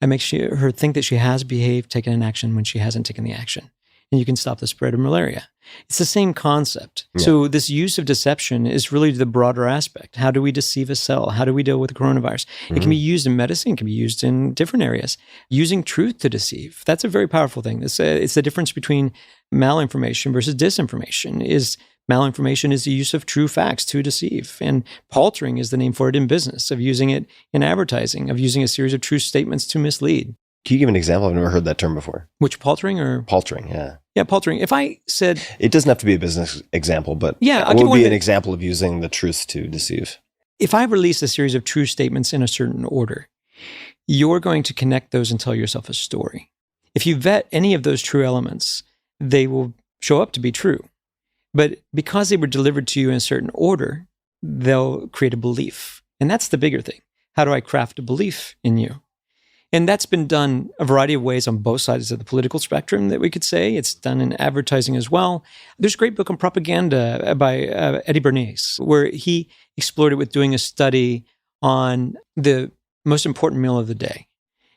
I make her think that she has behaved, taken an action when she hasn't taken the action. And you can stop the spread of malaria. It's the same concept. Yeah. So this use of deception is really the broader aspect. How do we deceive a cell? How do we deal with the coronavirus? It can be used in medicine. It can be used in different areas. Using truth to deceive. That's a very powerful thing. It's the difference between malinformation versus disinformation. Malinformation is the use of true facts to deceive. And paltering is the name for it in business, of using it in advertising, of using a series of true statements to mislead. Can you give an example? I've never heard that term before. Which, paltering or? Paltering, yeah. Yeah, paltering. If I said... It doesn't have to be a business example, but yeah, what would be an example of using the truth to deceive? If I release a series of true statements in a certain order, you're going to connect those and tell yourself a story. If you vet any of those true elements, they will show up to be true. But because they were delivered to you in a certain order, they'll create a belief. And that's the bigger thing. How do I craft a belief in you? And that's been done a variety of ways on both sides of the political spectrum that we could say. It's done in advertising as well. There's a great book on propaganda by Eddie Bernays, where he explored it with doing a study on the most important meal of the day.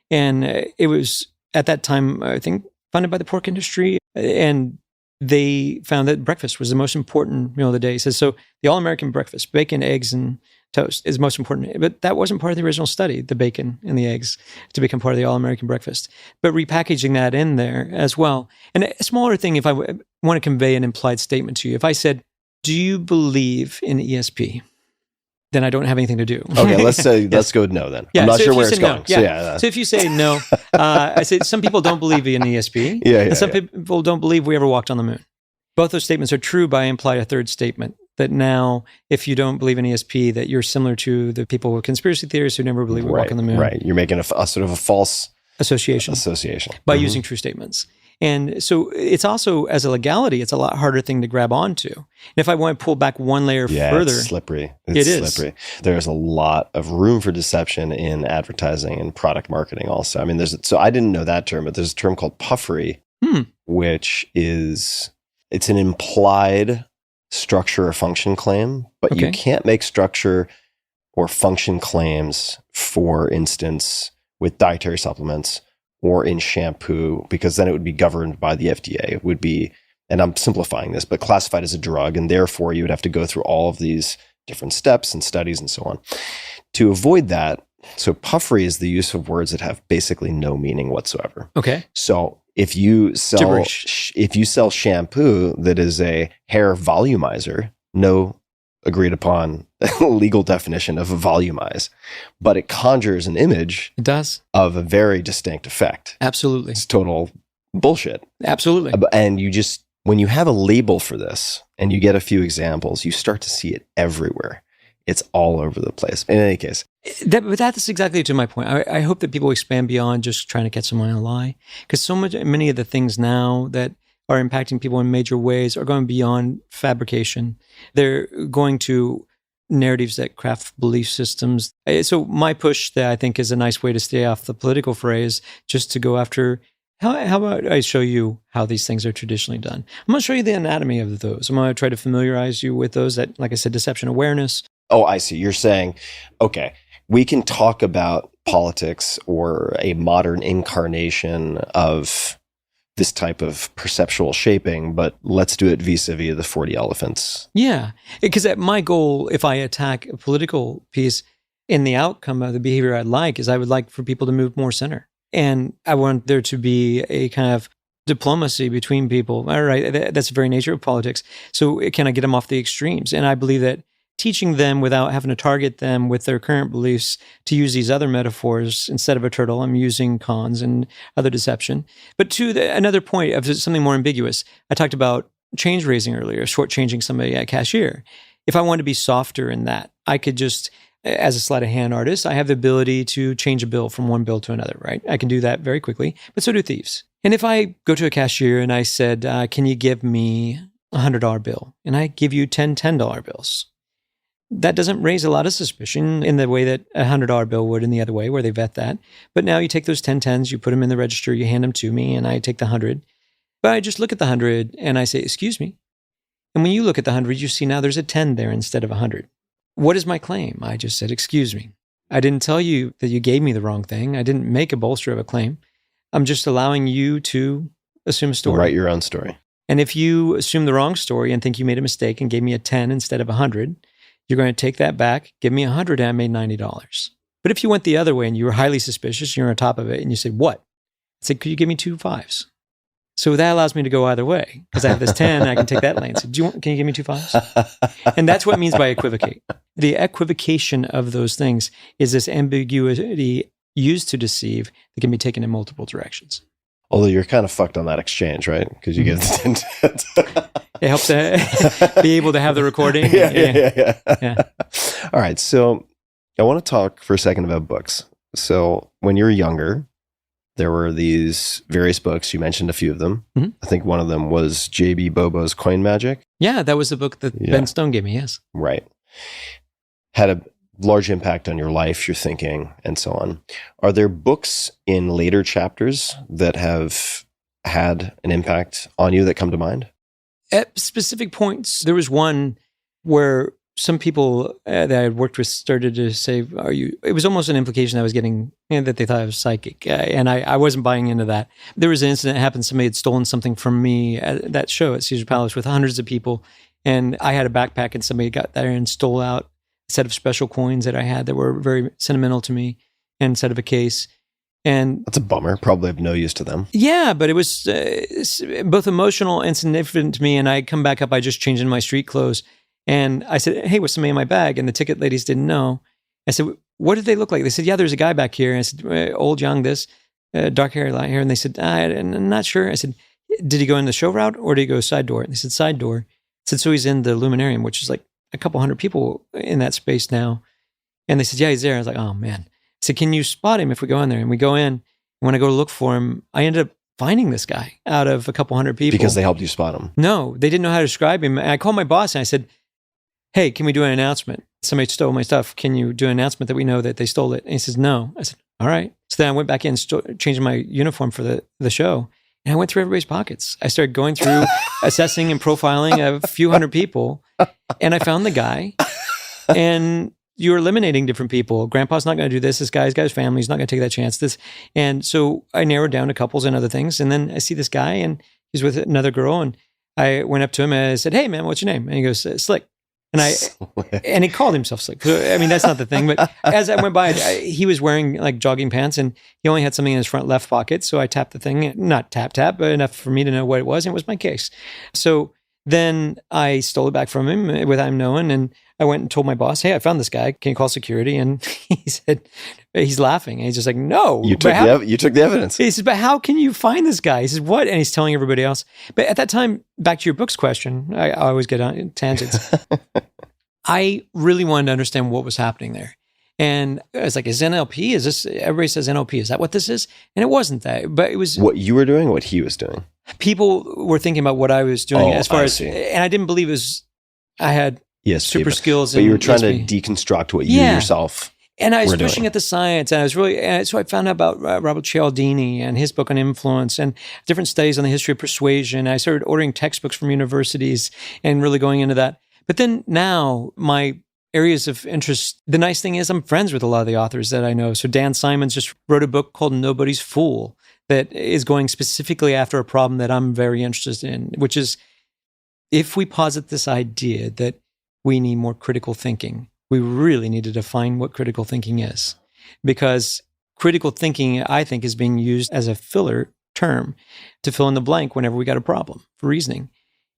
And it was, at that time, I think, funded by the pork industry. And they found that breakfast was the most important meal of the day. He says, so the all-American breakfast, bacon, eggs, and toast is most important. But that wasn't part of the original study, the bacon and the eggs, to become part of the all-American breakfast. But repackaging that in there as well. And a smaller thing, if I want to convey an implied statement to you, if I said, do you believe in ESP? Then I don't have anything to do. Okay, let's say, let's go with no then. Yeah, I'm not so sure where it's no, going. Yeah. So if you say no, I say some people don't believe in ESP. And some people don't believe we ever walked on the moon. Both those statements are true, but I imply a third statement that now, if you don't believe in ESP, that you're similar to the people with conspiracy theorists who never believe we walk on the moon. Right. You're making a sort of a false association by using true statements. And so it's also, as a legality, it's a lot harder thing to grab onto. And if I want to pull back one layer further, it's slippery. It's slippery. There's a lot of room for deception in advertising and product marketing also. I mean, so I didn't know that term, but there's a term called puffery, which is, it's an implied structure or function claim, but you can't make structure or function claims, for instance, with dietary supplements or in shampoo, because then it would be governed by the FDA. It would be, and I'm simplifying this, but classified as a drug, and therefore you would have to go through all of these different steps and studies and so on. To avoid that, so puffery is the use of words that have basically no meaning whatsoever. Okay. So if you sell shampoo that is a hair volumizer, no agreed upon legal definition of a volumize, but it conjures an image. It does. Of a very distinct effect. Absolutely. It's total bullshit. Absolutely. And when you have a label for this and you get a few examples, you start to see it everywhere. It's all over the place. In any case. But that's exactly to my point. I hope that people expand beyond just trying to catch someone in a lie. Because many of the things now that are impacting people in major ways are going beyond fabrication. They're going to narratives that craft belief systems. So my push that I think is a nice way to stay off the political phrase, just to go after, how about I show you how these things are traditionally done? I'm going to show you the anatomy of those. I'm going to try to familiarize you with those that, like I said, deception awareness. Oh, I see. You're saying, okay, we can talk about politics or a modern incarnation of this type of perceptual shaping, but let's do it vis-a-vis the 40 elephants. Yeah, because my goal, if I attack a political piece in the outcome of the behavior I'd like, is I would like for people to move more center. And I want there to be a kind of diplomacy between people. All right, that's the very nature of politics. So can I get them off the extremes? And I believe that teaching them without having to target them with their current beliefs to use these other metaphors instead of a turtle, I'm using cons and other deception. But another point of something more ambiguous, I talked about change raising earlier, shortchanging somebody at cashier. If I wanted to be softer in that, I could just, as a sleight of hand artist, I have the ability to change a bill from one bill to another, right? I can do that very quickly, but so do thieves. And if I go to a cashier and I said, can you give me a $100 bill? And I give you 10 $10 bills. That doesn't raise a lot of suspicion in the way that a $100 bill would in the other way, where they vet that. But now you take those 10 10s, you put them in the register, you hand them to me, and I take the 100. But I just look at the 100 and I say, excuse me. And when you look at the 100, you see now there's a 10 there instead of 100. What is my claim? I just said, excuse me. I didn't tell you that you gave me the wrong thing. I didn't make a bolster of a claim. I'm just allowing you to assume a story. Write your own story. And if you assume the wrong story and think you made a mistake and gave me a 10 instead of 100, you're going to take that back, give me 100, and I made $90. But if you went the other way and you were highly suspicious, you're on top of it, and you said, what? I said, could you give me 2 5s? So that allows me to go either way, because I have this 10, I can take that lane. So can you give me 2 5s? And that's what it means by equivocate. The equivocation of those things is this ambiguity used to deceive that can be taken in multiple directions. Although you're kind of fucked on that exchange, right? Because you give the 10. It helps to be able to have the recording. Yeah. All right. So I want to talk for a second about books. So when you were younger, there were these various books. You mentioned a few of them. Mm-hmm. I think one of them was J.B. Bobo's Coin Magic. Yeah, that was the book that Ben Stone gave me, yes. Right. Had a large impact on your life, your thinking, and so on. Are there books in later chapters that have had an impact on you that come to mind? At specific points, there was one where some people that I had worked with started to say, it was almost an implication I was getting, that they thought I was psychic. And I wasn't buying into that. There was an incident that happened. Somebody had stolen something from me at that show at Caesar Palace with hundreds of people. And I had a backpack and somebody got there and stole out a set of special coins that I had that were very sentimental to me, and instead of a case. And that's a bummer. Probably of no use to them. Yeah, but it was both emotional and significant to me. And I come back up, I just changed into my street clothes. And I said, hey, what's something in my bag? And the ticket ladies didn't know. I said, what did they look like? They said, yeah, there's a guy back here. And I said, old, young, this, dark hair, light hair. And they said, I'm not sure. I said, did he go in the show route or did he go side door? And they said, side door. I said, so he's in the Luminarium, which is like a couple hundred people in that space now. And they said, yeah, he's there. I was like, oh, man. I said, can you spot him if we go in there? And we go in. And when I go to look for him, I ended up finding this guy out of a couple hundred people. Because they helped you spot him? No, they didn't know how to describe him. And I called my boss and I said, hey, can we do an announcement? Somebody stole my stuff. Can you do an announcement that we know that they stole it? And he says, no. I said, all right. So then I went back in, changing my uniform for the show. And I went through everybody's pockets. I started going through assessing and profiling a few hundred people. And I found the guy. And you're eliminating different people. Grandpa's not going to do this. This guy's got his family. He's not going to take that chance. And so I narrowed down to couples and other things. And then I see this guy and he's with another girl. And I went up to him and I said, hey, man, what's your name? And he goes, Slick. And he called himself Slick. I mean, that's not the thing. But as I went by, he was wearing like jogging pants and he only had something in his front left pocket. So I tapped the thing, not tap, but enough for me to know what it was. And it was my case. So then I stole it back from him without him knowing. And I went and told my boss, hey, I found this guy. Can you call security? And he said, he's laughing. And he's just like, no. You took the evidence. He says, but how can you find this guy? He says, what? And he's telling everybody else. But at that time, back to your books question, I always get on tangents. I really wanted to understand what was happening there. And I was like, is NLP? Is this, everybody says NLP. Is that what this is? And it wasn't that, but it was What you were doing, what he was doing. people were thinking about what I was doing as far I as, see. and I didn't believe it was, I had Yes, super skills. But you were trying to ESP. deconstruct what you Yeah. yourself. And I was we're pushing doing. at the science, and I was really, and so I found out about Robert Cialdini and his book on influence and different studies on the history of persuasion. I started ordering textbooks from universities and really going into that. But then now my areas of interest, the nice thing is I'm friends with a lot of the authors that I know. So Dan Simons just wrote a book called Nobody's Fool that is going specifically after a problem that I'm very interested in, which is if we posit this idea that we need more critical thinking, we really need to define what critical thinking is. Because critical thinking, I think, is being used as a filler term to fill in the blank whenever we got a problem for reasoning.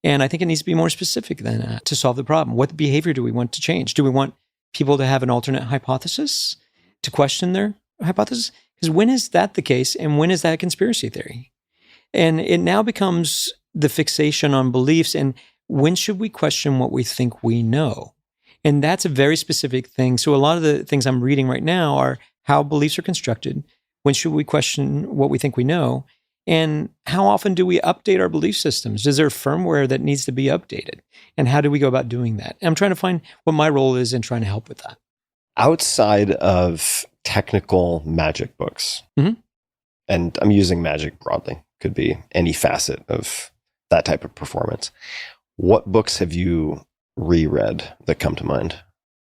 And I think it needs to be more specific than that to solve the problem. What behavior do we want to change? Do we want people to have an alternate hypothesis, to question their hypothesis? Because when is that the case? And when is that a conspiracy theory? And it now becomes the fixation on beliefs. And when should we question what we think we know? And that's a very specific thing. So a lot of the things I'm reading right now are how beliefs are constructed. When should we question what we think we know? And how often do we update our belief systems? Is there firmware that needs to be updated? And how do we go about doing that? And I'm trying to find what my role is in trying to help with that. Outside of technical magic books, Mhm. and I'm using magic broadly, could be any facet of that type of performance. What books have you reread that come to mind?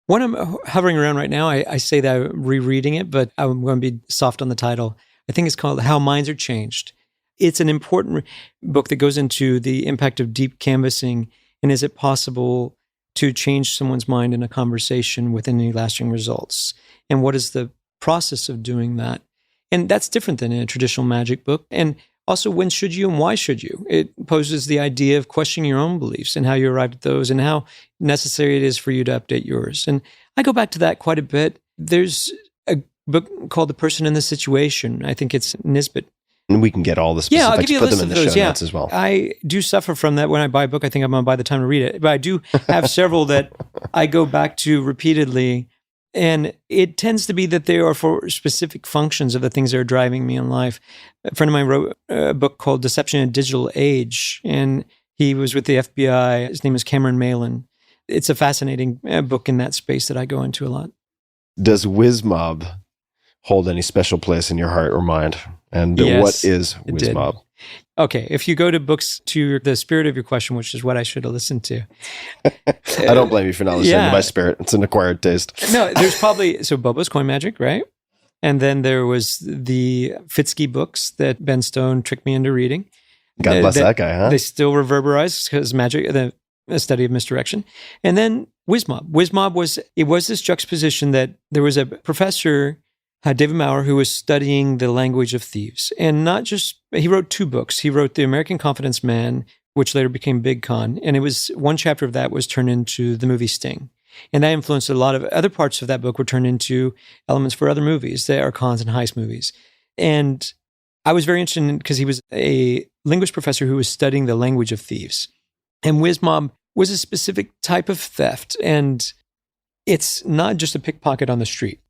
When I'm hovering around right now, I say that I'm rereading it, but I'm going to be soft on the title. I think it's called How Minds Are Changed. It's an important book that goes into the impact of deep canvassing, and is it possible to change someone's mind in a conversation with any lasting results? And what is the process of doing that? And that's different than in a traditional magic book. And also, when should you and why should you? It poses the idea of questioning your own beliefs and how you arrived at those and how necessary it is for you to update yours. And I go back to that quite a bit. There's a book called The Person in the Situation. I think it's Nisbet. And we can get all the Yeah, I'll specifics, give you a put list them in of the those. show Yeah, notes as well. I do suffer from that when I buy a book. I think I'm going to buy the time to read it. But I do have several that I go back to repeatedly. And it tends to be that they are for specific functions of the things that are driving me in life. A friend of mine wrote a book called Deception in a Digital Age, and he was with the FBI. His name is Cameron Malin. It's a fascinating book in that space that I go into a lot. Does WizMob hold any special place in your heart or mind? And Yes, what is it did. WizMob? Okay, if you go to books to the spirit of your question, which is what I should have listened to. I don't blame you for not listening Yeah. to my spirit. It's an acquired taste. No, there's probably, so Bobo's Coin Magic, right? And then there was the Fitzky books that Ben Stone tricked me into reading. God bless that guy, huh? They still reverberize because magic, the study of misdirection. And then WizMob. WizMob was this juxtaposition that there was a professor, David Maurer, who was studying the language of thieves. And not just, he wrote two books. He wrote The American Confidence Man, which later became Big Con. And it was, one chapter of that was turned into the movie Sting. And that influenced a lot of other parts of that book were turned into elements for other movies that are cons and heist movies. And I was very interested in, because he was a linguist professor who was studying the language of thieves. And WizMob was a specific type of theft. And it's not just a pickpocket on the street.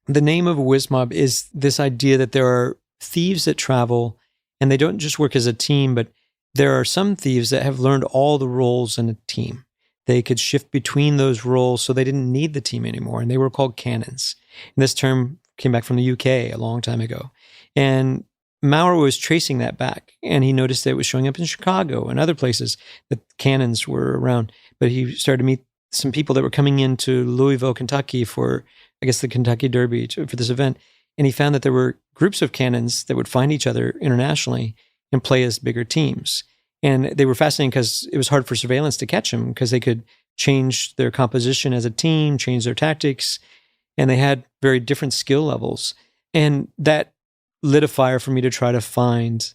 The name of a WizMob is this idea that there are thieves that travel, and they don't just work as a team, but there are some thieves that have learned all the roles in a team. They could shift between those roles, so they didn't need the team anymore, and they were called cannons. And this term came back from the UK a long time ago. And Maurer was tracing that back, and he noticed that it was showing up in Chicago and other places that cannons were around. But he started to meet some people that were coming into Louisville, Kentucky for, I guess, the Kentucky Derby for this event. And he found that there were groups of cannons that would find each other internationally and play as bigger teams. And they were fascinating because it was hard for surveillance to catch them because they could change their composition as a team, change their tactics, and they had very different skill levels. And that lit a fire for me to try to find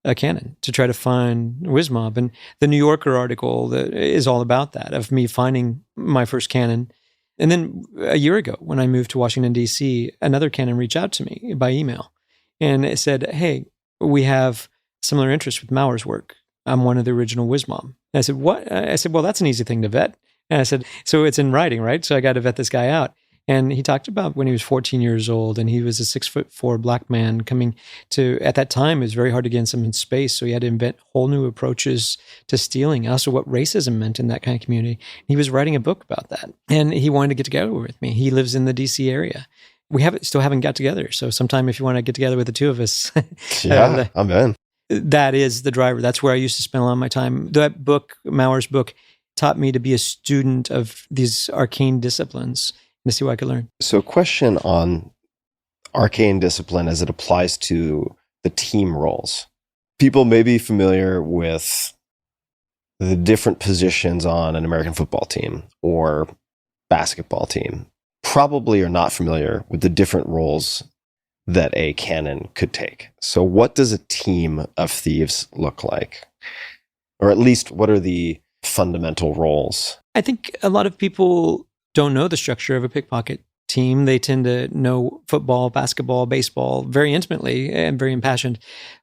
a cannon, to try to find WizMob. And the New Yorker article that is all about that, of me finding my first cannon. And then a year ago, when I moved to Washington, D.C., another cannon reached out to me by email. And it said, hey, we have similar interests with Maurer's work. I'm one of the original WizMob. And I said, what? I said, well, that's an easy thing to vet. And I said, so it's in writing, right? So I got to vet this guy out. And he talked about when he was 14 years old and he was a 6'4" black man coming to, at that time, it was very hard to get in some space. So he had to invent whole new approaches to stealing. Also what racism meant in that kind of community. He was writing a book about that. And he wanted to get together with me. He lives in the DC area. We still haven't got together. So sometime if you want to get together with the two of us. Yeah, I'm in. That is the driver. That's where I used to spend a lot of my time. That book, Mauer's book, taught me to be a student of these arcane disciplines and to see what I could learn. So, question on arcane discipline as it applies to the team roles. People may be familiar with the different positions on an American football team or basketball team. Probably are not familiar with the different roles that a cannon could take. So what does a team of thieves look like? Or at least what are the fundamental roles? I think a lot of people don't know the structure of a pickpocket team. They tend to know football, basketball, baseball very intimately and very impassioned.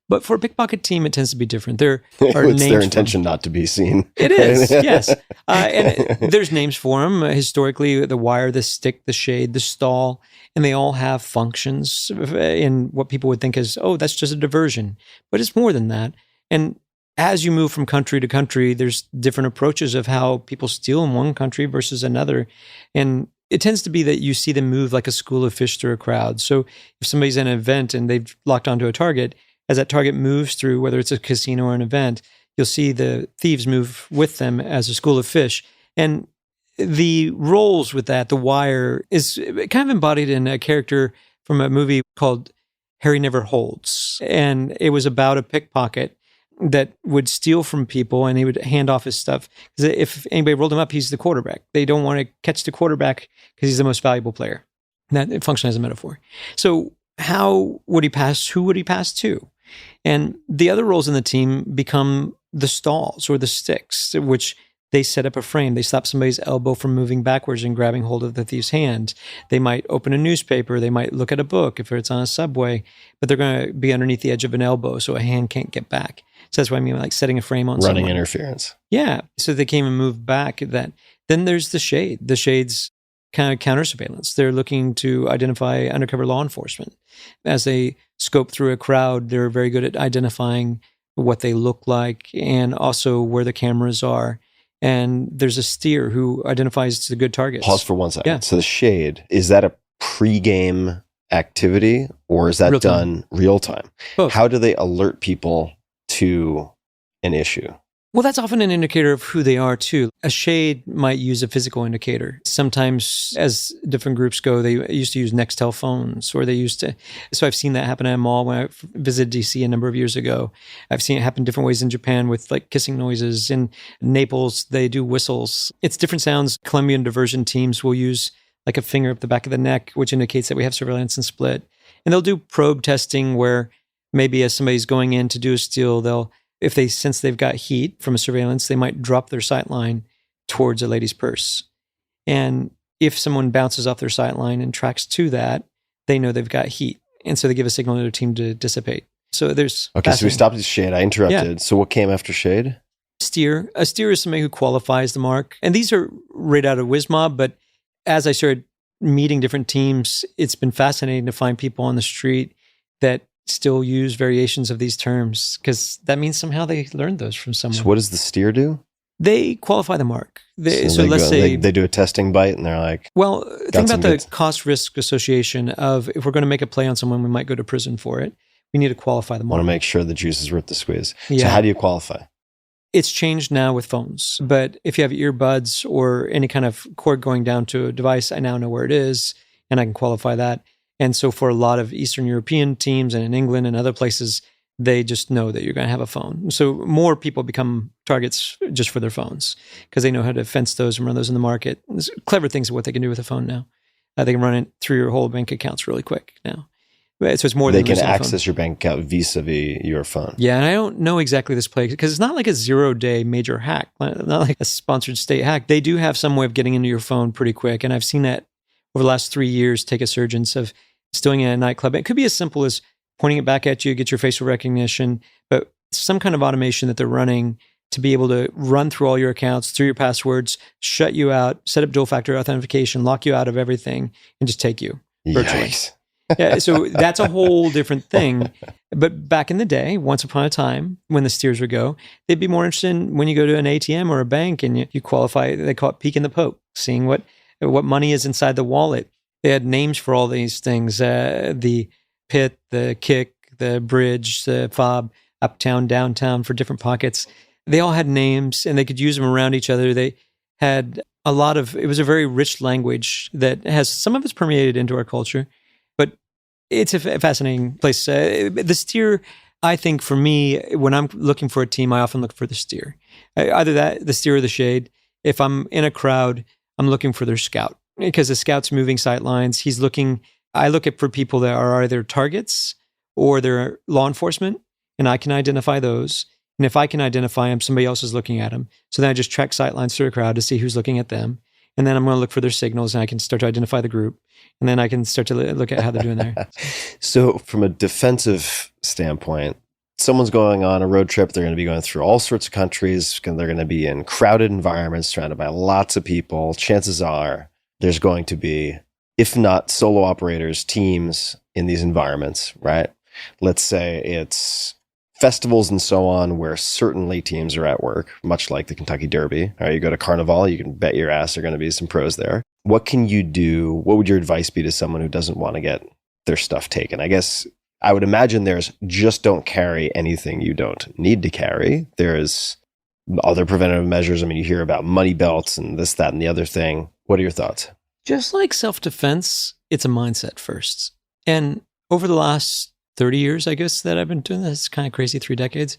But for a pickpocket team, it tends to be different. There are It's names their intention not to be seen. It is, yes. And there's names for them. Historically, the wire, the stick, the shade, the stall, and they all have functions in what people would think is, oh, that's just a diversion. But it's more than that. And as you move from country to country, there's different approaches of how people steal in one country versus another. And it tends to be that you see them move like a school of fish through a crowd. So if somebody's at an event and they've locked onto a target, as that target moves through, whether it's a casino or an event, you'll see the thieves move with them as a school of fish. And the roles with that, the wire, is kind of embodied in a character from a movie called Harry Never Holds. And it was about a pickpocket that would steal from people and he would hand off his stuff. Because if anybody rolled him up, he's the quarterback. They don't want to catch the quarterback because he's the most valuable player. And that functions as a metaphor. So how would he pass? Who would he pass to? And the other roles in the team become the stalls or the sticks, which they set up a frame. They stop somebody's elbow from moving backwards and grabbing hold of the thief's hand. They might open a newspaper. They might look at a book if it's on a subway, but they're going to be underneath the edge of an elbow so a hand can't get back. So that's what I mean, like setting a frame on Running someone. interference. Yeah. So they came and moved back that. Then there's the shade. The shade's kind of counter surveillance. They're looking to identify undercover law enforcement. As they scope through a crowd, they're very good at identifying what they look like and also where the cameras are. And there's a steer who identifies the good targets. Pause for 1 second. Yeah. So the shade, is that a pre-game activity or is that Real time. done real time? Both. How do they alert people to an issue? Well, that's often an indicator of who they are too. A shade might use a physical indicator. Sometimes as different groups go, they used to use Nextel phones or they used to. So I've seen that happen at a mall when I visited DC a number of years ago. I've seen it happen different ways in Japan with like kissing noises. In Naples, they do whistles. It's different sounds. Colombian diversion teams will use like a finger up the back of the neck, which indicates that we have surveillance and split. And they'll do probe testing where maybe as somebody's going in to do a steal, if they sense they've got heat from a surveillance, they might drop their sight line towards a lady's purse. And if someone bounces off their sight line and tracks to that, they know they've got heat. And so they give a signal to their team to dissipate. So there's... Okay, so we stopped at shade. I interrupted. Yeah. So what came after shade? Steer. A steer is somebody who qualifies the mark. And these are right out of WizMob, but as I started meeting different teams, it's been fascinating to find people on the street that still use variations of these terms because that means somehow they learned those from someone. So what does the steer do? They qualify the mark. So they let's go- say they do a testing bite and they're like, well, think some about the good- cost-risk association of if we're going to make a play on someone, we might go to prison for it. We need to qualify the want mark. to make sure the juice is worth the squeeze. So Yeah. how do you qualify? It's changed now with phones, but if you have earbuds or any kind of cord going down to a device, I now know where it is and I can qualify that. And so for a lot of Eastern European teams and in England and other places, they just know that you're going to have a phone. So more people become targets just for their phones because they know how to fence those and run those in the market. There's clever things of what they can do with a phone now. They can run it through your whole bank accounts really quick now. So it's more They than can losing a phone. access your bank account vis-a-vis your phone. Yeah, and I don't know exactly this play because it's not like a 0-day major hack, not like a sponsored state hack. They do have some way of getting into your phone pretty quick, and I've seen that over the last 3 years take a surge of stealing in a nightclub. It could be as simple as pointing it back at you, get your facial recognition, but some kind of automation that they're running to be able to run through all your accounts, through your passwords, shut you out, set up dual factor authentication, lock you out of everything, and just take you virtually. Yikes. Yeah, so that's a whole different thing. But back in the day, once upon a time, when the steers would go, they'd be more interested in when you go to an ATM or a bank and you qualify, they call it peeking the poke, seeing what money is inside the wallet. They had names for all these things, the pit, the kick, the bridge, the fob, uptown, downtown for different pockets. They all had names and they could use them around each other. They had it was a very rich language that has, some of it's permeated into our culture. But it's a fascinating place. The steer, I think for me, when I'm looking for a team, I often look for the steer. Either the steer or the shade. If I'm in a crowd, I'm looking for their scout because the scout's moving sight lines. I look for people that are either targets or they're law enforcement, and I can identify those. And if I can identify them, somebody else is looking at them. So then I just track sight lines through a crowd to see who's looking at them. And then I'm going to look for their signals and I can start to identify the group. And then I can start to look at how they're doing there. So from a defensive standpoint, someone's going on a road trip. They're going to be going through all sorts of countries. They're going to be in crowded environments, surrounded by lots of people. Chances are there's going to be, if not solo operators, teams in these environments, right? Let's say it's festivals and so on, where certainly teams are at work, much like the Kentucky Derby. All right, you go to Carnival, you can bet your ass there are going to be some pros there. What can you do? What would your advice be to someone who doesn't want to get their stuff taken? I guess I would imagine there's just don't carry anything you don't need to carry. There's other preventative measures. I mean, you hear about money belts and this, that, and the other thing. What are your thoughts? Just like self-defense, it's a mindset first. And over the last 30 years, I guess, that I've been doing this, it's kind of crazy, 3 decades,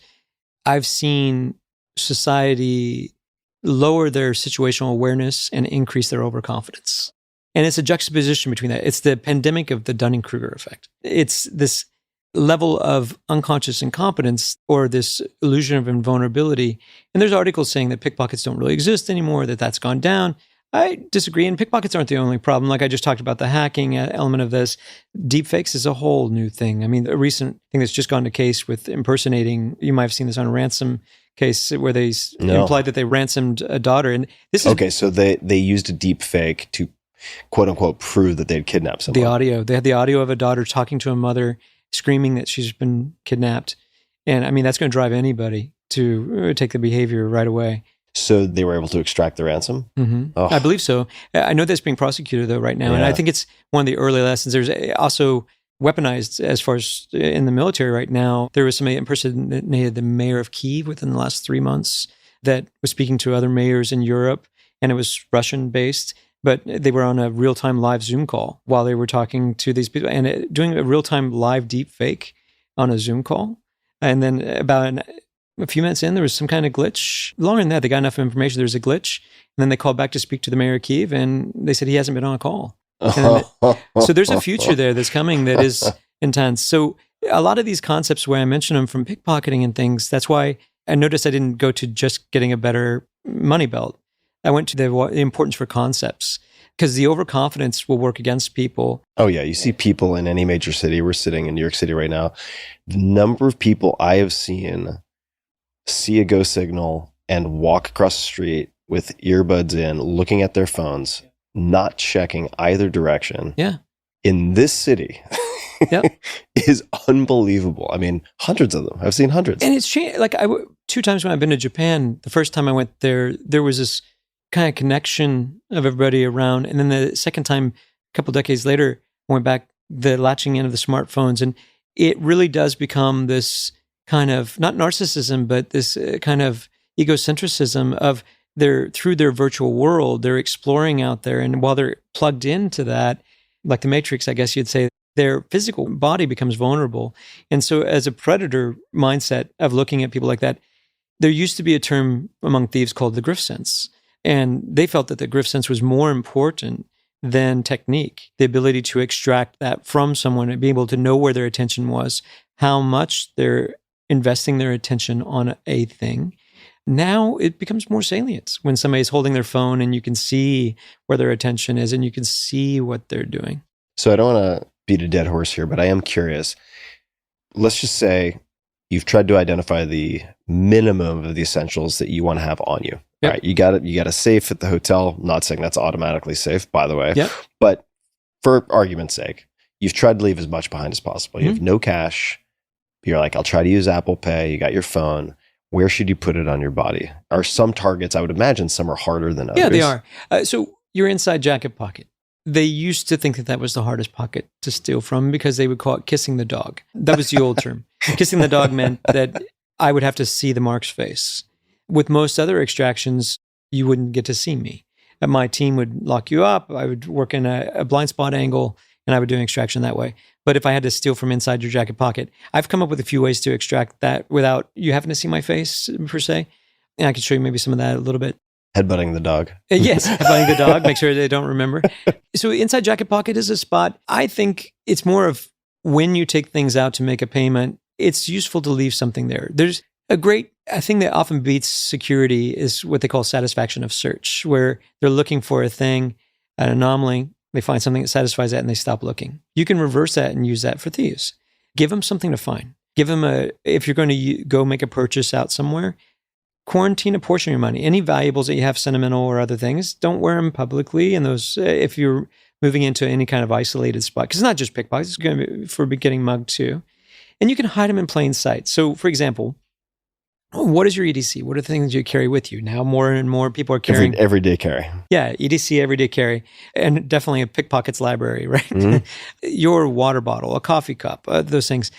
I've seen society lower their situational awareness and increase their overconfidence. And it's a juxtaposition between that. It's the pandemic of the Dunning-Kruger effect. It's this level of unconscious incompetence or this illusion of invulnerability. And there's articles saying that pickpockets don't really exist anymore, that's gone down. I disagree. And pickpockets aren't the only problem. Like I just talked about the hacking element of this. Deepfakes is a whole new thing. I mean, a recent thing that's just gone to case with impersonating, you might have seen this on a ransom case where they implied that they ransomed a daughter. And this is okay. So they used a deep fake to quote unquote prove that they'd kidnapped someone. They had the audio of a daughter talking to a mother, screaming that she's been kidnapped. And I mean, that's going to drive anybody to take the behavior right away. So they were able to extract the ransom? Mm-hmm. Oh. I believe so. I know that's being prosecuted though right now. Yeah. And I think it's one of the early lessons. There's also weaponized as far as in the military right now. There was somebody impersonated the mayor of Kyiv within the last 3 months that was speaking to other mayors in Europe, and it was Russian based, but they were on a real-time live Zoom call while they were talking to these people and doing a real-time live deep fake on a Zoom call. And then about a few minutes in, there was some kind of glitch. Longer than that, they got enough information. There was a glitch. And then they called back to speak to the mayor of Kyiv, and they said he hasn't been on a call. So there's a future there that's coming that is intense. So a lot of these concepts where I mentioned them from pickpocketing and things, that's why I noticed I didn't go to just getting a better money belt. I went to the importance for concepts, because the overconfidence will work against people. Oh, yeah. You see people in any major city. We're sitting in New York City right now. The number of people I have seen see a go signal and walk across the street with earbuds in, looking at their phones, not checking either direction. Yeah. In this city yep. is unbelievable. I mean, hundreds of them. I've seen hundreds. And it's changed. Like 2 times when I've been to Japan, the first time I went there was this kind of connection of everybody around. And then the second time, a couple decades later, I went back, the latching in of the smartphones. And it really does become this kind of, not narcissism, but this kind of egocentrism of through their virtual world, they're exploring out there. And while they're plugged into that, like the Matrix, I guess you'd say, their physical body becomes vulnerable. And so as a predator mindset of looking at people like that, there used to be a term among thieves called the grift sense. And they felt that the grift sense was more important than technique, the ability to extract that from someone and be able to know where their attention was, how much they're investing their attention on a thing. Now it becomes more salient when somebody's holding their phone and you can see where their attention is and you can see what they're doing. So I don't want to beat a dead horse here, but I am curious. Let's just say you've tried to identify the minimum of the essentials that you want to have on you. Yep. Right? You got a safe at the hotel. I'm not saying that's automatically safe, by the way. Yep. But for argument's sake, you've tried to leave as much behind as possible. You have no cash. You're like, I'll try to use Apple Pay. You got your phone. Where should you put it on your body? Are some targets, I would imagine some are harder than others. Yeah, they are. So your inside jacket pocket. They used to think that was the hardest pocket to steal from because they would call it kissing the dog. That was the old term. Kissing the dog meant that I would have to see the mark's face. With most other extractions, you wouldn't get to see me. My team would lock you up. I would work in a blind spot angle, and I would do an extraction that way. But if I had to steal from inside your jacket pocket, I've come up with a few ways to extract that without you having to see my face, per se. And I could show you maybe some of that a little bit. Headbutting the dog. Yes, headbutting the dog. Make sure they don't remember. So inside jacket pocket is a spot. I think it's more of when you take things out to make a payment, it's useful to leave something there. There's a great thing that often beats security is what they call satisfaction of search, where they're looking for a thing, an anomaly. They find something that satisfies that and they stop looking. You can reverse that and use that for thieves. Give them something to find. Give them if you're going to go make a purchase out somewhere, quarantine a portion of your money. Any valuables that you have, sentimental or other things, don't wear them publicly. And those, if you're moving into any kind of isolated spot, because it's not just pickpockets, it's going to be for getting mugged too. And you can hide them in plain sight. So, for example, what is your EDC? What are the things you carry with you? Now more and more people are carrying... Everyday carry. Yeah, EDC, everyday carry. And definitely a pickpockets library, right? Mm-hmm. Your water bottle, a coffee cup, those things.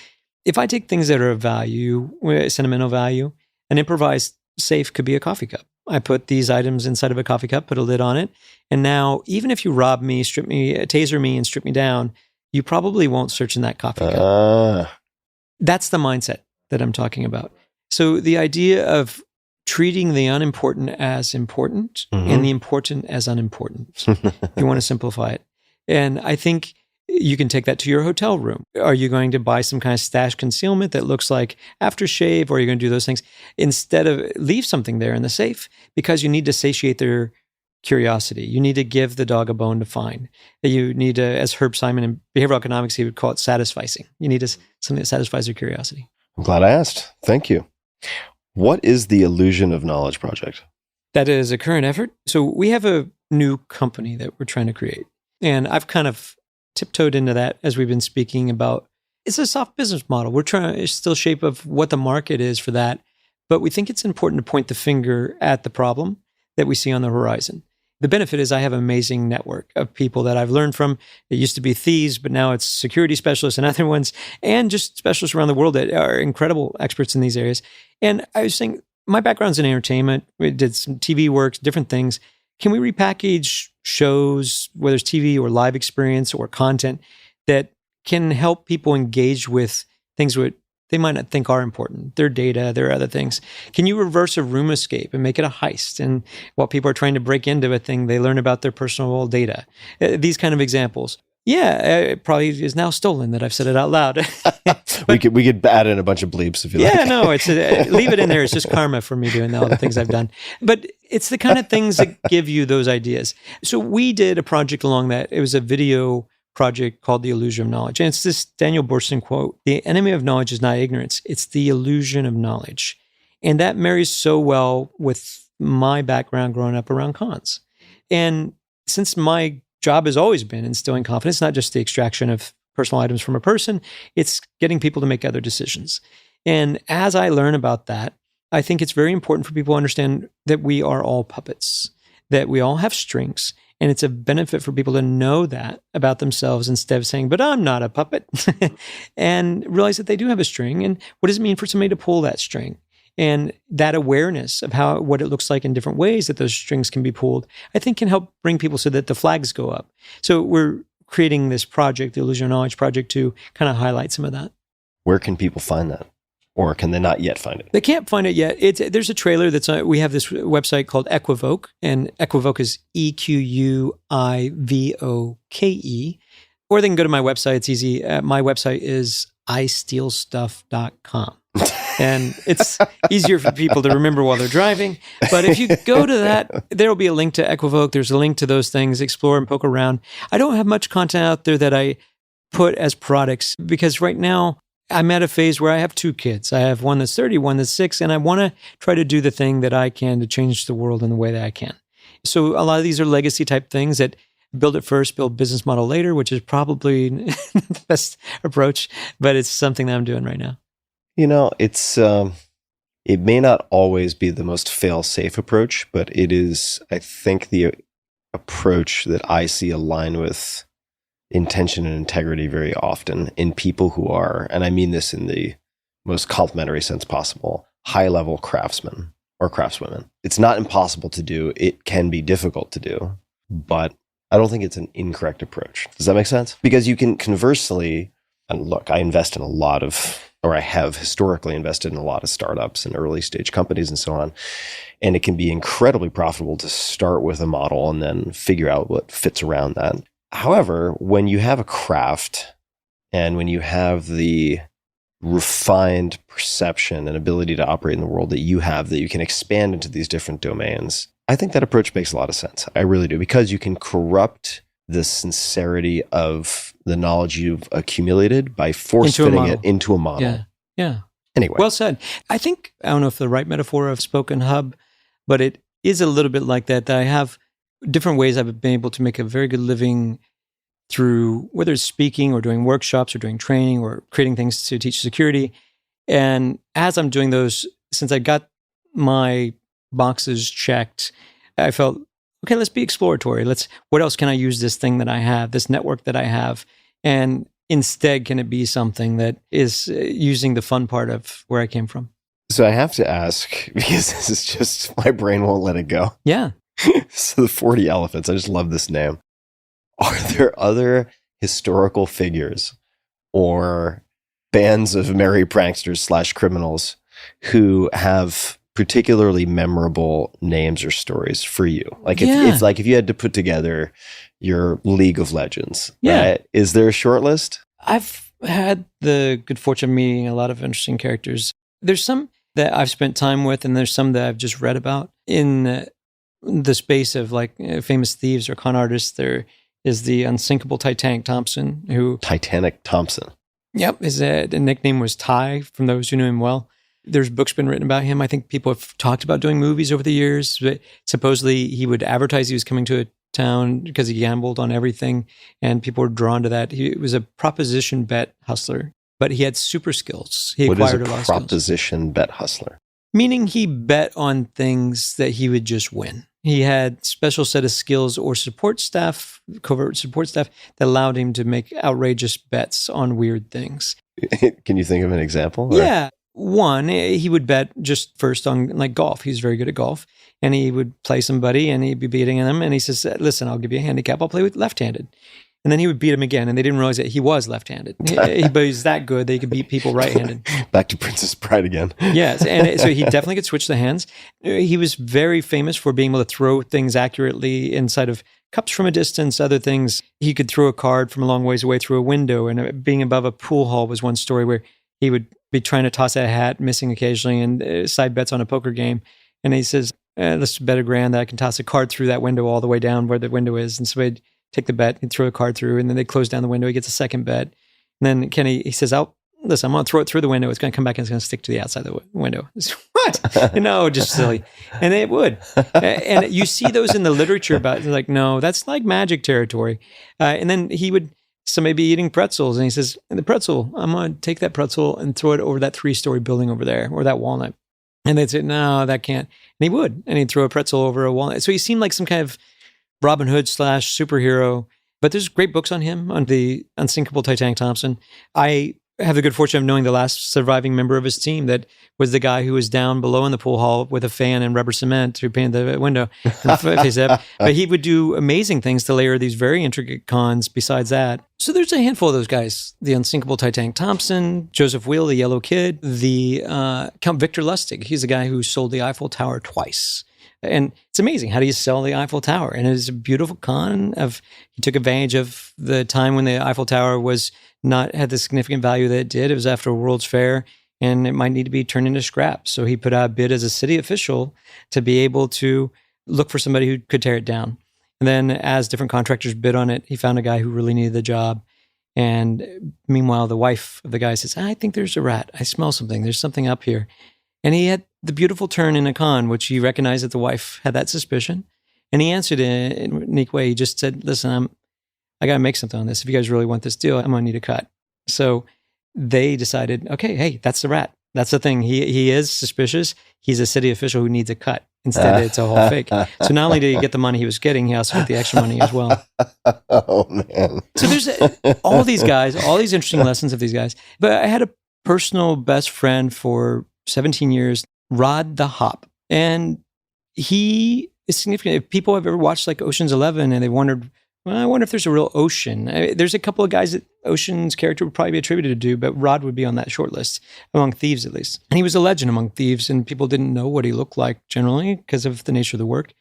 If I take things that are of value, sentimental value, an improvised safe could be a coffee cup. I put these items inside of a coffee cup, put a lid on it. And now, even if you rob me, strip me, taser me, and strip me down, you probably won't search in that coffee cup. That's the mindset that I'm talking about. So the idea of treating the unimportant as important and the important as unimportant, if you want to simplify it. And I think you can take that to your hotel room. Are you going to buy some kind of stash concealment that looks like aftershave, or are you going to do those things? Instead of leave something there in the safe because you need to satiate their curiosity. You need to give the dog a bone to find. You need to, as Herb Simon in behavioral economics, he would call it satisficing. You need something that satisfies their curiosity. I'm glad I asked. Thank you. What is the Illusion of Knowledge project? That is a current effort. So we have a new company that we're trying to create. And I've kind of tiptoed into that as we've been speaking about. It's a soft business model. We're trying to still shape of what the market is for that. But we think it's important to point the finger at the problem that we see on the horizon. The benefit is I have an amazing network of people that I've learned from. It used to be thieves, but now it's security specialists and other ones, and just specialists around the world that are incredible experts in these areas. And I was saying, my background's in entertainment. We did some TV work, different things. Can we repackage shows, whether it's TV or live experience or content, that can help people engage with things that they might not think are important, their data, their other things? Can you reverse a room escape and make it a heist? And while people are trying to break into a thing, they learn about their personal data. These kind of examples. Yeah, it probably is now stolen that I've said it out loud. we could add in a bunch of bleeps if you like. Yeah, no, it's leave it in there. It's just karma for me doing all the things I've done. But it's the kind of things that give you those ideas. So we did a project along that. It was a video project called The Illusion of Knowledge. And it's this Daniel Boorstin quote: "The enemy of knowledge is not ignorance, it's the illusion of knowledge." And that marries so well with my background growing up around cons. And since my job has always been instilling confidence, not just the extraction of personal items from a person, it's getting people to make other decisions. And as I learn about that, I think it's very important for people to understand that we are all puppets, that we all have strengths. And it's a benefit for people to know that about themselves instead of saying, but I'm not a puppet, and realize that they do have a string. And what does it mean for somebody to pull that string? And that awareness of what it looks like in different ways that those strings can be pulled, I think can help bring people so that the flags go up. So we're creating this project, the Illusion of Knowledge project, to kind of highlight some of that. Where can people find that? Or can they not yet find it? They can't find it yet. There's a trailer that's we have this website called Equivoke, and Equivoke is EQUIVOKE. Or they can go to my website. It's easy. My website is istealstuff.com. And it's easier for people to remember while they're driving. But if you go to that, there will be a link to Equivoke. There's a link to those things. Explore and poke around. I don't have much content out there that I put as products because right now, I'm at a phase where I have 2 kids. I have one that's 30, one that's 6, and I want to try to do the thing that I can to change the world in the way that I can. So a lot of these are legacy type things that build it first, build business model later, which is probably the best approach, but it's something that I'm doing right now. It's it may not always be the most fail-safe approach, but it is, I think, the approach that I see align with intention and integrity very often in people who are, and I mean this in the most complimentary sense possible, high-level craftsmen or craftswomen. It's not impossible to do. It can be difficult to do, but I don't think it's an incorrect approach. Does that make sense? Because you can conversely, and look, I invest in a lot of, or I have historically invested in a lot of startups and early stage companies and so on. And it can be incredibly profitable to start with a model and then figure out what fits around that. However, when you have a craft and when you have the refined perception and ability to operate in the world that you have, that you can expand into these different domains, I think that approach makes a lot of sense. I really do, because you can corrupt the sincerity of the knowledge you've accumulated by force-fitting it into a model. Yeah. Yeah. Anyway. Well said. I think, I don't know if the right metaphor of Spoken Hub, but it is a little bit like that I have different ways I've been able to make a very good living through, whether it's speaking or doing workshops or doing training or creating things to teach security. And as I'm doing those, since I got my boxes checked, I felt, okay, let's be exploratory. What else can I use this thing that I have, this network that I have? And instead, can it be something that is using the fun part of where I came from? So I have to ask, because this is just, my brain won't let it go. Yeah. So the 40 Elephants, I just love this name. Are there other historical figures or bands of merry pranksters / criminals who have particularly memorable names or stories for you? Like if you had to put together your League of Legends, right? Is there a short list? I've had the good fortune of meeting a lot of interesting characters. There's some that I've spent time with, and there's some that I've just read about. In the space of like famous thieves or con artists, there is the unsinkable Titanic Thompson, who... Titanic Thompson. Yep. His nickname was Ty, from those who knew him well. There's books been written about him. I think people have talked about doing movies over the years. But supposedly he would advertise he was coming to a town because he gambled on everything, and people were drawn to that. He was a proposition bet hustler, but he had super skills. He acquired a lot of skills. Proposition bet hustler? Meaning he bet on things that he would just win. He had special set of skills or support staff, covert support staff, that allowed him to make outrageous bets on weird things. Can you think of an example? Yeah. One, he would bet just first on like golf. He's very good at golf. And he would play somebody and he'd be beating them. And he says, listen, I'll give you a handicap. I'll play with left-handed. And then he would beat him again. And they didn't realize that he was left-handed. But he's that good that he could beat people right-handed. Back to Princess Bride again. Yes. And so he definitely could switch the hands. He was very famous for being able to throw things accurately inside of cups from a distance, other things. He could throw a card from a long ways away through a window. And being above a pool hall was one story where he would be trying to toss a hat, missing occasionally, and side bets on a poker game. And he says, let's bet $1,000 that I can toss a card through that window all the way down where the window is. And so he'd take the bet, he'd throw a card through, and then they close down the window. He gets a second bet. And then Kenny, he says, listen, I'm going to throw it through the window. It's going to come back and it's going to stick to the outside of the window. What? No, just silly. And it would. And you see those in the literature about, like, no, that's like magic territory. And then somebody be eating pretzels, and he says, the pretzel, I'm going to take that pretzel and throw it over that 3-story building over there, or that walnut. And they'd say, no, that can't. And he would. And he'd throw a pretzel over a walnut. So he seemed like some kind of Robin Hood / superhero. But there's great books on him, on the unsinkable Titanic Thompson. I have the good fortune of knowing the last surviving member of his team that was the guy who was down below in the pool hall with a fan and rubber cement to paint the window. But he would do amazing things to layer these very intricate cons besides that. So there's a handful of those guys. The unsinkable Titanic Thompson, Joseph Wheel, the Yellow Kid, the Count Victor Lustig. He's the guy who sold the Eiffel Tower twice. And it's amazing. How do you sell the Eiffel Tower? And it was a beautiful con he took advantage of the time when the Eiffel Tower had the significant value that it did. It was after a World's Fair and it might need to be turned into scrap. So he put out a bid as a city official to be able to look for somebody who could tear it down. And then as different contractors bid on it, he found a guy who really needed the job. And meanwhile, the wife of the guy says, I think there's a rat. I smell something. There's something up here. And he had the beautiful turn in a con, which he recognized that the wife had that suspicion. And he answered in a unique way. He just said, listen, I got to make something on this. If you guys really want this deal, I'm going to need a cut. So they decided, okay, hey, that's the rat. That's the thing. He is suspicious. He's a city official who needs a cut. Instead, it's a whole fake. So not only did he get the money he was getting, he also got the extra money as well. Oh, man. So there's all these guys, all these interesting lessons of these guys. But I had a personal best friend for 17 years, Rod the Hop. And he is significant. If people have ever watched like Ocean's 11 and they wondered, well, I wonder if there's a real Ocean. There's a couple of guys that Ocean's character would probably be attributed to, but Rod would be on that short list, among thieves at least. And he was a legend among thieves, and people didn't know what he looked like generally because of the nature of the work.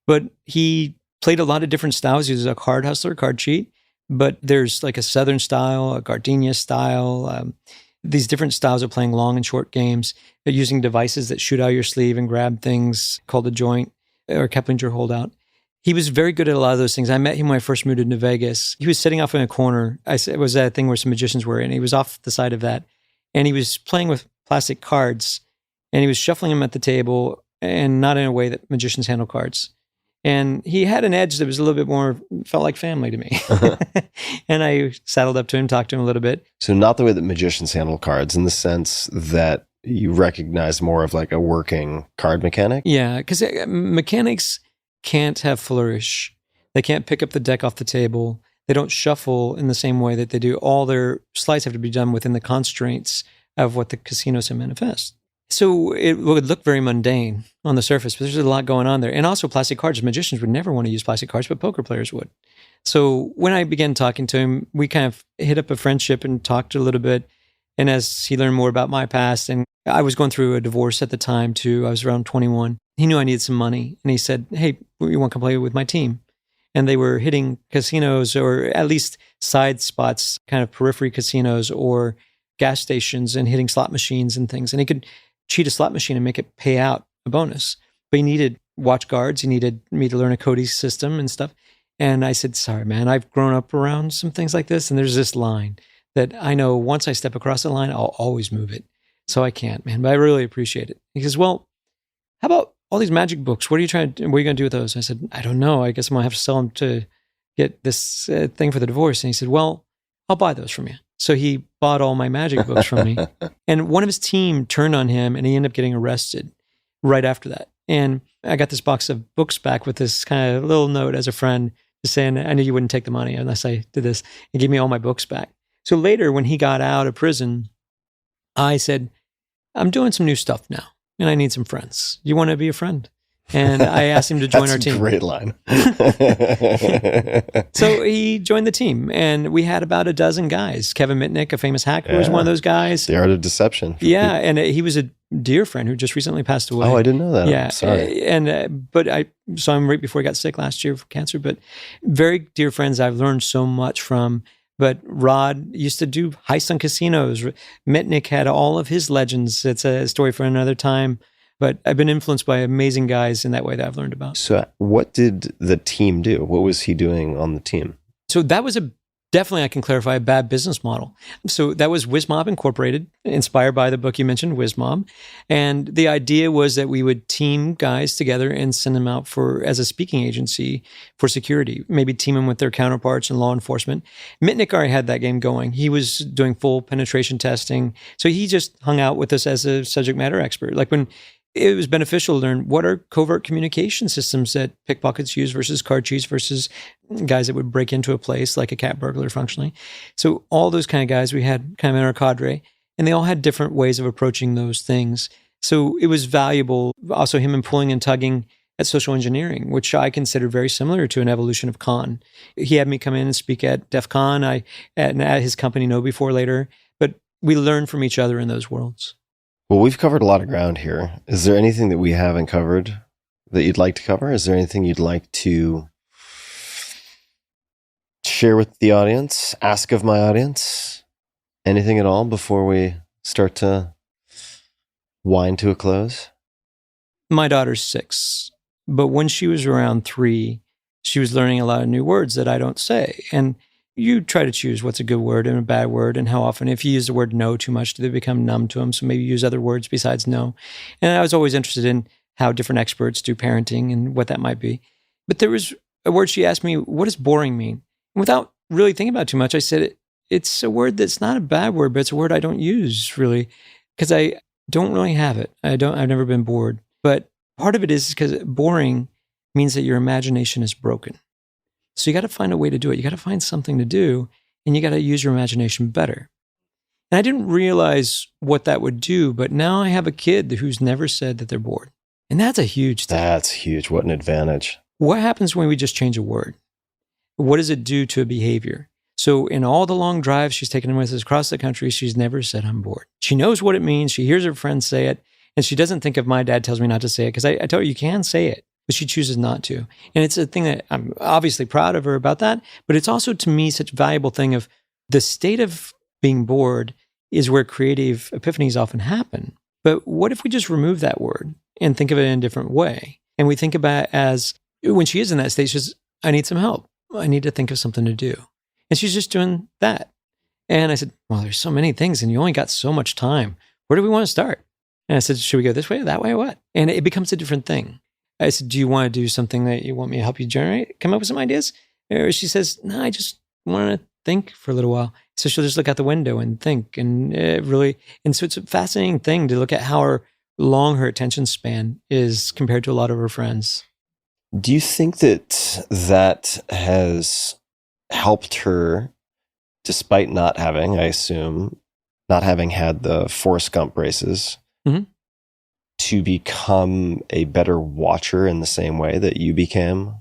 But he played a lot of different styles. He was a card hustler, card cheat, but there's like a Southern style, a gardenia style, these different styles of playing long and short games. They're using devices that shoot out your sleeve and grab things called a joint or Keplinger holdout. He was very good at a lot of those things. I met him when I first moved into Vegas. He was sitting off in a corner. It was that thing where some magicians were, and he was off the side of that. And he was playing with plastic cards, and he was shuffling them at the table, and not in a way that magicians handle cards. And he had an edge that was a little bit more, felt like family to me. And I saddled up to him, talked to him a little bit. So not the way that magicians handle cards, in the sense that you recognize more of like a working card mechanic? Yeah, because mechanics can't have flourish. They can't pick up the deck off the table. They don't shuffle in the same way that they do. All their sleights have to be done within the constraints of what the casinos have manifest. So it would look very mundane on the surface, but there's a lot going on there. And also plastic cards. Magicians would never want to use plastic cards, but poker players would. So when I began talking to him, we kind of hit up a friendship and talked a little bit. And as he learned more about my past, and I was going through a divorce at the time too, I was around 21. He knew I needed some money, and he said, hey, you want to come play with my team? And they were hitting casinos, or at least side spots, kind of periphery casinos or gas stations, and hitting slot machines and things. And he could cheat a slot machine and make it pay out a bonus. But he needed watch guards. He needed me to learn a Cody system and stuff. And I said, sorry, man, I've grown up around some things like this. And there's this line that I know once I step across the line, I'll always move it. So I can't, man, but I really appreciate it. He says, well, how about all these magic books? What are you going to do with those? I said, I don't know. I guess I'm going to have to sell them to get this thing for the divorce. And he said, well, I'll buy those from you. So he bought all my magic books from me. And one of his team turned on him, and he ended up getting arrested right after that. And I got this box of books back with this kind of little note as a friend just saying, I knew you wouldn't take the money unless I did this. He gave me all my books back. So later, when he got out of prison, I said, I'm doing some new stuff now, and I need some friends. You want to be a friend? And I asked him to join our team. That's a great line. So he joined the team, and we had about a dozen guys. Kevin Mitnick, a famous hacker, was one of those guys. The Art of Deception. Yeah, and he was a dear friend who just recently passed away. Oh, I didn't know that. Yeah, I'm sorry. And but I saw him right before he got sick last year for cancer. But very dear friends I've learned so much from. But Rod used to do heists on casinos. Mitnick had all of his legends. It's a story for another time. But I've been influenced by amazing guys in that way that I've learned about. So what did the team do? What was he doing on the team? So that was definitely, I can clarify, a bad business model. So that was WizMob Incorporated, inspired by the book you mentioned, WizMob. And the idea was that we would team guys together and send them out as a speaking agency for security, maybe team them with their counterparts in law enforcement. Mitnick already had that game going. He was doing full penetration testing. So he just hung out with us as a subject matter expert. Like when it was beneficial to learn what are covert communication systems that pickpockets use versus card cheats versus guys that would break into a place like a cat burglar functionally. So all those kind of guys we had kind of in our cadre, and they all had different ways of approaching those things. So it was valuable. Also him and pulling and tugging at social engineering, which I consider very similar to an evolution of con. He had me come in and speak at DEF CON, at his company Know Before Later, but we learned from each other in those worlds. Well, we've covered a lot of ground here. Is there anything that we haven't covered that you'd like to cover? Is there anything you'd like to share with the audience, ask of my audience? Anything at all before we start to wind to a close? My daughter's 6, but when she was around 3, she was learning a lot of new words that I don't say. And you try to choose what's a good word and a bad word and how often. If you use the word no too much, do they become numb to them? So maybe use other words besides no. And I was always interested in how different experts do parenting and what that might be. But there was a word she asked me, what does boring mean? And without really thinking about it too much, I said, it's a word that's not a bad word, but it's a word I don't use really because I don't really have it. I've never been bored. But part of it is because boring means that your imagination is broken. So you got to find a way to do it. You got to find something to do, and you got to use your imagination better. And I didn't realize what that would do, but now I have a kid who's never said that they're bored. And that's a huge thing. That's huge. What an advantage. What happens when we just change a word? What does it do to a behavior? So in all the long drives she's taken with us across the country, she's never said, I'm bored. She knows what it means. She hears her friends say it, and she doesn't think of my dad tells me not to say it, because I tell her you can say it, but she chooses not to. And it's a thing that I'm obviously proud of her about that, but it's also to me such a valuable thing of the state of being bored is where creative epiphanies often happen. But what if we just remove that word and think of it in a different way? And we think about it as, when she is in that state, she says, I need some help. I need to think of something to do. And she's just doing that. And I said, well, there's so many things and you only got so much time. Where do we want to start? And I said, should we go this way, that way, or what? And it becomes a different thing. I said, do you want to do something that you want me to help you generate, come up with some ideas? Or she says, no, I just want to think for a little while. So she'll just look out the window and think. And so it's a fascinating thing to look at how long her attention span is compared to a lot of her friends. Do you think that has helped her, despite not having, I assume, not having had the Forrest Gump braces, to become a better watcher in the same way that you became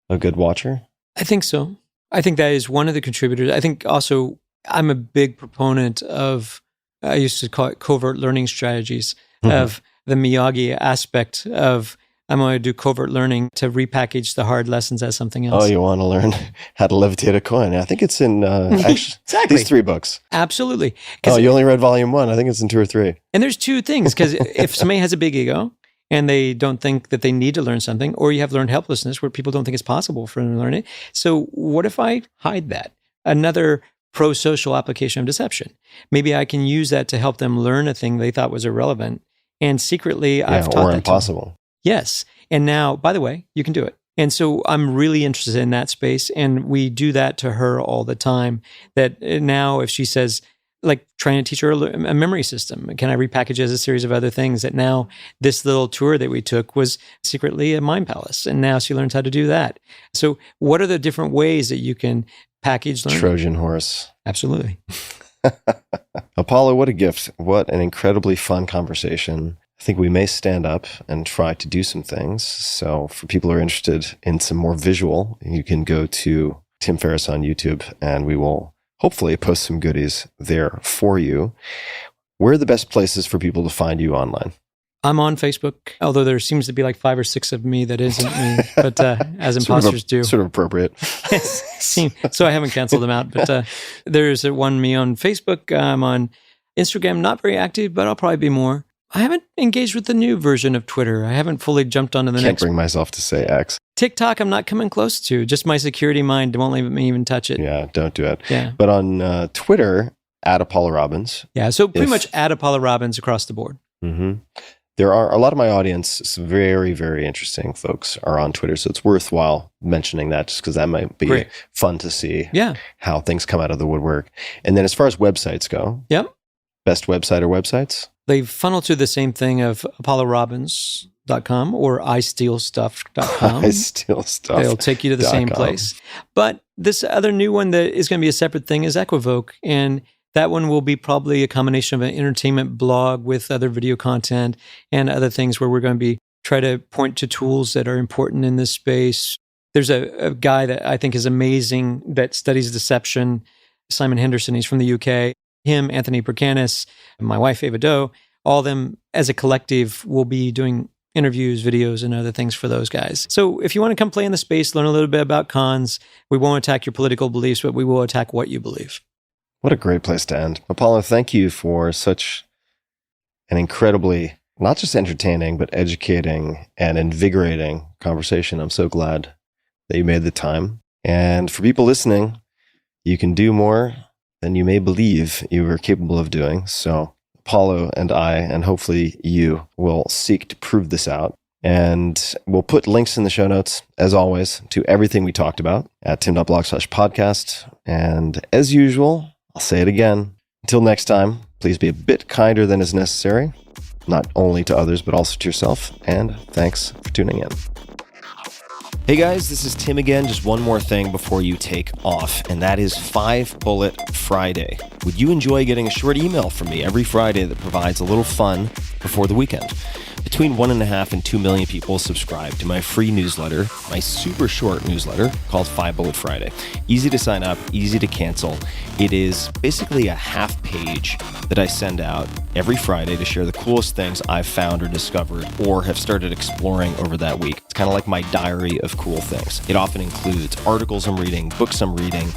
a good watcher? I think so. I think that is one of the contributors. I think also I'm a big proponent of, I used to call it covert learning strategies, of the Miyagi aspect of, I'm going to do covert learning to repackage the hard lessons as something else. Oh, you want to learn how to levitate a coin? I think it's in exactly. These 3 books. Absolutely. Oh, you only read volume 1. I think it's in 2 or 3. And there's 2 things, because if somebody has a big ego and they don't think that they need to learn something, or you have learned helplessness where people don't think it's possible for them to learn it. So what if I hide that? Another pro-social application of deception. Maybe I can use that to help them learn a thing they thought was irrelevant. And secretly, I've taught or that impossible. Yes. And now, by the way, you can do it. And so I'm really interested in that space. And we do that to her all the time. That now if she says, like trying to teach her a memory system, can I repackage it as a series of other things? That now this little tour that we took was secretly a mind palace. And now she learns how to do that. So what are the different ways that you can package learning? Trojan horse. Absolutely. Apollo, what a gift. What an incredibly fun conversation. I think we may stand up and try to do some things. So for people who are interested in some more visual, you can go to Tim Ferriss on YouTube, and we will hopefully post some goodies there for you. Where are the best places for people to find you online? I'm on Facebook, although there seems to be like 5 or 6 of me that isn't me, but as imposters do. Sort of appropriate. So I haven't canceled them out, but there's one me on Facebook. I'm on Instagram, not very active, but I'll probably be more. I haven't engaged with the new version of Twitter. I haven't fully jumped onto the next. Can't bring myself to say X. TikTok, I'm not coming close to. Just my security mind won't let me even touch it. Yeah, don't do it. Yeah. But on Twitter, at Apollo Robbins. Yeah, so pretty much at Apollo Robbins across the board. There are a lot of my audience, some very, very interesting folks are on Twitter. So it's worthwhile mentioning that, just because that might be fun to see how things come out of the woodwork. And then as far as websites go, best website or websites? They funnel to the same thing of ApolloRobbins.com or iStealStuff.com. iStealStuff. They'll take you to the same place. But this other new one that is going to be a separate thing is Equivoke. And that one will be probably a combination of an entertainment blog with other video content and other things where we're going to be try to point to tools that are important in this space. There's a guy that I think is amazing that studies deception, Simon Henderson. He's from the UK. Him, Anthony Percanis, my wife, Ava Doe, all of them as a collective will be doing interviews, videos, and other things for those guys. So if you want to come play in the space, learn a little bit about cons, we won't attack your political beliefs, but we will attack what you believe. What a great place to end. Apollo, thank you for such an incredibly, not just entertaining, but educating and invigorating conversation. I'm so glad that you made the time. And for people listening, you can do more than you may believe you are capable of doing. So Apollo and I, and hopefully you, will seek to prove this out. And we'll put links in the show notes, as always, to everything we talked about at tim.blog/podcast. And as usual, I'll say it again. Until next time, please be a bit kinder than is necessary, not only to others, but also to yourself. And thanks for tuning in. Hey guys, this is Tim again. Just one more thing before you take off, and that is 5 Bullet Friday. Would you enjoy getting a short email from me every Friday that provides a little fun before the weekend? Between 1.5 and 2 million people subscribe to my free newsletter, my super short newsletter called 5 Bullet Friday. Easy to sign up, easy to cancel. It is basically a half page that I send out every Friday to share the coolest things I've found or discovered or have started exploring over that week. It's kind of like my diary of cool things. It often includes articles I'm reading, books I'm reading,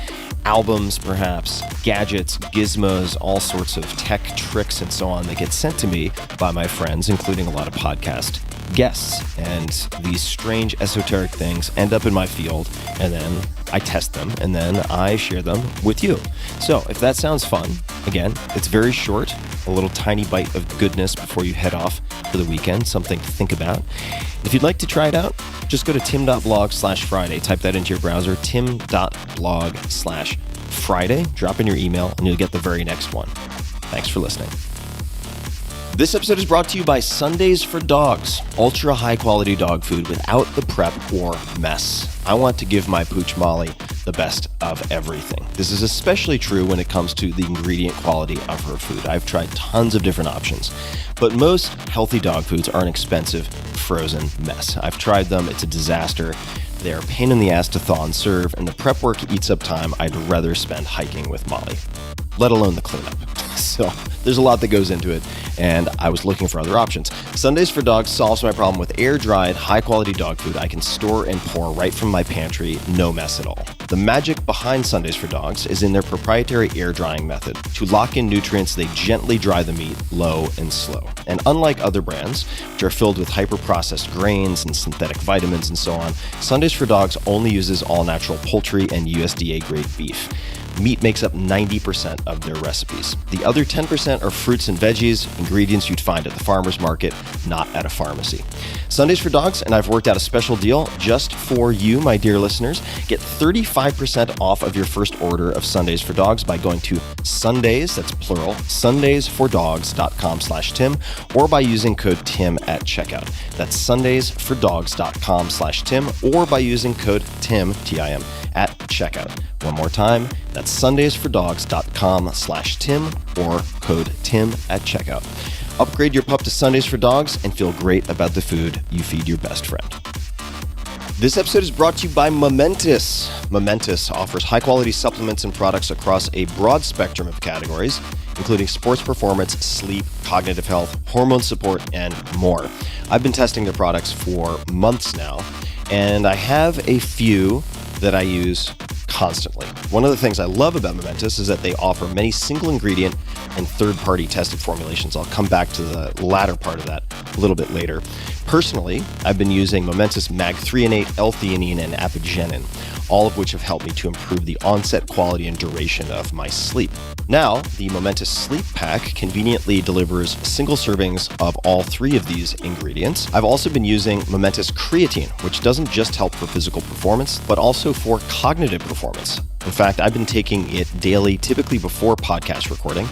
albums perhaps, gadgets, gizmos, all sorts of tech tricks and so on that get sent to me by my friends, including a lot of podcast guests. And these strange esoteric things end up in my field, and then I test them, and then I share them with you. So if that sounds fun, again, it's very short, a little tiny bite of goodness before you head off for the weekend, something to think about. If you'd like to try it out, just go to tim.blog/Friday. Type that into your browser, tim.blog/Friday. Drop in your email, and you'll get the very next one. Thanks for listening. This episode is brought to you by Sundays for Dogs, ultra high quality dog food without the prep or mess. I want to give my pooch Molly the best of everything. This is especially true when it comes to the ingredient quality of her food. I've tried tons of different options, but most healthy dog foods are an expensive frozen mess. I've tried them, it's a disaster. They're a pain in the ass to thaw and serve, and the prep work eats up time I'd rather spend hiking with Molly, let alone the cleanup. So there's a lot that goes into it, and I was looking for other options. Sundays for Dogs solves my problem with air-dried, high-quality dog food I can store and pour right from my pantry, no mess at all. The magic behind Sundays for Dogs is in their proprietary air-drying method. To lock in nutrients, they gently dry the meat low and slow. And unlike other brands, which are filled with hyper-processed grains and synthetic vitamins and so on, Sundays for Dogs only uses all-natural poultry and USDA-grade beef. Meat makes up 90% of their recipes. The other 10% are fruits and veggies, ingredients you'd find at the farmer's market, not at a pharmacy. Sundays for Dogs, and I've worked out a special deal just for you, my dear listeners. Get 35% off of your first order of Sundays for Dogs by going to Sundays, that's plural, sundaysfordogs.com/Tim, or by using code TIM at checkout. That's sundaysfordogs.com/Tim, or by using code TIM, T-I-M, at checkout. One more time, that's sundaysfordogs.com/Tim or code TIM at checkout. Upgrade your pup to Sundays for Dogs and feel great about the food you feed your best friend. This episode is brought to you by Momentous. Momentous offers high-quality supplements and products across a broad spectrum of categories, including sports performance, sleep, cognitive health, hormone support, and more. I've been testing their products for months now, and I have a few that I use constantly. One of the things I love about Momentous is that they offer many single ingredient and third-party tested formulations. I'll come back to the latter part of that a little bit later. Personally, I've been using Momentous Mag-threonate, L-theanine, and apigenin, all of which have helped me to improve the onset, quality, and duration of my sleep. Now, the Momentous Sleep Pack conveniently delivers single servings of all 3 of these ingredients. I've also been using Momentous Creatine, which doesn't just help for physical performance, but also for cognitive performance. In fact, I've been taking it daily, typically before podcast recording,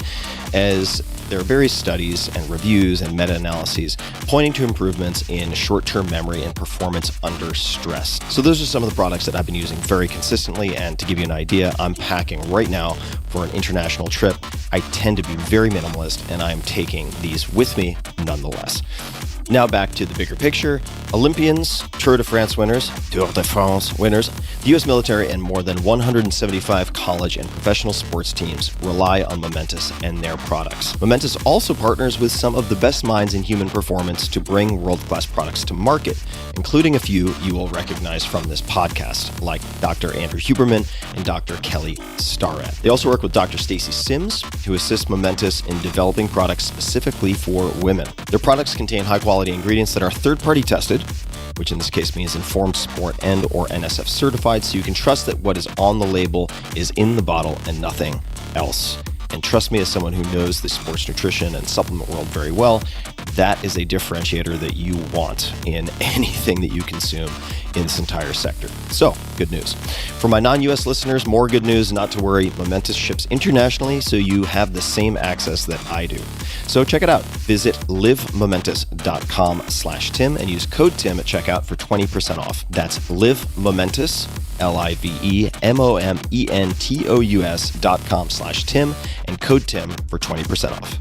as there are various studies and reviews and meta-analyses pointing to improvements in short-term memory and performance under stress. So those are some of the products that I've been using very consistently, and to give you an idea, I'm packing right now for an international trip. I tend to be very minimalist, and I'm taking these with me nonetheless. Now back to the bigger picture. Olympians, Tour de France winners, the U.S. military, and more than 175 college and professional sports teams rely on Momentous and their products. Momentous also partners with some of the best minds in human performance to bring world-class products to market, including a few you will recognize from this podcast, like Dr. Andrew Huberman and Dr. Kelly Starrett. They also work with Dr. Stacy Sims, who assists Momentous in developing products specifically for women. Their products contain high-quality ingredients that are third-party tested, which in this case means informed sport and or NSF certified, so you can trust that what is on the label is in the bottle and nothing else. And trust me, as someone who knows the sports nutrition and supplement world very well, that is a differentiator that you want in anything that you consume in this entire sector. So, good news. For my non-US listeners, more good news, not to worry. Momentous ships internationally, so you have the same access that I do. So check it out. Visit livemomentous.com/Tim and use code Tim at checkout for 20% off. That's livemomentous, LIVEMOMENTOUS.com/Tim and code Tim for 20% off.